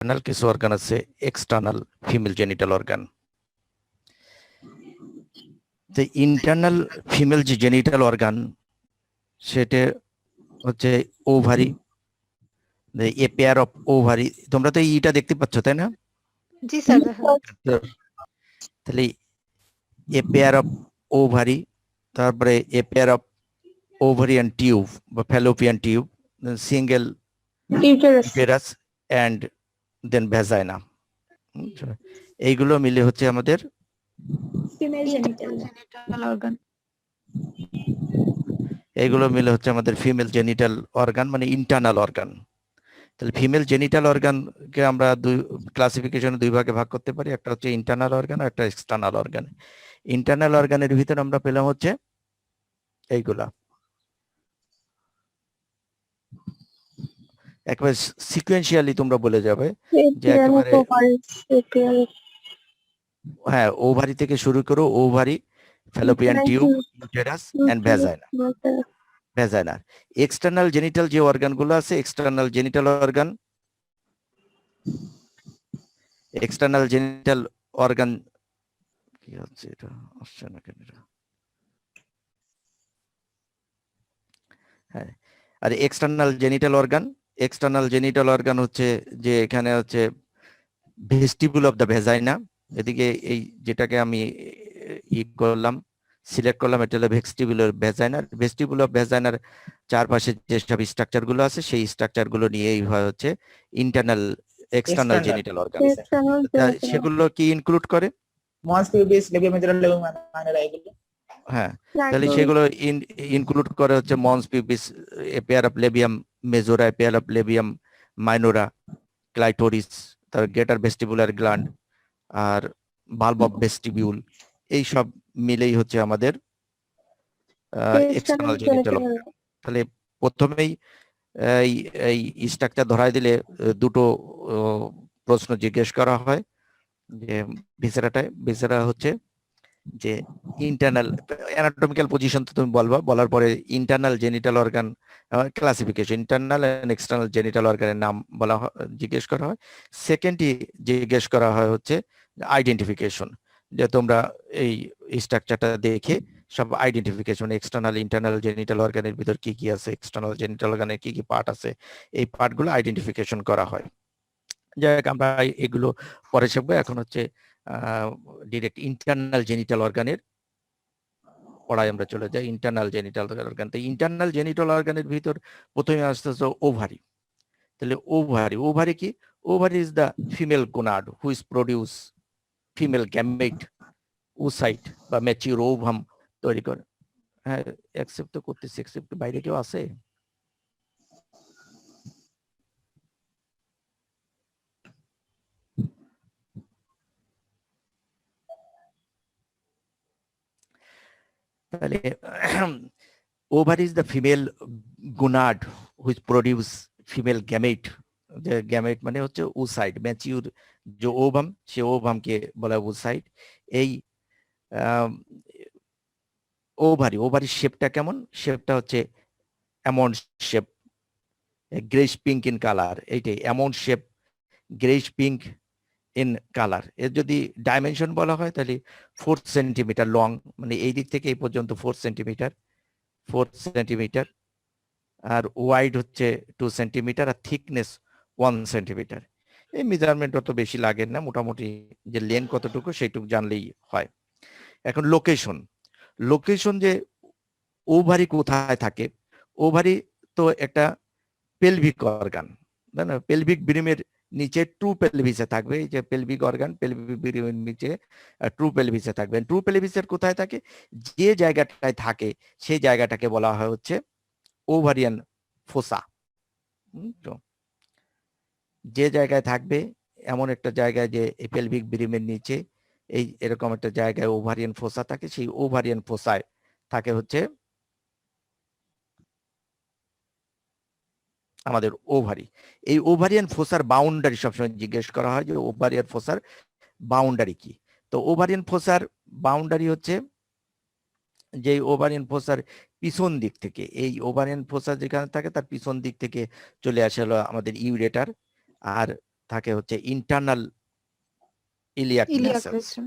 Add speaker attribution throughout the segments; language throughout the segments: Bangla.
Speaker 1: ইন্টারনাল, কিছু অর্গান আছে এক্সটার্নাল ফিমেল জেনিটাল অর্গান। তো ইন্টারনাল ফিমেল যে জেনিটাল অর্গান সেটা হচ্ছে ovary, A pair of ovary. তোমরা তো ইটা দেখতে পাচ্ছ তাই না?
Speaker 2: জি স্যার দেখা যাচ্ছে।
Speaker 1: তাহলে এ পেয়ার অফ ওভারি, তারপরে a pair of ovarian tube বা fallopian tube, single uterus and then vagina. এইগুলো মিলে হচ্ছে আমাদের
Speaker 3: ফিমেল জেনিটাল
Speaker 2: জেনিটাল অর্গান।
Speaker 1: এইগুলো মিলে হচ্ছে আমাদের ফিমেল জেনিটাল অর্গান, মানে ইন্টারনাল অর্গান। তাহলে ফিমেল জেনিটাল অর্গানকে আমরা ক্লাসিফিকেশনে দুই ভাগে ভাগ করতে পারি, একটা হচ্ছে ইন্টারনাল অর্গান আর একটা এক্সটার্নাল অর্গান। ইন্টারনাল অর্গানের ভিতরে আমরা পেলাম হচ্ছে এইগুলা, একবারে সিকোয়েন্সিয়ালি তোমরা বলে যাবে যে একেবারে, হ্যাঁ, ওভারি থেকে শুরু করো, ovary, fallopian tube, uterus and vagina. Vagina external genital যে অর্গানগুলো আছে, external genital organ, external genital organ কি হচ্ছে এটা, আসছে না কেন এটা? হ্যাঁ, আর external genital organ, external genital organ হচ্ছে যে এখানে হচ্ছে ভেস্টিবুল অফ দ্য ভেজাইনা। এদিকে এই যেটাকে আমি করলাম, সিলেক্ট করলাম, এটা হলো ভেস্টিবুল অফ ভেজাইনার। ভেস্টিবুল অফ ভেজাইনার চারপাশে যেসব স্ট্রাকচার গুলো আছে সেই স্ট্রাকচার গুলো নিয়েই হয় হচ্ছে ইন্টারনাল এক্সটার্নাল জেনিটাল অর্গান। সেগুলো কি ইনক্লুড করে?
Speaker 4: Mons pubis, labium majora, labium minor, এগুলো।
Speaker 1: হ্যাঁ, তাহলে সেগুলো ইনক্লুড করে হচ্ছে mons pubis, a pair of labium majora, a pair of labium minora, clitoris, তার গ্রেটার ভেস্টিবুলার গ্ল্যান্ড আর ভালভ অফ ভেস্টিবিউল, এই সব মিলেই হচ্ছে আমাদের এক্সটার্নাল জেনিটাল অর্গান। তাহলে প্রথমেই এই এই স্ট্রাকচার ধরাই দিলে দুটো প্রশ্ন জিজ্ঞেস করা হয় যে ভিসেরা হচ্ছে যে ইন্টারনাল অ্যানাটমিক্যাল পজিশন তো তুমি বলবা, বলার পরে internal genital organ classification, internal and external genital অর্গানের নাম বলা জিজ্ঞেস করা হয়। সেকেন্ডলি জিজ্ঞেস করা হয় হচ্ছে আইডেন্টিফিকেশন, যে তোমরা এই স্ট্রাকচারটা দেখে সব আইডেন্টিফিকেশন, এক্সটার্নাল ইন্টারনাল জেনিটাল অর্গানের ভিতর কি কি আছে, এক্সটার্নাল জেনিটাল অর্গানের কি কি পার্ট আছে, এই পার্টগুলো আইডেন্টিফিকেশন করা হয়। যাই হোক, আমরা এগুলো পরে শিখবো। এখন হচ্ছে ডিরেক্ট ইন্টারনাল জেনিটাল অর্গানের পড়ায় আমরা চলে যাই। ইন্টারনাল জেনিটাল অর্গান, তো ইন্টারনাল জেনিটাল অর্গানের ভিতর প্রথমে আসতে হচ্ছে ওভারি। তাহলে ওভারি কি? Ovary is the female gonad which produce female gamete, oocyte বা ম্যাচিউর ওভাম তৈরি করে। হ্যাঁ, অ্যাকসেপ্ট তো করতেছি, অ্যাকসেপ্ট বাইরে কেউ আছে? তাহলে ovary is the female gonad which produce female gamete. যে গ্যামেট মানে হচ্ছে ওসাইট, ম্যাচিউর যে ওভাম, সে ওভামকে বলা হয় ওসাইট। এই ওভারির শেপটা কেমন? শেপটা হচ্ছে এমন shape, greyish pink in colour, এইটাই এমন shape, greyish pink in colour. এর যদি ডাইমেনশন বলা হয় তাহলে 4 সেন্টিমিটার লং, মানে এই দিক থেকে এই পর্যন্ত 4 সেন্টিমিটার, আর ওয়াইড হচ্ছে 2 সেন্টিমিটার, আর থিকনেস 1 সেন্টিমিটার। এই মেজারমেন্ট অত বেশি লাগে না, মোটামুটি যে লেন্থ কতটুকু সেইটুকু জানলেই হয়। এখন লোকেশন যে ওভারি কোথায় থাকে? ওভারি তো একটা পেলভিক অর্গান, তাই না? পেলভিক ব্রিমের নিচে ট্রু পেলভিসে থাকবে, এই যে পেলভিক অর্গান, পেলভিক ব্রিমের নিচে ট্রু পেলভিসে থাকবে। ট্রু পেলভিসের কোথায় থাকে? যে জায়গাটায় থাকে সেই জায়গাটাকে বলা হয় হচ্ছে ওভারিয়ান ফোসা। তো যে জায়গায় থাকবে এমন একটা জায়গায় যে পেলভিক ব্রিমের নিচে এই এরকম একটা জায়গায় ওভারিয়ান ফোসা থাকে, সেই ওভারিয়ান ফোসায় থাকে হচ্ছে আমাদের ওভারি। এই ওভারিয়ান ফোসার বাউন্ডারি সবসময় জিজ্ঞেস করা হয় যে ওভারিয়ান ফোসার বাউন্ডারি কি? তো ওভারিয়ান ফোসার বাউন্ডারি হচ্ছে যে ওভারিয়ান ফোসার পিছন দিক থেকে, এই ওভারিয়ান ফোসা যেখানে থাকে তার পিছন দিক থেকে চলে আসে হলো আমাদের ইউরেটার, আর থাকে হচ্ছে internal iliac
Speaker 2: iliac
Speaker 1: vessels.
Speaker 2: Vessel.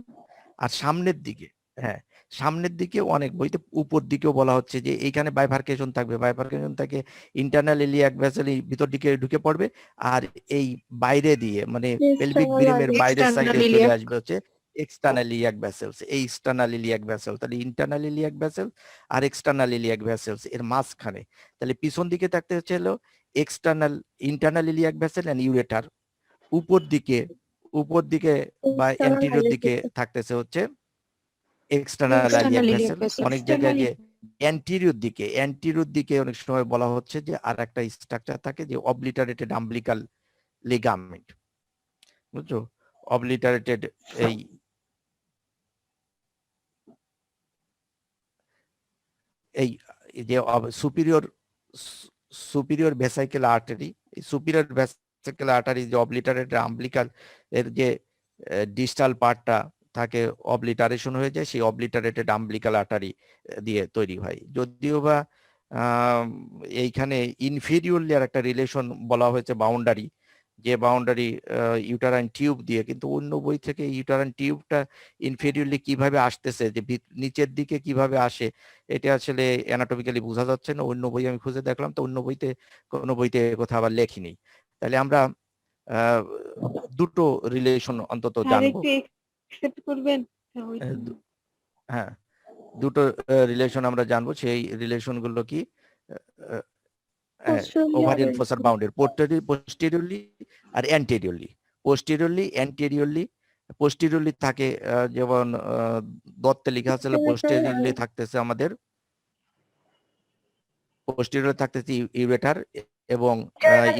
Speaker 1: আর সামনের দিকে, হ্যাঁ সামনের দিকে অনেক বইতে উপর দিকেও বলা হচ্ছে যে এইখানে বাইফার্কেশন থাকবে, বাইফার্কেশন থাকে ইন্টারনাল ইলিয়াক ভেসেল ভিতর দিকে ঢুকে পড়বে, আর এই বাইরে দিয়ে মানে পেলভিক
Speaker 3: External
Speaker 1: ব্রিমের
Speaker 3: আর
Speaker 1: বাইরের
Speaker 2: external
Speaker 1: সাইডে চলে
Speaker 2: iliac।
Speaker 1: আসবে হচ্ছে এক্সটার্নাল ইলিয়াক ভেসেলস। এই এক্সটার্নাল ইলিয়াক ভেসেল, তাহলে ইন্টারনাল ইলিয়াক ভেসেল আর এক্সটার্নাল ইলিয়াক ভেসেলস এর মাঝখানে, তাহলে পিছন দিকে থাকতে হচ্ছে হলো external internal iliac vessel and ureter, উপর দিকে বা
Speaker 3: External
Speaker 1: অ্যান্টিরিয়র দিকে
Speaker 3: iliac
Speaker 1: থাকতেছে হচ্ছে external
Speaker 2: External
Speaker 1: iliac
Speaker 2: iliac
Speaker 1: vessel.
Speaker 2: vessel।
Speaker 1: অনেক জায়গায় যে
Speaker 3: external
Speaker 1: অ্যান্টিরিয়র দিকে অনেক সময় বলা হচ্ছে যে আর একটা স্ট্রাকচার থাকে যে অবলিটারেটেড আম্বিলিকাল লিগামেন্ট, বুঝছো? অবলিটারেটেড এই এই যে সুপিরিয়র ভেসাইকেল আর্টারি, এই সুপিরিয়র ভেসাইকেল আর্টারি যে অবলিটারেটেড আম্বিলিকাল এর যে ডিস্টাল পার্টটা থাকে অবলিটারেশন হয়ে যায়, সেই অবলিটারেটেড আম্বিলিকাল আর্টারি দিয়ে তৈরি হয়। যদিও বা এইখানে ইনফেরিয়রলি আর একটা রিলেশন বলা হয়েছে বাউন্ডারি, যে বাউন্ডারি ইউটারাইন টিউব দিয়ে, কিন্তু অন্য বই থেকে ইউটারাইন টিউবটা ইনফেরিয়রলি কিভাবে আসতেছে, যে নিচের দিকে কিভাবে আসে, এটা আসলে অ্যানাটমিক্যালি বোঝা যাচ্ছে না। অন্য বই আমি খুঁজে দেখলাম তো অন্য বইতে কোনো বইতে কথা আবার লেখিনি। তাহলে আমরা দুটো রিলেশন অন্তত
Speaker 3: আর
Speaker 1: জানবো।
Speaker 3: একটু accept করবেন? হ্যাঁ, ওইটা।
Speaker 1: হ্যাঁ, দুটো রিলেশন আমরা জানবো। সেই রিলেশন গুলো কি?
Speaker 3: Posterior
Speaker 1: ওভারিয়ান
Speaker 3: and
Speaker 1: ফোসার বাউন্ডারি পোস্টেরিয়রলি আর অ্যান্টেরিয়রলি। পোস্টেরিয়রলি থাকে যেমন দত্তে লেখা আছে পোস্টেরিয়রলি থাকতেছে আমাদের পোস্টেরিয়র থাকতেছে ইউরেটার এবং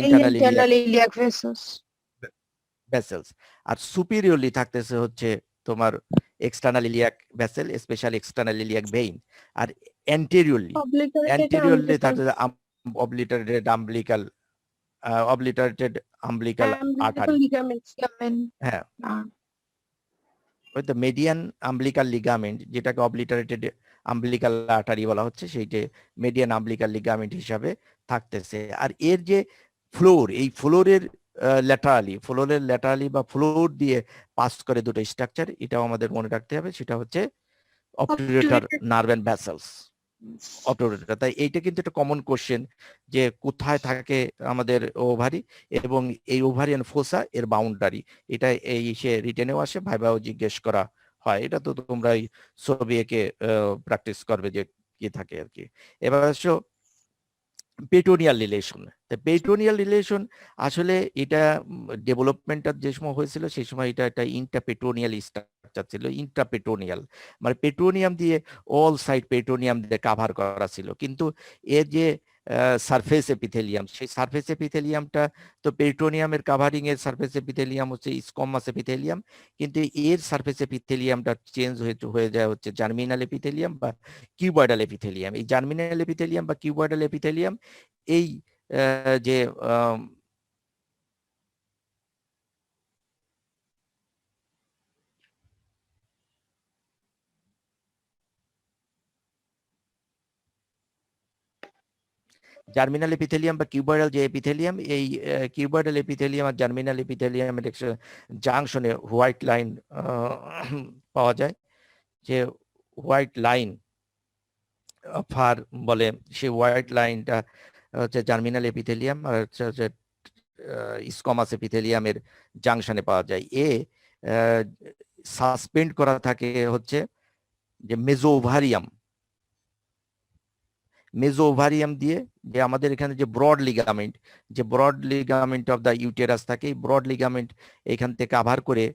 Speaker 1: internal
Speaker 2: Internal iliac vessels।
Speaker 1: Vessels, আর সুপিরিয়রলি থাকতেছে হচ্ছে তোমার external iliac vessel, special external iliac vein. আর অ্যান্টেরিয়রলি
Speaker 3: obliterated
Speaker 1: থাকতেছে অবলিটারেটেড আম্বিলিকাল আর্টারি।
Speaker 3: ligaments।
Speaker 1: হ্যাঁ, ওই তো মেডিয়ান আম্বিলিকাল লিগামেন্ট, যেটাকে অবলিটারেটেড আম্বিলিকাল আর্টারি বলা হচ্ছে, সেইটা মেডিয়ান আম্বিলিকাল লিগামেন্ট হিসাবে থাকতেছে। আর এর যে ফ্লোর, এই ফ্লোরের ল্যাটারালি বা ফ্লোর দিয়ে পাস করে দুটো স্ট্রাকচার, এটাও আমাদের মনে রাখতে হবে, সেটা হচ্ছে অবটুরেটর নার্ভ এন্ড ভেসেলস। অবটুরেটর, তাই এইটা কিন্তু একটা কমন কোশ্চেন যে কোথায় থাকে আমাদের ওভারি এবং এই ওভারিয়ান ফোসা এর বাউন্ডারি, এটা এই সে রিটেনেও আসে, ভাইভাও জিজ্ঞেস করা হয়। এটা তো তোমরা ছবি এঁকে প্র্যাকটিস করবে যে কি থাকে আর কি। এবার আসো পেটোনিয়াল রিলেশন। পেটোনিয়াল রিলেশন আসলে এটা ডেভেলপমেন্টটা যে সময় হয়েছিল সেই সময় এটা একটা ইন্ট্রাপেটোনিয়াল স্ট্রাকচার ছিল। ইন্ট্রাপেটোনিয়াল মানে পেটোনিয়াম দিয়ে অল সাইড পেটোনিয়াম দিয়ে কাভার করা ছিল, কিন্তু এর যে সারফেস এপিথেলিয়াম, সেই সারফেস এপিথেলিয়ামটা তো পেটোনিয়ামের কাভারিং এর সারফেস এপিথেলিয়াম হচ্ছে স্কোমাস এপিথেলিয়াম, কিন্তু এর সারফেস এপিথেলিয়ামটা চেঞ্জ হয়ে যায় হচ্ছে জার্মিনাল এপিথেলিয়াম বা কিউবয়েডাল এপিথেলিয়াম। এই জার্মিনাল এপিথেলিয়াম বা কিউবয়েডাল এপিথেলিয়াম এই যে জার্মিনাল এপিথেলিয়াম বা কিউবয়েডাল যে এপিথেলিয়াম, এই কিউবয়েডাল এপিথেলিয়াম আর জার্মিনাল এপিথেলিয়ামের জাংশনে হোয়াইট লাইন পাওয়া যায়, যে হোয়াইট লাইন ফার বলে, সেই হোয়াইট লাইনটা হচ্ছে জার্মিনাল এপিথেলিয়াম আর হচ্ছে স্কমাস এপিথেলিয়ামের জাংশনে পাওয়া যায়। সাসপেন্ড করা থাকে হচ্ছে যে মেজোওভারিয়াম দিয়ে, যে আমাদের এখানে যে broad ligament of the uterus থাকে, এই ব্রড লিগামেন্ট এখান থেকে কাভার করে,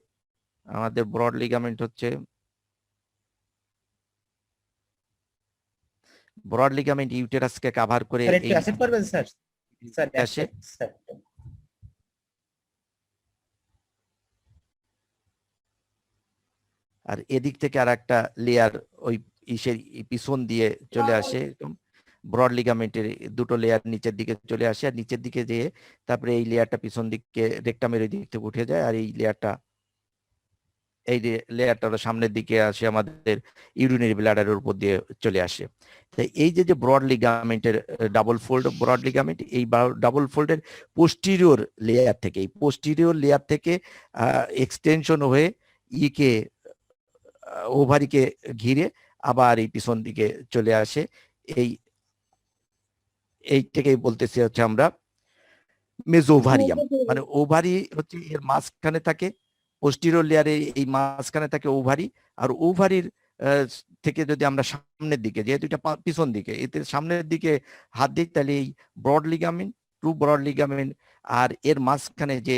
Speaker 1: আমাদের ব্রড লিগামেন্ট হচ্ছে ব্রড লিগামেন্ট ইউটেরাসকে কাভার করে
Speaker 4: স্যার একটু অ্যাসেপ্ট করবেন স্যার? স্যার
Speaker 1: আসে।
Speaker 4: স্যার
Speaker 1: আর এদিক থেকে আর একটা লেয়ার ওই ইসের পিছন দিয়ে চলে আসে, ব্রড লিগামেন্টের দুটো লেয়ার নিচের দিকে চলে আসে, আর নিচের দিকে যেয়ে তারপরে এই লেয়ারটা পিছন দিকে রেকটামের ওই দিক থেকে উঠে যায়, আর এই লেয়ারটা এই যে লেয়ারটা হলো সামনের দিকে আসে আমাদের ইউরিনারি ব্লাডারের উপর দিয়ে চলে আসে। তো এই যে ব্রড লিগামেন্টের ডাবল ফোল্ড ব্রড লিগামেন্ট, এই ডাবল ফোল্ডের পোস্টিরিয়র লেয়ার থেকে, এই পোস্টিরিয়র লেয়ার থেকে এক্সটেনশন হয়ে ইকে ওভারিকে ঘিরে আবার এই পিছন দিকে চলে আসে। এইটাকেই বলতেছি হচ্ছে আমরা মেজোভারিয়াম। মানে ওভারি হচ্ছে এর মাঝখানে থাকে, পোস্টিরিয়র লেয়ারে এই মাঝখানে থাকে ওভারি, আর ওভারির থেকে যদি আমরা সামনের দিকে, যেহেতু এটা পিছন দিকে, এতে সামনের দিকে হাত দিই, তাহলে এই broad ligament, true broad ligament, আর এর মাঝখানে যে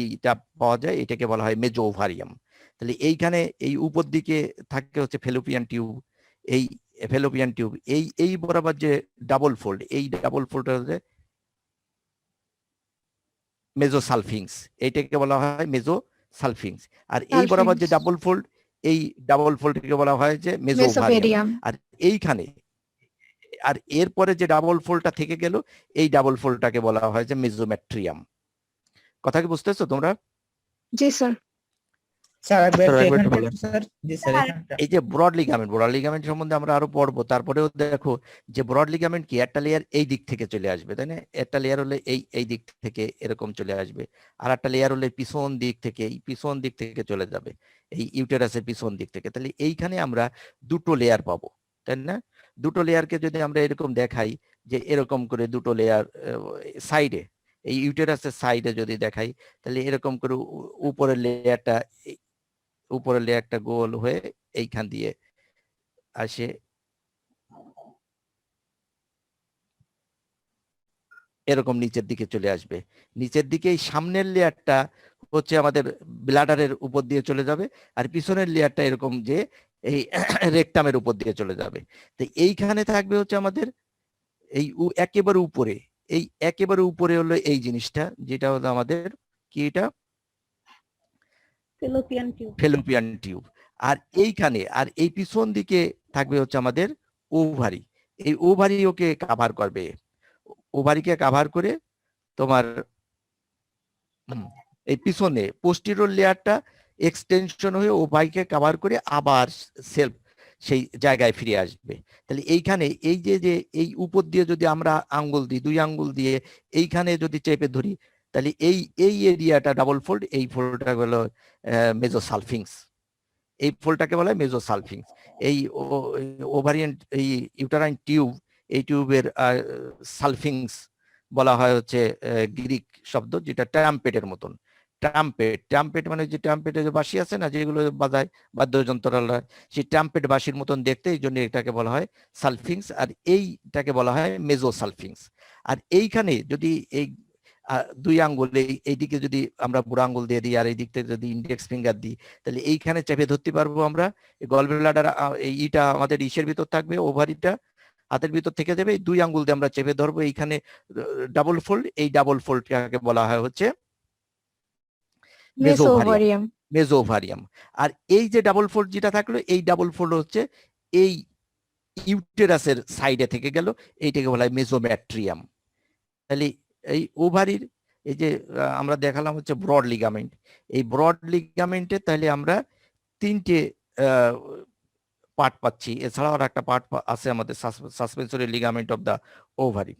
Speaker 1: এইটা পাওয়া যায় এটাকে বলা হয় মেজো ওভারিয়াম। তাহলে এইখানে এই উপর দিকে থাকে হচ্ছে ফেলোপিয়ান টিউব। এই ফেলোপিয়ান টিউব এই বরাবর যে ডাবল ফোল্ড, এই ডাবল ফোল্ড হচ্ছে মেজোসালফিংস, এইটাকে বলা হয় মেজোসালফিংস। আর এই বরাবর যে ডাবল ফোল্ড, এই ডাবল ফোল্ডকে বলা হয় যে মেজোভারিয়াম। আর এইখানে আর এরপরে যে ডাবল ফোল্ডটা থেকে গেল, এই ডাবল ফোল্ডটাকে বলা হয় যে মেজোমেট্রিয়াম। কথা কি বুঝতেছো তোমরা?
Speaker 2: জি স্যার।
Speaker 4: স্যার একবার
Speaker 1: স্যার, একবার
Speaker 4: এখানটা
Speaker 1: বলেন।
Speaker 4: একটু স্যার। জি স্যার এখানটা।
Speaker 1: এই যে ব্রড লিগামেন্ট সম্বন্ধে আমরা আরো পড়বো। তারপরেও দেখো যে ব্রড লিগামেন্ট কি, একটা লেয়ার এই দিক থেকে চলে আসবে, তাই না? একটা লেয়ার হলে এই দিক থেকে এরকম চলে আসবে, আর একটা লেয়ার হলে পিছন দিক থেকে, এই পিছন দিক থেকে চলে যাবে, এই ইউটেরাসের পিছন দিক থেকে। তাহলে এইখানে আমরা দুটো লেয়ার পাবো, তাই না? দুটো লেয়ারকে যদি আমরা এরকম দেখাই, যে এরকম করে দুটো লেয়ার সাইডে, এই ইউটেরাসের সাইডে যদি দেখাই, তাহলে এরকম করে উপরের লেয়ারটা গোল হয়ে এইখান দিয়ে আসে, এরকম নিচের দিকে চলে আসবে। নিচের দিকে এই সামনের লেয়ারটা হচ্ছে আমাদের ব্লাডারের উপর দিয়ে চলে যাবে, আর পিছনের লেয়ারটা এরকম যে এই রেকটামের উপর দিয়ে চলে যাবে। তো এইখানে থাকবে হচ্ছে আমাদের এই একেবারে উপরে, এই একেবারে উপরে হলো এই জিনিসটা, যেটা হলো আমাদের কি, এটা
Speaker 3: ফেলোপিয়ান টিউব।
Speaker 1: Fallopian tube. আর এইখানে আর এই পিছন দিকে থাকবে হচ্ছে আমাদের ওভারি। এই ওভারি ওকে কাভার করবে, ওভারিকে কাভার করে তোমার এই পিছনে পোস্টিরিয়র লেয়ারটা এক্সটেনশন হয়ে ওভারিকে কাভার করে আবার সেলফ সেই জায়গায় ফিরে আসবে। তাহলে এইখানে এই যে এই উপর দিয়ে যদি আমরা আঙ্গুল দিই, দুই আঙ্গুল দিয়ে এইখানে যদি চেপে ধরি, তাহলে এই এরিয়াটা ডাবল ফোল্ড, এই ফোল্ডটা হলো মেজোসালফিংস। এই ফোল্ডটাকে বলা হয় মেজোসালফিংস। এই ওভারিয়ান এই ইউটারাইন টিউব, এই টিউবের সালফিংস বলা হয় হচ্ছে গ্রিক শব্দ, যেটা ট্রাম্পেটের মতন। ট্রাম্পেট মানে যে ট্রাম্পেটের যে বাঁশি আছে না, যেগুলো বাজায় বাদ্যযন্ত্রালয়, সেই ট্রাম্পেট বাঁশির মতন দেখতে, এই জন্য এটাকে বলা হয় সালফিংস, আর এইটাকে বলা হয় মেজোসালফিংস। আর এইখানে যদি এই দুই আঙ্গুল এইদিকে যদি আমরা বুড়ো আঙ্গুল দিয়ে দিই, আর এই দিক থেকে যদি ইন্ডেক্স ফিঙ্গার দিই, তাহলে এইখানে চেপে ধরতে পারবো আমরা। গল ব্লাডার এইটা আমাদের ইসের ভিতর থাকবে, ওভারিটা হাতের ভিতর থেকে যাবে, দুই আঙ্গুল দিয়ে আমরা চেপে ধরবো এইখানে ডাবল ফোল্ড, এই ডাবল ফোল্ডটাকে বলা হয় হচ্ছে মেজোভারিয়াম। আর এই যে ডাবল ফোল্ড যেটা থাকলো, এই ডাবল ফোল্ড হচ্ছে এই ইউটেরাসের সাইডে থেকে গেল, এইটাকে বলা হয় মেজোমেট্রিয়াম। তাহলে এই ওভারির এই যে আমরা দেখালাম হচ্ছে ব্রড লিগামেন্ট, এই ব্রড লিগামেন্টে তাহলে আমরা তিনটে পার্ট পাচ্ছি, এছাড়াও আর একটা পার্ট আছে আমাদের suspensory ligament of the ovary.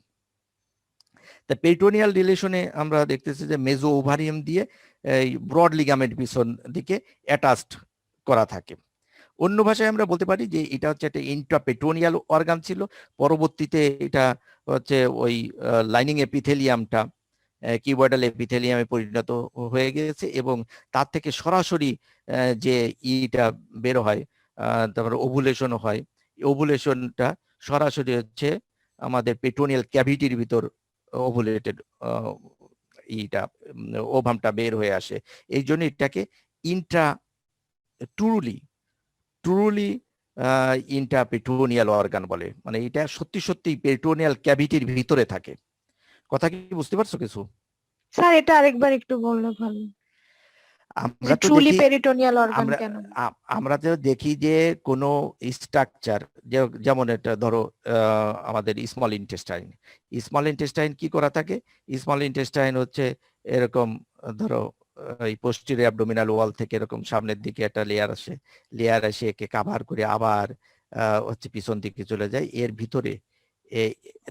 Speaker 1: তা পেরিটোনিয়াল রিলেশনে আমরা দেখতেছি যে মেজো ওভারিয়াম দিয়ে এই ব্রড লিগামেন্ট পিছন দিকে অ্যাটাচড করা থাকে। অন্য ভাষায় আমরা বলতে পারি যে এটা হচ্ছে একটা ইন্ট্রাপেটোনিয়াল অর্গান ছিল, পরবর্তীতে এটা হচ্ছে ওই লাইনিং এপিথেলিয়ামটা কিউবয়েডাল এপিথেলিয়ামে পরিণত হয়ে গেছে, এবং তার থেকে সরাসরি যে ইটা বের হয়, তারপরে ওভুলেশন হয়, ওভুলেশনটা সরাসরি হচ্ছে আমাদের পেটোনিয়াল ক্যাভিটির ভিতর ওভুলেটেড ইটা ওভামটা বের হয়ে আসে। এই জন্য এটাকে ট্রুলি ইন্ট্রাপেটোনিয়াল অর্গান বলে, মানে এটা সত্যি সত্যি পেটোনিয়াল ক্যাভিটির ভিতরে থাকে। কথা কি বুঝতে পারছো কিছু?
Speaker 2: স্যার এটা আরেকবার একটু বললে ভালো।
Speaker 1: আমরা তো
Speaker 2: ট্রুলি
Speaker 1: দেখি,
Speaker 2: পেরিটোনিয়াল অর্গান
Speaker 1: আমরা
Speaker 2: কেন?
Speaker 1: আমরা তো দেখি যে কোনো স্ট্রাকচার, যেমন এটা ধরো আমাদের স্মল ইন্টেস্টাইন কি করা থাকে, স্মল ইন্টেস্টাইন হচ্ছে এরকম ধরো এই পোস্টেরিয়র অ্যাবডোমিনাল ওয়াল থেকে এরকম সামনের দিকে একটা লেয়ার এসে একে কাভার করে আবার হচ্ছে পিছন দিকে চলে যায়। এর ভিতরে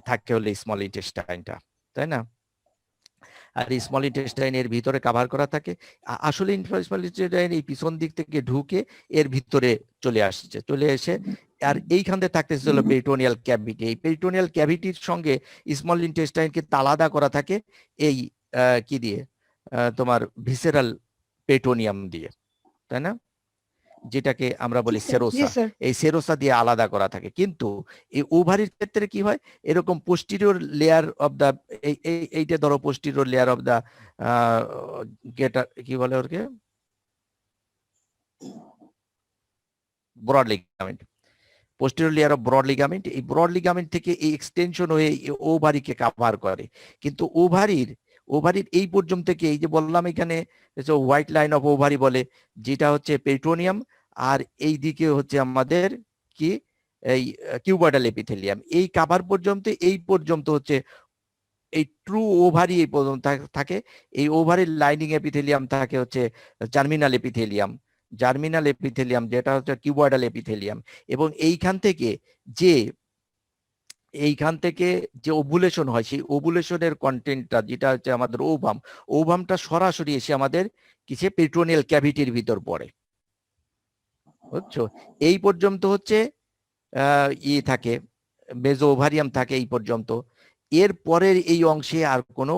Speaker 1: থাকে হলে স্মল ইন্টেস্টাইনটা, তাই না? আর স্মল ইন্টেস্টাইন এর ভিতরে কভার করা থাকে। আসলে স্মল ইন্টেস্টাইন এই পিছন দিক থেকে ঢুকে এর ভিতরে চলে এসে আর এইখান থেকে থাকতেছে হলো পেরিটোনিয়াল ক্যাভিটি। এই পেরিটোনিয়াল ক্যাভিটির সঙ্গে স্মল ইন্টেস্টাইনকে আলাদা করা থাকে এই কি দিয়ে, তোমার ভিসেরাল পেরিটোনিয়াম দিয়ে, তাই না? যেটাকে আমরা বলি
Speaker 2: জি
Speaker 1: সেরোসা।
Speaker 2: স্যার।
Speaker 1: এই সেরোসা দিয়ে আলাদা করা থাকে। কিন্তু এই ওভারির ক্ষেত্রে কি হয়, এরকম পোস্টিরিয়র লেয়ার অফ দা এইটা ধরো পোস্টিরিয়র লেয়ার অফ দা গেটার, কি বলে ওরকে, broad ligament, posterior layer of broad ligament. এই ব্রড লিগামেন্ট থেকে এই এক্সটেনশন হয়ে ওভারিকে কভার করে। কিন্তু ওভারির এই পর্যন্ত থেকে এই যে বললাম এখানে হোয়াইট লাইন অফ ওভারি বলে, যেটা হচ্ছে পেরিটোনিয়াম, আর এই দিকে হচ্ছে আমাদের কি এই কিউবয়েডাল এপিথেলিয়াম। এই কভার পর্যন্ত হচ্ছে এই ট্রু ওভারি এই পর্যন্ত থাকে। এই ওভারির লাইনিং এপিথেলিয়াম থাকে হচ্ছে জার্মিনাল এপিথেলিয়াম, যেটা হচ্ছে কিউবয়েডাল এপিথেলিয়াম। এবং এইখান থেকে যে ওভুলেশন হয়, সেই ওভুলেশনের কন্টেন্টটা যেটা হচ্ছে আমাদের ওভামটা সরাসরি এসে আমাদের কিছু পেরিটোনিয়াল ক্যাভিটির ভিতর পড়ে, বুঝছো? এই পর্যন্ত হচ্ছে থাকে মেজো ওভারিয়াম থাকে এই পর্যন্ত। এর পরের এই অংশে আর কোনো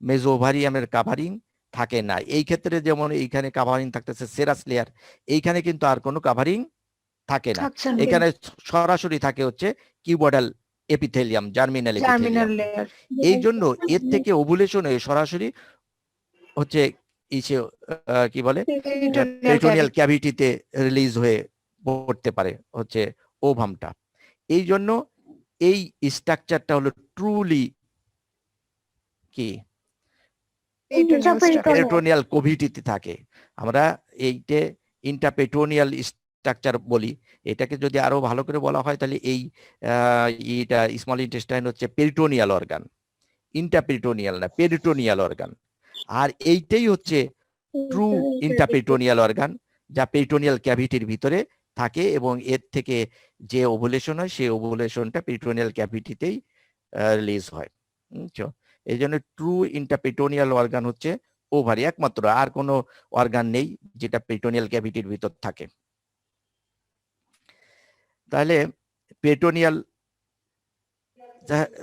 Speaker 1: মেজো ওভারিয়ামের কাভারিং থাকে না। এই ক্ষেত্রে যেমন এইখানে কাভারিং থাকতেছে সেরাস লেয়ার, এইখানে কিন্তু আর কোনো কাভারিং থাকে না। এখানে সরাসরি থাকে হচ্ছে cuboidal epithelium, germinal epithelium.
Speaker 2: Layer.
Speaker 1: এই জন্য এর থেকে ওভুলেশন হয়ে সরাসরি হচ্ছে কি বলে পেরিটোনিয়াল ক্যাভিটিতে রিলিজ হয়ে পড়তে পারে হচ্ছে ওভামটা। এই জন্য এই স্ট্রাকচারটা হলো ট্রুলি কি পেরিটোনিয়াল ক্যাভিটিতে থাকে। আমরা এইটা ইন্টারপেরিটোনিয়াল স্ট্রাকচার বলি। এটাকে যদি আরো ভালো করে বলা হয় তাহলে এইটা স্মল ইন্টেস্টাইন হচ্ছে পেরিটোনিয়াল অর্গান, ইন্টারপেরিটোনিয়াল না, পেরিটোনিয়াল অর্গান। আর এইটাই হচ্ছে ট্রু ইন্টারপেরিটোনিয়াল অর্গান, যা পেরিটোনিয়াল ক্যাভিটির ভিতরে থাকে এবং এর থেকে যে ওভুলেশন হয় সেই ওভুলেশনটা পেরিটোনিয়াল ক্যাভিটিতেই রিলিজ হয়, বুঝছো? এই জন্য ট্রু ইন্টারপেরিটোনিয়াল অর্গান হচ্ছে ওভারি, একমাত্র। আর কোনো অর্গান নেই যেটা পেরিটোনিয়াল ক্যাভিটির ভিতর থাকে। তাহলে পেরিটোনিয়াল,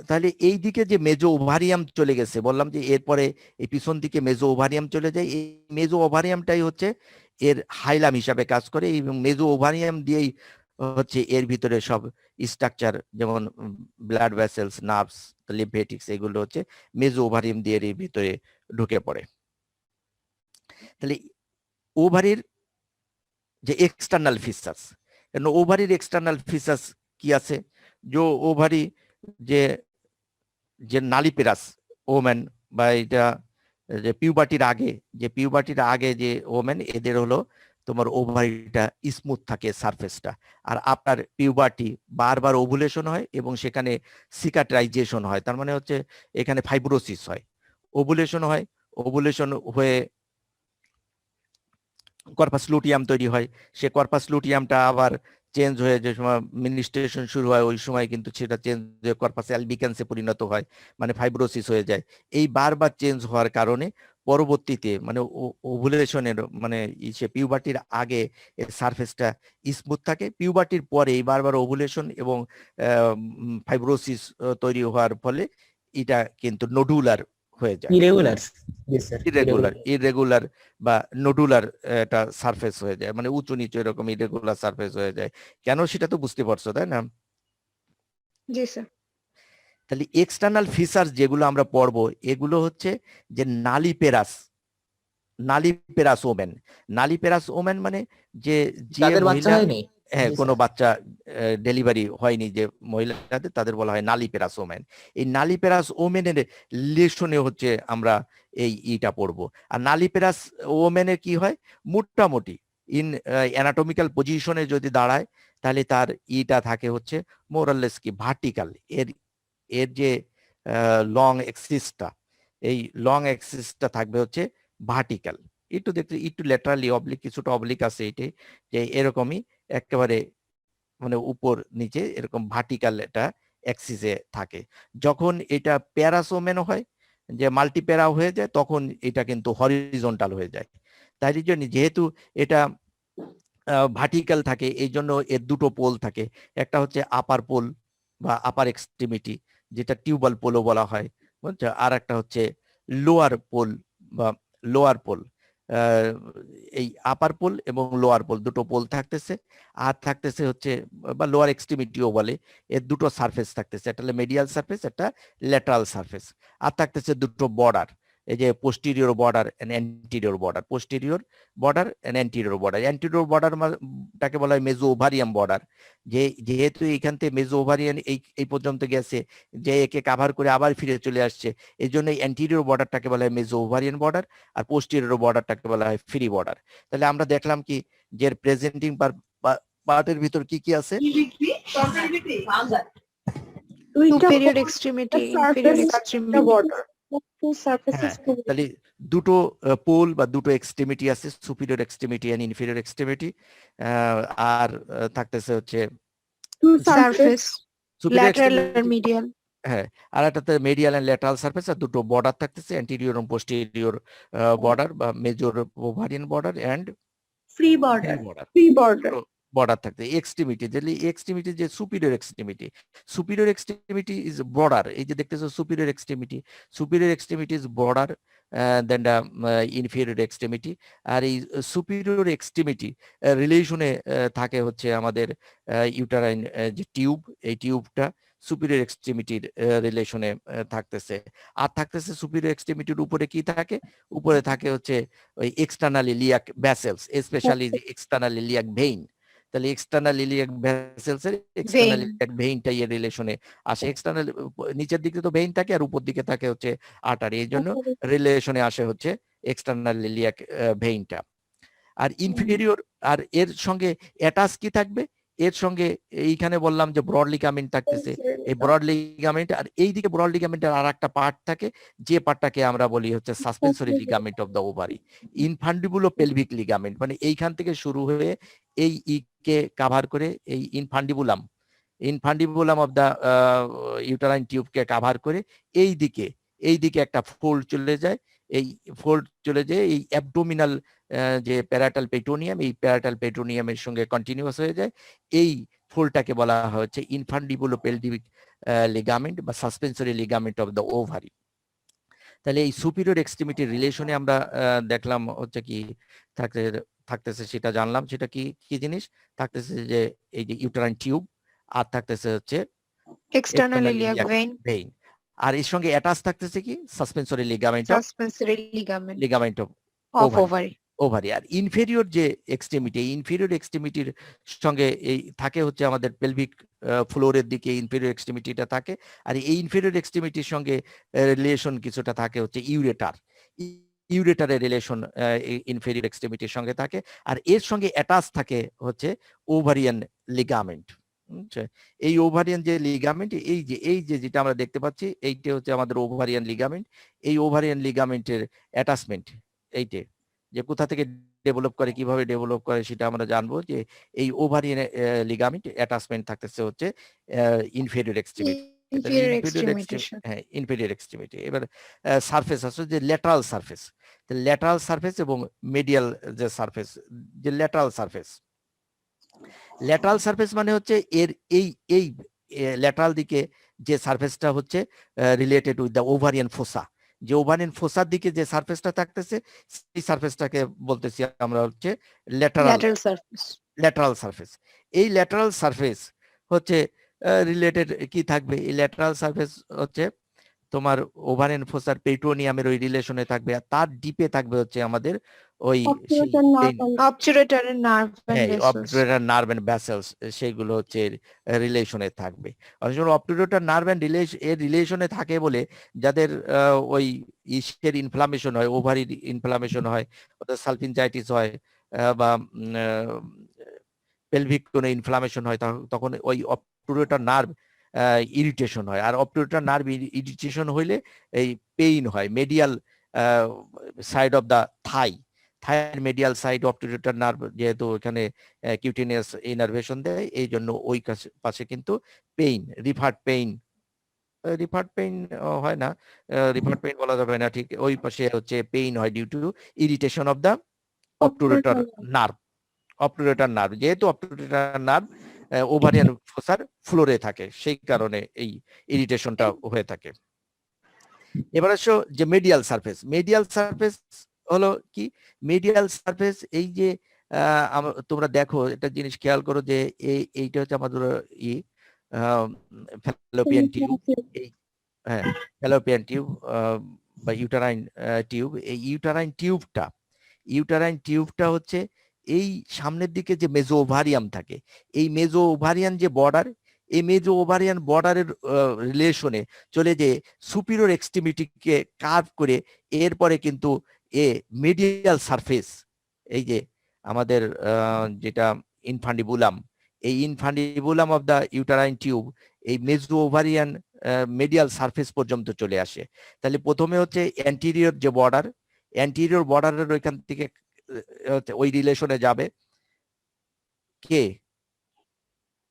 Speaker 1: তাহলে এই দিকে যে মেজো ওভারিয়াম চলে গেছে, বললাম যে এরপরে এই পিছন দিকে মেজো ওভারিয়াম চলে যায়। এই মেজো ওভারিয়ামটাই হচ্ছে এর হাইলাম হিসাবে কাজ করে এবং মেজো ওভারিয়াম দিয়েই হচ্ছে এর ভিতরে সব স্ট্রাকচার, যেমন ব্লাড ভেসেলস, নার্ভস, লিম্ফেটিক্স, এগুলো হচ্ছে মেজো ওভারিয়াম দিয়ে এর ভিতরে ঢুকে পড়ে। তাহলে ওভারির যে এক্সটার্নাল ফিচার্স, ওভারির এক্সটার্নাল ফিচার্স কি আছে? যে ওভারি যে নালিপেরাস ওমেন বা এটা যে পিউবার্টির আগে যে ওমেন, এদের হলো তোমার ওভারিটা স্মুথ থাকে সারফেসটা। আর আপনার পিউবার্টি বারবার ওভুলেশন হয় এবং সেখানে সিকাট্রাইজেশন হয়, তার মানে হচ্ছে এখানে ফাইব্রোসিস হয়, ওভুলেশন হয়, ওভুলেশন হয়ে কর্পাস লুটিয়াম তৈরি হয়। সে কর্পাস লুটিয়ামটা আবার চেঞ্জ হয়ে যে সময় মিনিস্ট্রেশন শুরু হয় ওই সময় কিন্তু সেটা চেঞ্জ হয়ে কর্পাস অ্যালবিকান্সে পরিণত হয়, মানে ফাইব্রোসিস হয়ে যায়। এই বারবার চেঞ্জ হওয়ার কারণে পরবর্তীতে মানে ওভুলেশনের মানে সে পিউবার্টির আগে এর সারফেসটা স্মুথ থাকে, পিউবার্টির পরে এই বারবার ওভুলেশন এবং ফাইব্রোসিস তৈরি হওয়ার ফলে এটা কিন্তু নোডুলার হয়ে যায়, ইরেগুলার বা নোডুলার একটা সারফেস হয়ে যায়, মানে উঁচু নিচু এরকম ইরেগুলার সারফেস হয়ে যায়। কেন সেটা তো বুঝতে পারছো, তাই না?
Speaker 2: জি স্যার।
Speaker 1: তাহলে এক্সটার্নাল ফিচার্স যেগুলো আমরা পড়বো এগুলো হচ্ছে যে নালিপেরাস ওমেন মানে যে মহিলা, হ্যাঁ, কোনো বাচ্চা ডেলিভারি হয়নি যে মহিলাদের, তাদের বলা হয় নালিপেরাস ওমেন। এই নালিপেরাস ওমেনের রিলেশনে হচ্ছে আমরা এইটা পড়বো। আর নালিপেরাস ওমেনের কি হয়, মোটামুটি ইন অ্যানাটমিক্যাল পজিশনে যদি দাঁড়ায় তাহলে তার ইটা থাকে হচ্ছে মোরাললেস কি ভার্টিক্যাল। এর যে লং এক্সিসটা, এই লং এক্সিসটা থাকবে হচ্ছে ভার্টিক্যাল। একটু দেখতে একটু ল্যাটারালি অবলিক, কিছুটা অবলিক আছে এটি, যে এরকমই একেবারে মানে উপর নিচে এরকম ভার্টিক্যাল এটা অ্যাক্সিসে থাকে। যখন এটা প্যারাসোমেন হয়, যে মাল্টিপ্যারা হয়ে যায়, তখন এটা কিন্তু হরিজন্টাল হয়ে যায়। তাই জন্য যেহেতু এটা ভার্টিক্যাল থাকে, এই জন্য এর দুটো পোল থাকে, একটা হচ্ছে আপার পোল বা আপার এক্সট্রিমিটি, যেটা টিউবাল পোলও বলা হয়, বুঝছো, আর একটা হচ্ছে লোয়ার পোল বা লোয়ার পোল। এই আপার পোল এবং লোয়ার পোল দুটো পোল থাকতেছে, আর থাকতেছে হচ্ছে বা লোয়ার এক্সট্রিমিটিও বলে, এর দুটো সারফেস থাকতেছে, একটা হলো মেডিয়াল সারফেস, একটা ল্যাটারাল সারফেস, আর থাকতেছে দুটো বর্ডার, এই যে posterior border and anterior border, posterior border and anterior border. Anterior border টাকে বলা হয় মেজো ওভারিয়াম বর্ডার, যেহেতু এইখান থেকে মেজো ওভারিয়ান এই পর্যন্ত গেছে, যে একে কাভার করে আবার ফিরে চলে আসছে, এই জন্য অ্যান্টিরিয়র বর্ডারটাকে বলা হয় মেজো ওভারিয়ান বর্ডার, আর পোস্টিরিয়র বর্ডারটাকে বলা হয় ফ্রি বর্ডার। তাহলে আমরা দেখলাম কি যে প্রেজেন্টিং পার্টের ভিতর কি কি আছে?
Speaker 2: superior extremity, inferior extremity,
Speaker 3: border.
Speaker 1: হ্যাঁ, তাহলে দুটো পোল বা দুটো এক্সট্রিমিটি আছে, superior extremity and inferior extremity, আর থাকতেছে হচ্ছে
Speaker 2: surface,
Speaker 1: superior
Speaker 2: lateral
Speaker 1: extremity,
Speaker 2: or medial,
Speaker 1: হ্যাঁ, আর একটাতে মিডিয়াল এন্ড ল্যাটারাল সারফেস, আর দুটো বর্ডার থাকতেছে, অ্যান্টিরিয়র এবং পোস্টেরিয়র বর্ডার বা major ovarian border and
Speaker 3: Free border.
Speaker 1: Border,
Speaker 3: Free border.
Speaker 1: Border থাকতে। এক্সট্রিমিটি, এক্সট্রিমিটি যে সুপিরিয়র এক্সট্রিমিটি ইজ বর্ডার, এই যে দেখতেছো superior extremity is border then the inferior extremity. আর এই সুপিরিয়র এক্সট্রিমিটি রিলেশনে থাকে হচ্ছে আমাদের ইউটারাইন যে টিউব, এই টিউবটা সুপিরিয়র এক্সট্রিমিটির রিলেশনে থাকতেছে। আর থাকতেছে সুপিরিয়র এক্সট্রিমিটির উপরে কি থাকে? উপরে থাকে হচ্ছে ওই external iliac vessels, specially external iliac vein. তাহলে এক্সটার্নাল ইলিয়াক ভ্যাসেলস এর এক্সটার্নাল
Speaker 2: Vein.
Speaker 1: ইলিয়াক ভেইনটা এর রিলেশনে আসে। এক্সটার্নাল নিচের দিকে তো ভেইন থাকে, আর উপর দিকে থাকে হচ্ছে আর্টারি, এই জন্য রিলেশনে আসে হচ্ছে এক্সটার্নাল ইলিয়াক ভেইনটা। আর ইনফেরিয়র, আর এর সঙ্গে অ্যাটাচ কি থাকবে? এর সঙ্গে এইখানে বললাম যে ব্রড লিগামেন্ট থাকতেছে, এই ব্রড লিগামেন্ট, আর এইদিকে ব্রড লিগামেন্টের আর একটা পার্ট থাকে, যে পার্টটাকে আমরা বলি হচ্ছে suspensory ligament of the ovary, infundibulo pelvic ligament, মানে এইখান থেকে শুরু হয়ে এই কে কাভার করে এই infundibulum of the uterine টিউবকে cover করে এই দিকে একটা ফোল্ড চলে যায়, এই ফোল্ড চলে যায় এই অ্যাবডোমিনাল যে প্যারাটাল পেট্রোনিয়াম, এই প্যারাটাল পেট্রোনিয়ামের সঙ্গে কন্টিনিউয়াস হয়ে যায়। এই ফোল্ডটাকে বলা হচ্ছে ইনফান্ডিবুলো পেলভিক লিগামেন্ট বা suspensory ligament of the ovary. তাহলে এই সুপিরিয়র এক্সট্রিমিটি রিলেশনে আমরা দেখলাম হচ্ছে কি থাকতেছে, সেটা জানলাম, সেটা কি কি জিনিস থাকতেছে, যে এই যে ইউটারাইন টিউব, আর থাকতেছে হচ্ছে
Speaker 2: external iliac vein,
Speaker 1: ভেইন, আর এর সঙ্গে অ্যাটাচ থাকতেছে কি suspensory ligament
Speaker 2: suspensory ligament
Speaker 1: of
Speaker 2: of ovary.
Speaker 1: Ovary. আর ইনফেরিয়র যে এক্সট্রিমিটি, ইনফেরিয়র এক্সট্রিমিটির সঙ্গে এই থাকে হচ্ছে আমাদের পেলভিক ফ্লোরের দিকে ইনফেরিয়র এক্সট্রিমিটিটা থাকে, আর এই ইনফেরিয়র এক্সট্রিমিটির সঙ্গে রিলেশন কিছুটা থাকে হচ্ছে ইউরেটারের রিলেশন ইনফেরিয়র এক্সট্রিমিটির সঙ্গে থাকে, আর এর সঙ্গে অ্যাটাচ থাকে হচ্ছে ওভারিয়ান লিগামেন্ট। এই ওভারিয়ান যে লিগামেন্ট, এই যে যেটা আমরা দেখতে পাচ্ছি, এইটা হচ্ছে আমাদের ওভারিয়ান লিগামেন্ট। এই ওভারিয়ান লিগামেন্টের অ্যাটাচমেন্ট এইটা যে কোথা থেকে ডেভেলপ করে, কিভাবে ডেভেলপ করে, সেটা আমরা জানবো, যে এই ওভারিয়ান লিগামেন্ট অ্যাটাচমেন্ট থাকতেছে হচ্ছে ইনফেরিয়র এক্সট্রিমিটি।
Speaker 2: Inferior extremity.
Speaker 1: হ্যাঁ, ইনফেরিয়র এক্সট্রিমিটি। এবার সারফেস আছে যে ল্যাটারাল সারফেস এবং মিডিয়াল যে সারফেস, যে ল্যাটারাল সারফেস মানে হচ্ছে এর এই ল্যাটারাল দিকে যে সারফেসটা হচ্ছে রিলেটেড উইথ দ্য ওভারিয়ান ফোসা, যে ওভারিয়ান ফোসার দিকে যে সারফেসটা থাকতেছে, সেই সারফেসটাকে বলতেছি আমরা হচ্ছে ল্যাটারাল সারফেস। এই ল্যাটারাল সারফেস হচ্ছে রিলেটেড কি থাকবে? এই ল্যাটারাল সারফেস হচ্ছে তোমার ওভারিয়ান ফোসার পেট্রোনিয়ামের ওই রিলেশনে থাকবে, আর তার ডিপে থাকবে হচ্ছে আমাদের ওই
Speaker 2: obturator and nerve and vessels.
Speaker 1: Obturator nerve and vessels, সেইগুলো হচ্ছে রিলেশনে থাকবে। অনেক সময় অবটুরেটর নার্ভ এন্ড রিলেশনে থাকে বলে যাদের ওই ইসের ইনফ্লামেশন হয়, ওভারির ইনফ্লামেশন হয়, সালফিনজাইটিস হয়, বা পেলভিক কোনো ইনফ্লামেশন হয়, তখন ওই অবটুরেটর নার্ভ ইরিটেশন হয়, আর অবটুরেটর নার্ভ ইরিটেশন হইলে এই পেইন হয় medial side of the thigh, থাইয়ের মিডিয়াল সাইড অবটুরেটর নার্ভ, যেহেতু এখানে কিউটিনিয়াস ইনারভেশন দেয়, এই জন্য ওই পাশে কিন্তু পেইন, রিফার্ড পেইন হয় না, রিফার্ড পেইন বলা যাবে না ঠিক, ওই পাশে হচ্ছে পেইন হয় due to irritation of the obturator nerve, যেহেতু অবটুরেটর নার্ভ ওভারিয়ান ফোসার ফ্লোরে থাকে, সেই কারণে এই ইরিটেশনটা হয়ে থাকে। এবার আসো যে মিডিয়াল সারফেস হলো কি? মিডিয়াল সারফেস, এই যে তোমরা দেখো একটা জিনিস খেয়াল করো যে এইটা হচ্ছে আমাদের ফ্যালোপিয়ান টিউব, এই হ্যাঁ ফ্যালোপিয়ান টিউব বা ইউটারাইন টিউব। এই ইউটারাইন টিউবটা হচ্ছে এই সামনের দিকে যে মেজো ওভারিয়াম থাকে, এই মেজো ওভারিয়ান যে বর্ডার, এই মেজো ওভারিয়ান বর্ডারের রিলেশনে চলে যে সুপিরিয়র এক্সট্রিমিটিকে কার্ভ করে এরপরে কিন্তু মিডিয়াল সারফেস, এই যে আমাদের যেটা ইনফান্ডিবুলাম, এই infundibulum of the uterine tube এই মেজো ওভারিয়ান মিডিয়াল সারফেস পর্যন্ত চলে আসে। তাহলে প্রথমে হচ্ছে অ্যান্টিরিয়র যে বর্ডার, অ্যান্টিরিয়র বর্ডারের ওইখান থেকে ওই রিলেশনে যাবে কে?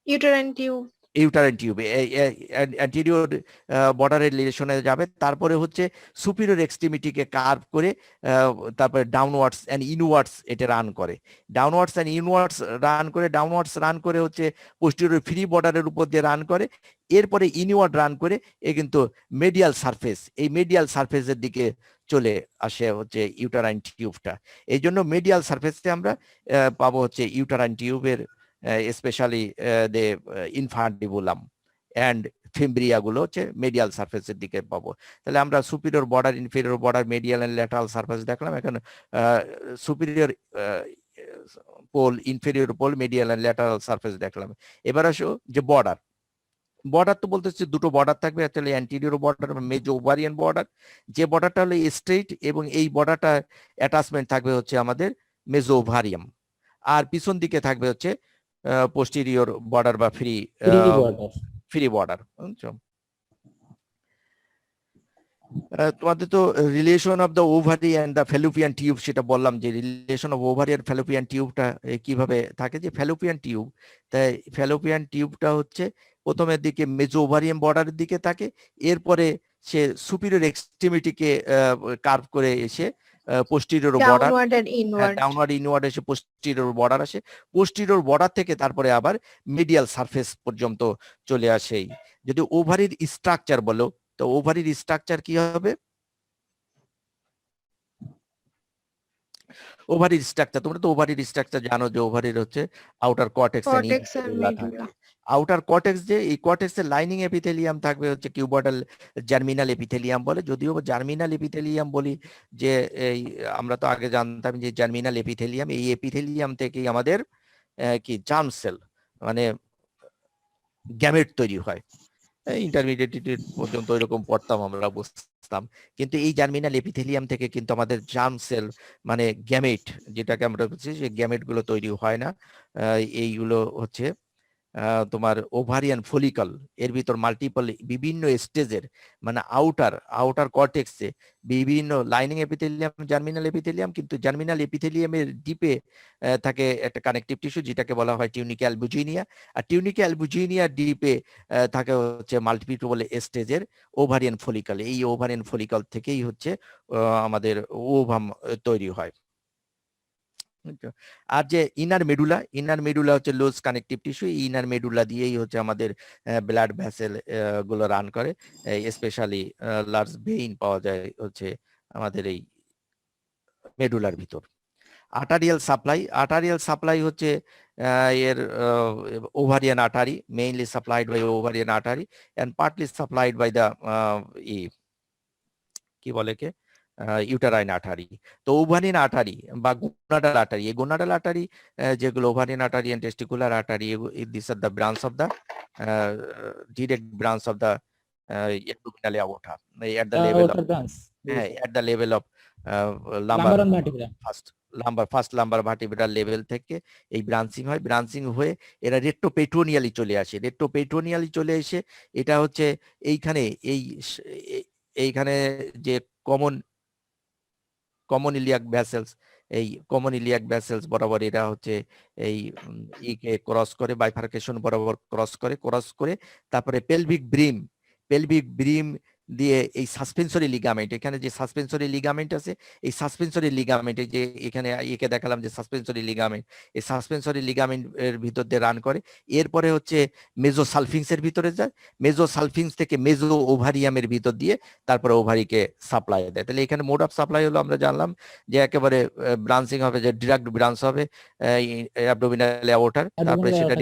Speaker 2: ইউটেরাইন টিউব
Speaker 1: অ্যান্টিরিয়র বর্ডারের রিলেশনে যাবে, তারপরে হচ্ছে সুপিরিয়র এক্সট্রিমিটিকে কার্ভ করে তারপরে ডাউনওয়ার্ডস এন্ড ইনওয়ার্ডস এটা রান করে, ডাউনওয়ার্ডস রান করে হচ্ছে পোস্টেরিয়র ফ্রি বর্ডারের উপর দিয়ে রান করে, এরপরে ইনওয়ার্ড রান করে কিন্তু মিডিয়াল সারফেস, এই মিডিয়াল সারফেসের দিকে চলে আসে হচ্ছে ইউটারাইন টিউবটা। এই জন্য মিডিয়াল সারফেসে আমরা পাবো হচ্ছে ইউটারাইন টিউবের specially the infundibulum and fimbria গুলো হচ্ছে মিডিয়াল সারফেসের দিকে পাবো। তাহলে আমরা superior border, inferior border, medial and lateral surface দেখলাম। এখন superior pole, inferior pole, medial and lateral surface দেখলাম। এবার আসো যে বর্ডার তো বলতেছি দুটো বর্ডার থাকবে, অ্যাকচুয়ালি অ্যান্টিরিয়র বর্ডার, মেজো ওভারিয়ান বর্ডার, যে বর্ডারটা হলো স্ট্রেইট এবং এই বর্ডারটা অ্যাটাচমেন্ট থাকবে হচ্ছে আমাদের মেজো ওভারিয়াম, আর পিছন দিকে থাকবে হচ্ছে পোস্টেরিয়র বর্ডার বা ফ্রি বর্ডার। তোমাদের তো relation of the ovary and the fallopian tube সেটা বললাম, যে রিলেশন অফ ওভারি আর ফ্যালোপিয়ান টিউবটা কিভাবে থাকে। যে ফ্যালোপিয়ান টিউব, তাই ফ্যালোপিয়ান টিউবটা হচ্ছে প্রথমের দিকে মেজো ওভারিয়ান বর্ডারের দিকে থাকে, এরপরে সে সুপিরিয়র এক্সট্রিমিটিকে কার্ভ করে এসে পোস্টেরিয়র বর্ডার, ডাউনওয়ার্ড ইনওয়ার্ড এসে পোস্টেরিয়র বর্ডার আসে, পোস্টেরিয়র বর্ডার থেকে তারপরে আবার মিডিয়াল সারফেস পর্যন্ত চলে আসে। যদি ওভারির স্ট্রাকচার বলো, তো ওভারির স্ট্রাকচার কি হবে? ওভারির স্ট্রাকচার, তোমরা তো ওভারির স্ট্রাকচার জানো যে ওভারির হচ্ছে আউটার কর্টেক্স আউটার কর্টেক্স, যে এই কর্টেক্সের লাইনিং এপিথেলিয়াম থাকবে হচ্ছে কিউবয়েডাল জার্মিনাল এপিথেলিয়াম বলে। যদিও জার্মিনাল এপিথেলিয়াম বলি, যে এই আমরা তো আগে জানতাম যে জার্মিনাল এপিথেলিয়াম, এই এপিথেলিয়াম থেকেই আমাদের কি জার্ম সেল মানে গ্যামেট তৈরি হয়। ইন্টারমিডিয়েট পর্যন্ত এরকম পড়তাম আমরা, বুঝতাম। কিন্তু এই জার্মিনাল এপিথেলিয়াম থেকে কিন্তু আমাদের জার্ম সেল মানে গ্যামেট, যেটাকে আমরা বলছি, যে গ্যামেট গুলো তৈরি হয় না। এইগুলো হচ্ছে তোমার ওভারিয়ান ফলিকল, এর ভিতর মাল্টিপল বিভিন্ন স্টেজের মানে আউটার কর্টেক্সে বিভিন্ন লাইনিং এপিথেলিয়াম, জার্মিনাল এপিথেলিয়াম, কিন্তু জার্মিনাল এপিথেলিয়ামের ডিপে থাকে একটা কানেকটিভ টিস্যু যেটাকে বলা হয় টিউনিকা অ্যালবুজিনিয়া, আর টিউনিকা অ্যালবুজিনিয়া ডিপে থাকে হচ্ছে মাল্টিপল স্টেজের ওভারিয়ান ফলিকল। এই ওভারিয়ান ফলিকল থেকেই হচ্ছে আমাদের ওভাম তৈরি হয়। আর যে ইনার মেডুলা হচ্ছে লোজ কানেকটিভ টিস্যু, ইনার মেডুলা দিয়েই হচ্ছে আমাদের ব্লাড ভেসেল গুলো রান করে, স্পেশালি লার্জ ভেইন পাওয়া যায় হচ্ছে আমাদের এই মেডুলার ভিতর। আর্টারিয়াল সাপ্লাই হচ্ছে এর ovarian artery, mainly supplied by ovarian artery and partly supplied by the কি বলে কে ইউটারাইন আর্টারি। তো ওভারিয়ান আর্টারি বা গোনাডাল আর্টারি, এই গোনাডাল আর্টারি যেগুলো ovarian artery and testicular artery, this are the branch of the direct branch of the abdominal aorta at the level of at the level of first lumber vertebral level থেকে এই ব্রাঞ্চিং হয়। ব্রাঞ্চিং হয়ে এরা রেট্রোপেট্রোনিয়ালি চলে এসে এটা হচ্ছে এইখানে যে কমন ইলিয়াক ভ্যাসেলস, এই কমন ইলিয়াক ভেসেলস বরাবর এরা হচ্ছে এই ইকে ক্রস করে, বাইফার্কেশন বরাবর ক্রস করে তারপরে পেলভিক ব্রিম দিয়ে এই সাসপেন্সরি লিগামেন্ট, এখানে যে সাসপেন্সরি লিগামেন্ট আছে, এই সাসপেন্সরি লিগামেন্টে যে এখানে একে দেখালাম যে সাসপেন্সরি লিগামেন্ট, এই সাসপেন্সরি লিগামেন্ট এর ভিতর দিয়ে রান করে। এরপরে হচ্ছে মেজোসালফিংস এর ভিতরে যায়, মেজোসালফিংস থেকে মেজো ওভারিয়ামের ভিতর দিয়ে তারপরে ওভারিকে সাপ্লাই দেয়। তাহলে এখানে মোড অফ সাপ্লাই হলো আমরা জানলাম যে একেবারে ব্রাঞ্চিং হবে, যে ডিরেক্ট ব্রাঞ্চ হবে অ্যাবডোমিনাল অ্যাওর্টার, তারপরে সেটা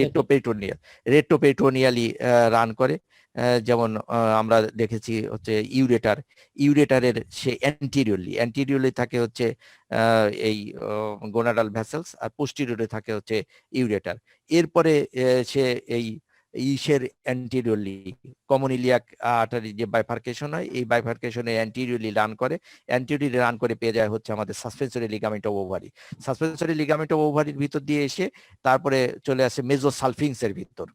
Speaker 1: রেট্রোপেরিটোনিয়ালি রান করে। যেমন আমরা দেখেছি হচ্ছে ইউরেটারের সে অ্যান্টিরিয়রলি থাকে হচ্ছে এই গোনাডাল ভেসেলস, আর পোস্টিরিয়রে থাকে হচ্ছে ইউরেটার। এরপরে সে এই ইসের অ্যান্টিরিয়রলি কমন ইলিয়াক আর্টারি যে বাইফার্কেশন হয়, এই বাইফার্কেশনে অ্যান্টিরিয়রলি রান করে পেয়ে যায় হচ্ছে আমাদের suspensory ligament of ovary. Suspensory ligament of ওভারির ভিতর দিয়ে এসে তারপরে চলে আসে মেজোসালফিংস এর ভিতর।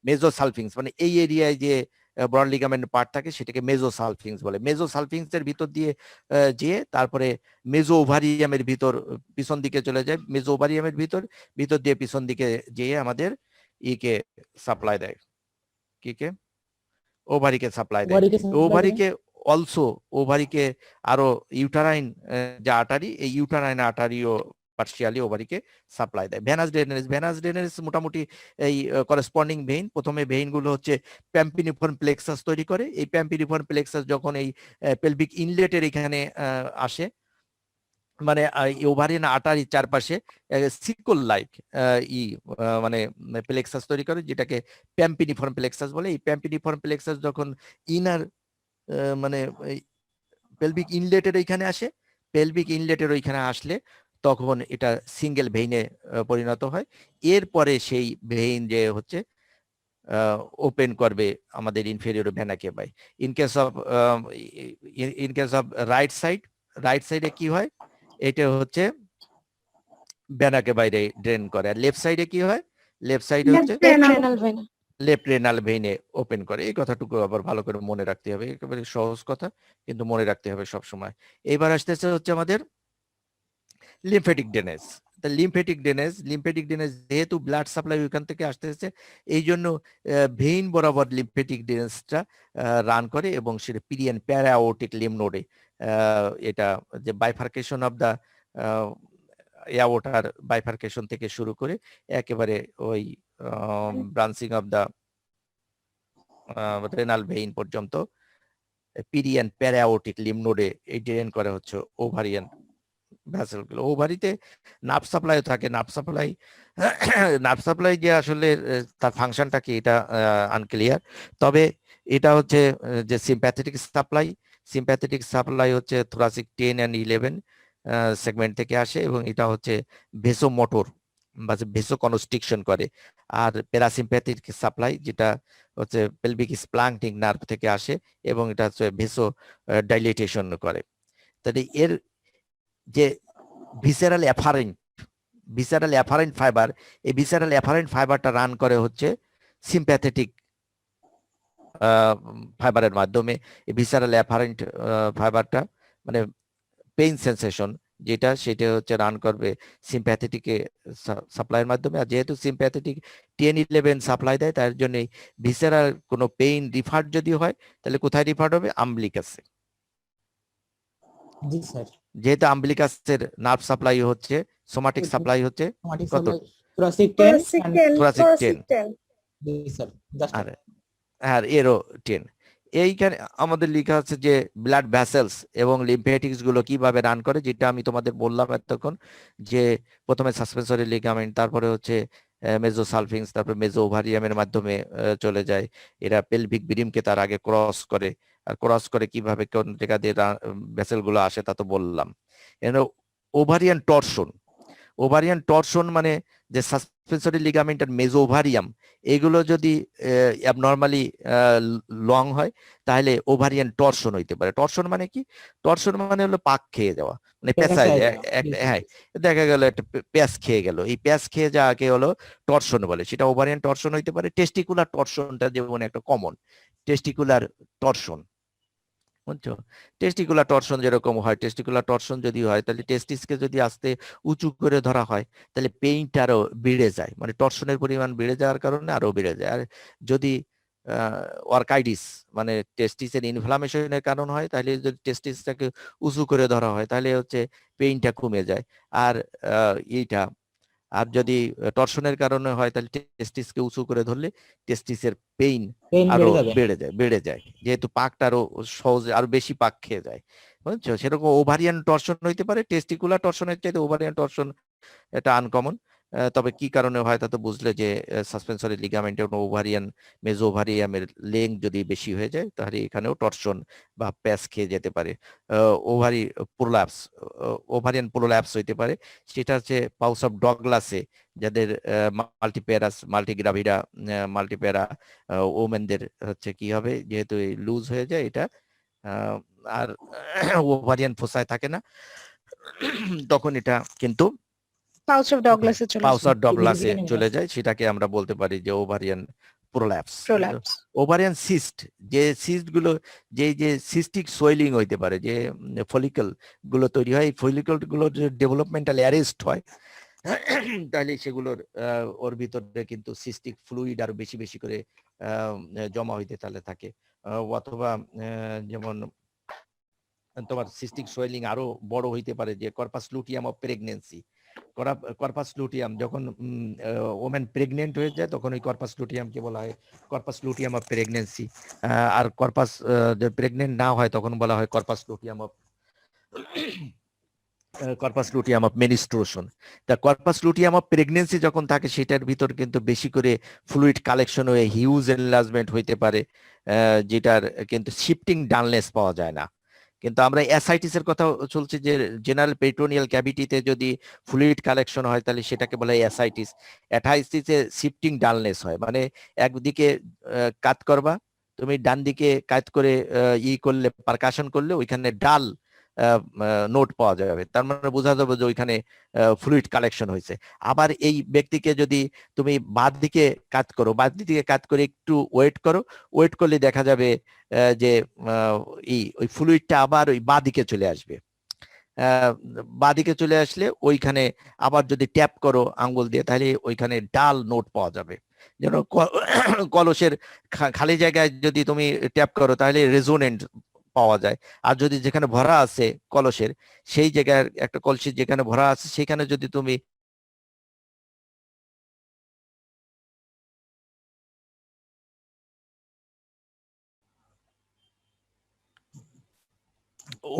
Speaker 1: মেজোসালফিংস মানে এই এরিয়ায় যে ব্রড লিগামেন্ট পার্ট থাকে সেটাকে মেজোসালফিংস বলে। মেজোসালফিংস এর ভিতর দিয়ে যেয়ে তারপরে মেজো ওভারিয়ামের ভিতর পিছন দিকে চলে যায়, মেজো ওভারিয়ামের ভিতর দিয়ে পিছন দিকে যেয়ে আমাদের ইকে সাপ্লাই দেয়, কিকে ওভারিকে সাপ্লাই দেয়। ওভারিকে ওভারিকে আরো ইউটারাইন যে আর্টারি, এই ইউটারাইন আর্টারিও পার্শিয়ালি ওভারিকে সাপ্লাই দেয়। ভেনাস ড্রেনেজ মোটামুটি এই করেসপন্ডিং ভেইন, প্রথমে ভেইন গুলো হচ্ছে প্যাম্পিনিফর্ম প্লেক্সাস তৈরি করে। এই প্যাম্পিনিফর্ম প্লেক্সাস যখন এই পেলভিক ইনলেটের এখানে আসে, মানে ওভারিয়ান আর্টারির চারপাশে সিকল লাইক মানে প্লেক্সাস তৈরি করে, যেটাকে প্যাম্পিনিফর্ম প্লেক্সাস বলে। এই প্যাম্পিনিফর্ম প্লেক্সাস যখন ইনার মানে পেলভিক ইনলেটের ওইখানে আসে, পেলভিক ইনলেটের ওইখানে আসলে তখন এটা সিঙ্গেল ভেইনে পরিণত হয়। এরপরে সেই ভেইন যে হচ্ছে ওপেন করবে আমাদের ইনফেরিয়র ভেনা কেভায়। ইন কেস অফ রাইট সাইডে কি হয়, এটা হচ্ছে ভেনাকে বাইরে ড্রেন করে। আর লেফট সাইডে কি হয়, লেফট সাইডে হচ্ছে লেফট রেনাল ভেইনে ওপেন করে। এই কথাটুকু আবার ভালো করে মনে রাখতে হবে, একেবারে সহজ কথা কিন্তু মনে রাখতে হবে সব সময়। এইবার আসতেছে হচ্ছে আমাদের লিম্ফেটিক ড্রেনেজ। লিম্ফেটিক ড্রেনেজ যেহেতু ব্লাড সাপ্লাই ওইখান থেকে আসতেছে, এই জন্য ভেইন বরাবর লিম্ফেটিক ড্রেনেজটা রান করে এবং সেটা পিরিয়ান প্যারাওটিক লিম্ফ নোডে এটা যে বাইফার্কেশন অফ দা এয়াওটার বাইফার্কেশন থেকে শুরু করে একেবারে ওই branching of the renal vein পর্যন্ত পিরিয়ান প্যারাওটিক লিম্ফ নোডে এই ড্রেন করা হচ্ছে ওভারিয়ান ভেসেলগুলো। ওভারিতে নার্ভ সাপ্লাই থাকে, নার্ভ সাপ্লাই যে আসলে তার ফাংশনটা কি এটা আনক্লিয়ার। তবে এটা হচ্ছে যে সিম্প্যাথেটিক সাপ্লাই হচ্ছে থোরাসিক 10 and 11 সেগমেন্ট থেকে আসে এবং এটা হচ্ছে ভেসোমোটর বা ভেসোকনস্ট্রিকশন করে। আর প্যারাসিম্প্যাথিক সাপ্লাই যেটা হচ্ছে পেলভিক স্প্লাঙ্কটিং নার্ভ থেকে আসে এবং এটা হচ্ছে ভেসো ডাইলেটেশন করে। তাহলে এর যে ভিসেরাল অ্যাফারেন্ট ফাইবার, এই ভিসেরাল অ্যাফারেন্ট ফাইবারটা রান করে হচ্ছে সিম্প্যাথেটিক ফাইবারের মাধ্যমে। এই ভিসেরাল অ্যাফারেন্ট ফাইবারটা মানে পেইন সেন্সেশন যেটা, সেটা হচ্ছে রান করবে সিম্প্যাথেটিক সাপ্লাইয়ের মাধ্যমে। আর যেহেতু সিম্প্যাথেটিক 10-11 সাপ্লাই দেয়, তার জন্য ভিসেরাল কোনো পেইন রিফার্ড যদি হয় তাহলে কোথায় রিফার্ড হবে, আম্বলিকাসে।
Speaker 4: জি স্যার।
Speaker 1: যেহেতু আম্বলিকাসের নার্ভ সাপ্লাই হচ্ছে, সোমাটিক সাপ্লাই হচ্ছে কত,
Speaker 4: থোরাসিক
Speaker 1: 10
Speaker 4: জি স্যার,
Speaker 1: আর এরও 10। এইখানে আমাদের লেখা আছে যে ব্লাড ভেসেলস এবং লিম্ফেটিক্স গুলো কিভাবে রান করে, যেটা আমি তোমাদের বললাম এতক্ষণ, যে প্রথমে সাসপেন্সরি লিগামেন্ট, তারপরে হচ্ছে মেজোসালফিংস, তারপরে মেজো ওভারিয়ামের মাধ্যমে চলে যায়। এরা পেলভিক ব্রিমকে তার আগে ক্রস করে, আর ক্রস করে কিভাবে কোন জায়গা দিয়ে ভেসেল গুলো আসে তা তো বললাম। ওভারিয়ান টরশন মানে যে সাসপেন্সরি লিগামেন্ট আর মেজো ওভারিয়াম এগুলো যদি অ্যাবনরমালি লং হয় তাহলে ওভারিয়ান টরশন হইতে পারে। টরশন মানে কি, টরশন মানে হলো পাক খেয়ে যাওয়া, মানে পেঁচায়, হ্যাঁ দেখা গেল একটা প্যাঁচ খেয়ে গেল, এই প্যাঁচ খেয়ে যাওয়াকে হলো টরশন বলে, সেটা ওভারিয়ান টরশন হইতে পারে। টেস্টিকুলার টরশনটা যেমন একটা কমন, টেস্টিকুলার টরশন বুঝছো? টেস্টিকুলার টর্শন যেরকম হয়, টেস্টিকুলার টর্শন যদি হয় তাহলে টেস্টিসকে যদি আস্তে উঁচু করে ধরা হয় তাহলে পেইন্ট আরো বেড়ে যায়, মানে টর্শনের পরিমাণ বেড়ে যাওয়ার কারণে আরো বেড়ে যায়। আর যদি অর্কাইটিস মানে টেস্টিসের ইনফ্লামেশনের কারণ হয়, তাহলে যদি টেস্টিসটাকে উঁচু করে ধরা হয় তাহলে হচ্ছে পেইনটা কমে যায়। আর এইটা আর যদি টর্শনের কারণে হয় তাহলে টেস্টিসকে উঁচু করে ধরলে টেস্টিসের পেইন
Speaker 4: পেইন
Speaker 1: আরো
Speaker 4: বেড়ে যাবে।
Speaker 1: বেড়ে যায়, যেহেতু পাকটা আরো সহজে আরো বেশি পাক খেয়ে যায়। বুঝছো? সেরকম ওভারিয়ান টর্শন হইতে পারে, টেস্টিকুলার টর্শনের চাইতে ওভারিয়ান টর্শন এটা আনকমন। তবে কি কারণে হয় তা তো বুঝলে, যে সাসপেন্সরি লিগামেন্টে ওভারিয়ান মেজো ওভারিয়ামের লেংথ যদি বেশি হয়ে যায় তাহলে এখানেও টর্শন বা প্যাচ খেয়ে যেতে পারে। ওভারি প্রোল্যাপস, ওভারিয়ান প্রোল্যাপস হইতে পারে। সেটা হচ্ছে পাউস অফ ডগলাসে যাদের মাল্টিপ্যারাস মাল্টিগ্রাভিডা মাল্টিপ্যারা ওমেনদের হচ্ছে কি হবে, যেহেতু লুজ হয়ে যায় এটা আর ওভারিয়ান ফোসায় থাকে না, তখন এটা কিন্তু
Speaker 2: পাউচ অফ ডগলাসে চলে
Speaker 1: পাউস
Speaker 2: আসে।
Speaker 1: অফ ডগলাসে চলে যায়, সেটাকে আমরা বলতে পারি যে ovarian prolapse.
Speaker 2: Prolapse.
Speaker 1: Ovarian cyst, যে সিস্ট গুলো যে সিস্টিক সোয়েলিং হইতে পারে, যে ফলিকল গুলো তৈরি হয়, ফলিকল গুলোর যে ডেভেলপমেন্টাল অ্যারেস্ট হয় তাহলে সেগুলোর ওর ভিতরে কিন্তু সিস্টিক ফ্লুইড আরো বেশি বেশি করে জমা হইতে তাহলে থাকে। অথবা যেমন তোমার সিস্টিক সোয়েলিং আরো বড় হইতে পারে, যে corpus luteum of pregnancy. Corpus luteum যখন ওমেন প্রেগনেন্ট হয়ে যায় তখন ওই কর্পাস লুটিয়ামকে বলা হয় কর্পাস লুটিয়াম অফ প্রেগনেন্সি। আর কর্পাস প্রেগনেন্ট না হয় তখন বলা হয় corpus luteum of corpus luteum of menstruation. তা কর্পাস লুটিয়াম অফ প্রেগনেন্সি যখন থাকে সেটার ভিতর কিন্তু বেশি করে ফ্লুইড কালেকশন হয়ে হিউজ এনলার্জমেন্ট হইতে পারে, যেটার কিন্তু শিফটিং ডালনেস পাওয়া যায় না। কিন্তু আমরা অ্যাসাইটিস এর কথা চলছে, যে জেনারেল পেরিটোনিয়াল ক্যাভিটিতে যদি ফ্লুইড কালেকশন হয় তাহলে সেটাকে বলা হয় অ্যাসাইটিস। অ্যাসাইটিসে শিফটিং ডালনেস হয়, মানে একদিকে কাত করবা তুমি, ডান দিকে কাত করে করলে পারকাশন করলে ওইখানে ডাল নোট পাওয়া যাবে, তার মানে বোঝা যাবে যে ওইখানে ফ্লুইড কালেকশন হয়েছে। আবার এই ব্যক্তিকে যদি তুমি বাদ দিকে কাত করো, বাদ দিকে কাত করে একটু ওয়েট করো, ওয়েট করলে দেখা যাবে যে ওই ফ্লুইডটা আবার ওই বাঁ দিকে চলে আসবে। বাঁ দিকে চলে আসলে ওইখানে আবার যদি ট্যাপ করো আঙ্গুল দিয়ে তাহলে ওইখানে ডাল নোট পাওয়া যাবে। যেন কলসের খালি জায়গায় যদি তুমি ট্যাপ করো তাহলে রেজোনেন্ট পাওয়া যায়, আর যদি যেখানে ভরা আছে কলসের সেই জায়গায় একটা কলসি যেখানে ভরা আছে সেখানে যদি তুমি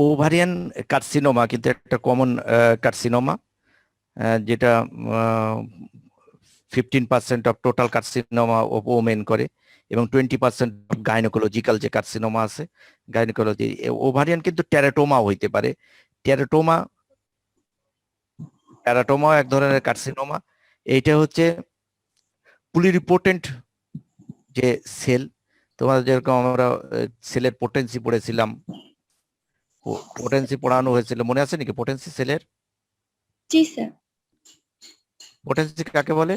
Speaker 1: ওভারিয়ান কার্সিনোমা কিন্তু একটা কমন কার্সিনোমা, যেটা 15% of total carcinoma of women করে, এবং 20% অফ গাইনোকোলজিক্যাল যে কার্সিনোমা আছে গাইনোকোলজি। ওভারিয়ান কিন্তু টেরাটোমা হইতে পারে। টেরাটোমা এক ধরনের কার্সিনোমা। এইটা হচ্ছে প্লুরিপোটেন্ট যে সেল, তোমার যেরকম আমরা সেলের পোটেন্সি পড়েছিলাম, পোটেন্সি পড়ানো হয়েছিল, মনে আছে নাকি পোটেন্সি সেলের?
Speaker 3: জি স্যার।
Speaker 1: পোটেন্সি কাকে বলে?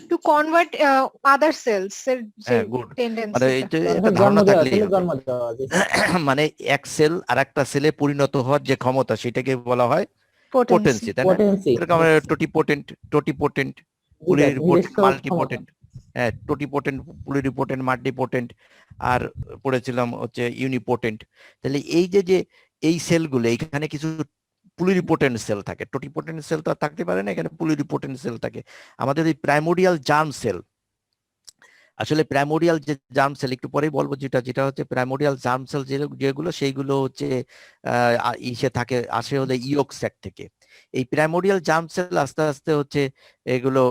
Speaker 2: টু কনভার্ট আদার সেলস এর যে
Speaker 1: হ্যাঁ, গুড। মানে এই
Speaker 2: টেন্ডেন্সিটা।
Speaker 1: যে একটা
Speaker 4: জন্ম
Speaker 1: ধারণা
Speaker 4: দেওয়া,
Speaker 1: থাকলেই
Speaker 4: ছেলে
Speaker 1: হবে।
Speaker 4: জন্ম দেওয়া জি স্যার।
Speaker 1: মানে এক সেল আর একটা সেলে পরিণত হওয়ার যে ক্ষমতা সেটাকে বলা হয়
Speaker 2: পোটেন্সি।
Speaker 1: পোটেন্সি, তাই না?
Speaker 4: পটেন্সি
Speaker 1: এরকম আমরা টোটিপোটেন্ট,
Speaker 4: জি স্যার, নিজস্ব ক্ষমতা।
Speaker 1: মাল্টিপোটেন্ট, হ্যাঁ টোটিপোটেন্ট, প্লুরিপোটেন্ট, মাল্টিপোটেন্ট, আর পড়েছিলাম হচ্ছে ইউনিপোটেন্ট। তাহলে এই যে এই সেলগুলো, এখানে কিছু প্লুরিপোটেন্ট সেল থাকে, টোটিপোটেন্ট সেল তো আর থাকতে পারে না, এখানে প্লুরিপোটেন্ট সেল থাকে। আমাদের এই প্রাইমোডিয়াল জার্ম সেল, আসলে প্রাইমোডিয়াল যে জার্ম সেল একটু পরেই বলবো, যেটা হচ্ছে প্রাইমোডিয়াল জার্ম সেল যেগুলো সেইগুলো হচ্ছে ইসে থাকে, আসে হলে ইয়ক স্যাক থেকে। এই প্রাইমোডিয়াল জার্ম সেল আস্তে আস্তে হচ্ছে এগুলো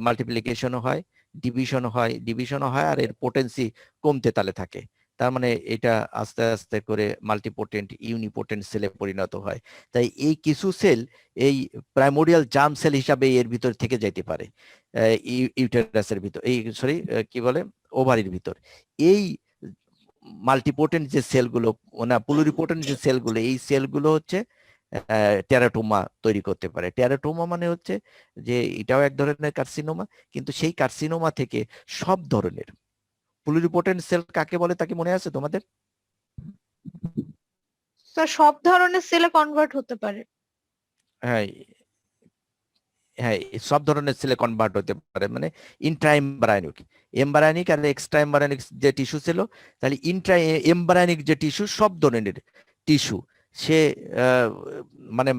Speaker 1: মাল্টিপ্লিকেশনও হয়, ডিভিশনও হয়, আর এর পোটেন্সি কমতে তালে থাকে। তার মানে এটা আস্তে আস্তে করে মাল্টিপোটেন্ট ইউনিপোটেন্ট সেলে পরিণত হয়। তাই এই কিছু সেল এই প্রাইমোডিয়াল জার্ম সেল হিসাবে এর ভিতর থেকে যাইতে পারে, ইউটেরাসের ভিতর, এই সরি কি বলে ওভারির ভিতর। এই মাল্টিপোটেন্ট যে সেলগুলো, না প্লুরিপোটেন্ট যে সেলগুলো, এই সেলগুলো হচ্ছে টেরাটোমা তৈরি করতে পারে। টেরাটোমা মানে হচ্ছে যে এটাও এক ধরনের কার্সিনোমা, কিন্তু সেই কার্সিনোমা থেকে সব ধরনের প্লুরিপোটেন্ট সেল কাকে বলে তা কি মনে আছে তোমাদের?
Speaker 2: স্যার সব ধরনের সেলে কনভার্ট হতে পারে।
Speaker 1: হ্যাঁ, হ্যাঁ, সব ধরনের সেলে কনভার্ট হতে পারে, মানে ইন্ট্রা এমব্রায়োনিক, এমব্রায়োনিক আর এক্সট্রা এমব্রায়োনিক যে টিস্যু ছিল, তাহলে ইন্ট্রা এমব্রায়োনিক যে টিস্যু, সব ধরনের টিস্যু, সে মানে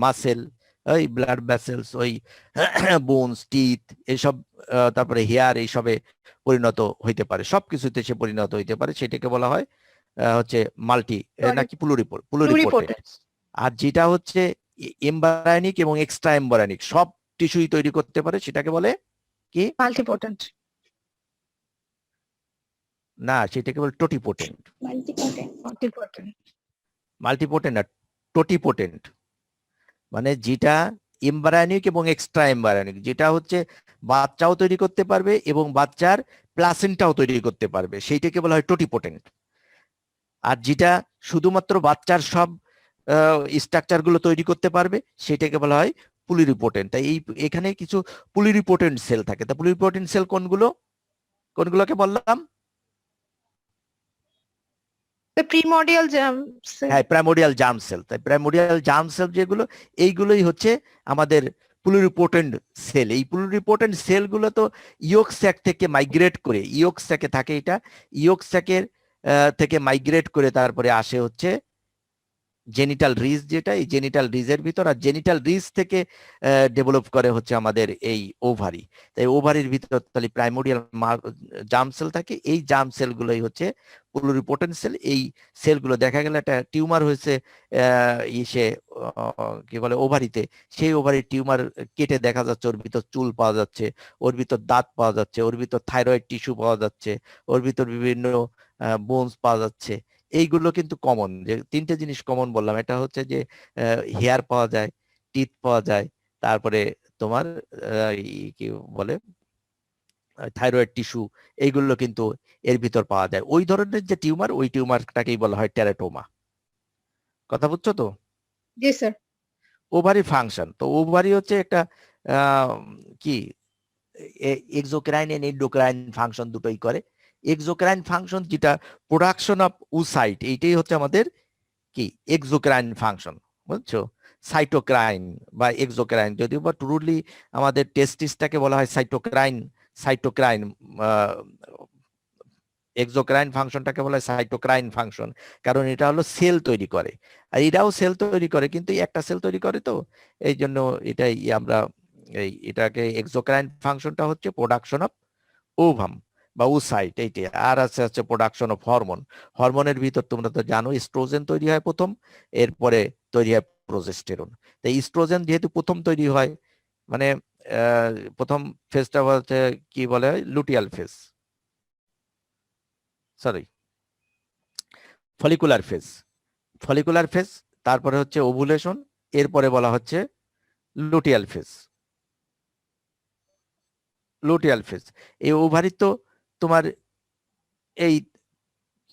Speaker 1: মাসেল, ওই ব্লাড ভেসেলস, ওই বোনস, টিথ, এইসব, তারপরে হেয়ার, এইসবে পরিণত হইতে পারে, সবকিছুতে সে পরিণত হইতে পারে। সেটাকে বলা হয় হচ্ছে মাল্টি নাকি প্লুরিপোটেন্ট।
Speaker 2: প্লুরিপোটেন্ট।
Speaker 1: আর যেটা হচ্ছে এমব্রায়োনিক এবং এক্সট্রা এমব্রায়োনিক সব টিস্যুই তৈরি করতে পারে, সেটাকে বলে কি?
Speaker 2: মাল্টিপোটেন্ট।
Speaker 1: না, সেটাকে বলে টোটিপোটেন্ট।
Speaker 3: মাল্টিপটেন্ট।
Speaker 2: মাল্টিপোটেন্ট।
Speaker 1: মাল্টিপোটেন্ট না, টোটিপোটেন্ট, মানে যেটা এমব্রায়োনিক এবং এক্সট্রা এমব্রায়োনিক, যেটা হচ্ছে বাচ্চাও তৈরি করতে পারবে এবং বাচ্চার প্লাসেন্টাও তৈরি করতে পারবে, সেইটাকে বলা হয় টোটিপোটেন্ট। আর যেটা শুধুমাত্র বাচ্চার সব স্ট্রাকচার গুলো তৈরি করতে পারবে, সেটাকে বলা হয় প্লুরিপোটেন্ট। তাই এই এখানে কিছু প্লুরিপোটেন্ট সেল থাকে। তা প্লুরিপোটেন্ট সেল কোনগুলো, কোনগুলোকে বললাম?
Speaker 2: The primordial germ cell.
Speaker 1: হ্যাঁ, প্রাইমোরিয়াল জার্ম সেল। তাই প্রাইমোরিয়াল জার্ম সেল যেগুলো, এইগুলোই হচ্ছে আমাদের প্লুরিপোটেন্ট সেল। এই প্লুরিপোটেন্ট সেলগুলো তো ইয়ক স্যাক থেকে মাইগ্রেট করে, ইয়ক স্যাকে থাকে এটা, ইয়ক স্যাকের থেকে মাইগ্রেট করে তারপরে আসে হচ্ছে জেনিটাল রিজ, যেটা এই জেনিটাল রিজের ভিতর, আর জেনিটাল রিজ থেকে ডেভেলপ করে হচ্ছে আমাদের এই ওভারি। তাই ওভারির ভিতর তাহলে প্রাইমোরিয়াল জার্ম সেল থাকে। এই জার্ম সেলগুলোই হচ্ছে প্লুরিপোটেন্ট সেল। এই সেলগুলো দেখা গেল একটা টিউমার হয়েছে ইসে কি বলে ওভারিতে, সেই ওভারির টিউমার কেটে দেখা যাচ্ছে ওর ভিতর চুল পাওয়া যাচ্ছে, ওর ভিতর দাঁত পাওয়া যাচ্ছে, ওর ভিতর থাইরয়েড টিস্যু পাওয়া যাচ্ছে, ওর ভিতর বিভিন্ন বোনস পাওয়া যাচ্ছে। এইগুলো কিন্তু কমন, যে তিনটে জিনিস কমন বললাম, এটা হচ্ছে যে হেয়ার পাওয়া যায়, টিথ পাওয়া যায়, তারপরে তোমার কি বলে থাইরয়েড টিস্যু, এইগুলো কিন্তু এর ভিতর পাওয়া যায়। ওই ধরনের যে টিউমার, ওই টিউমারটাকেই বলা হয় টেরাটোমা। কথা বুঝছো তো?
Speaker 2: জি স্যার।
Speaker 1: ওভারি ফাংশন, তো ওভারি হচ্ছে একটা কি এক্সোক্রাইন এন্ড এন্ডোক্রাইন ফাংশন দুটোই করে। এক্সোক্রাইন ফাংশন যেটা প্রোডাকশন অফ উসাইট, এইটাই হচ্ছে আমাদের কি এক্সোক্রাইন ফাংশন, বুঝছো? সাইটোক্রাইন বা এক্সোক্রাইন, যদিও বা ট্রুলি আমাদের টেস্টিসটাকে বলা হয় সাইটোক্রাইন, সাইটোক্রাইন এক্সোক্রাইন ফাংশনটাকে বলা হয় সাইটোক্রাইন ফাংশন, কারণ এটা হলো সেল তৈরি করে, আর এটাও সেল তৈরি করে, কিন্তু একটা সেল তৈরি করে, তো এই জন্য এটাই আমরা এটাকে এক্সোক্রাইন ফাংশনটা হচ্ছে প্রোডাকশন অফ ওভাম বা ওসাইট এইটা। আর আছে হচ্ছে প্রোডাকশন অফ হরমোন। হরমোনের ভিতর তোমরা তো জানো ইস্ট্রোজেন তৈরি হয় প্রথম, এরপরে তৈরি হয় প্রোজেস্টেরন। তাই ইস্ট্রোজেন যেহেতু প্রথম তৈরি হয়, মানে প্রথম ফেজটা হচ্ছে কি বলে luteal phase, sorry follicular phase, follicular phase, তারপরে হচ্ছে ওভুলেশন, এরপরে বলা হচ্ছে লুটিয়াল ফেজ। লুটিয়াল ফেজ, এই ওভারি তো তোমার এই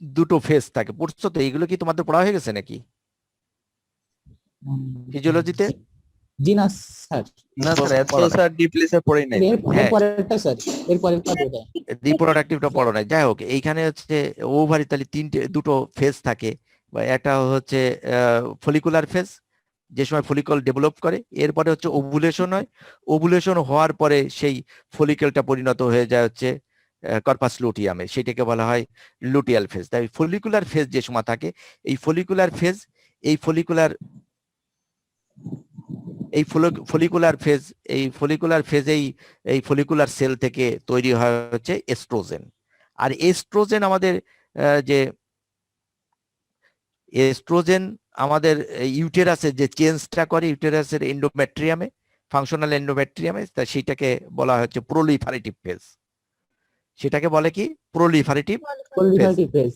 Speaker 1: দুটো ফেজ থাকে, পড়ছো তো? এইগুলো কি তোমাদের পড়া হয়ে গেছে নাকি ফিজিওলজিতে?
Speaker 5: জি না স্যার,
Speaker 4: না স্যার, এত স্যার ডিপলি স্যার পড়ি নাই।
Speaker 1: হ্যাঁ,
Speaker 5: এরপরেরটা স্যার, এরপরেরটা বোধহয়
Speaker 1: রিপ্রোডাক্টিভটা পড়ো নাই, যাই হোক। এইখানে হচ্ছে ওভারি তাহলে দুটো ফেজ থাকে, বা একটা হচ্ছে ফলিকুলার ফেজ, যে সময় ফলিকল ডেভেলপ করে, এরপরে হচ্ছে ওভুলেশন হয়, ওভুলেশন হওয়ার পরে সেই ফলিকলটা পরিণত হয়ে যায় হচ্ছে কর্পাস লুটিয়ামে, সেটাকে বলা হয় লুটিয়াল ফেজ। তাই ফলিকুলার ফেজ যে সময় থাকে, এই ফলিকুলার ফেজ, এই ফলিকুলার ফেজ, এই ফলিকুলার ফেজেই এই ফলিকুলার সেল থেকে তৈরি হয় হচ্ছে এস্ট্রোজেন। আর এস্ট্রোজেন আমাদের যে এস্ট্রোজেন আমাদের ইউটেরাসের যে চেঞ্জটা করে, ইউটেরাসের এন্ডোমেট্রিয়ামে, ফাংশনাল এন্ডোমেট্রিয়ামে, তা সেটাকে বলা হচ্ছে প্রোলিফারেটিভ ফেজ। সেটাকে বলে কি প্রোলিফারেটিভ ফেজ।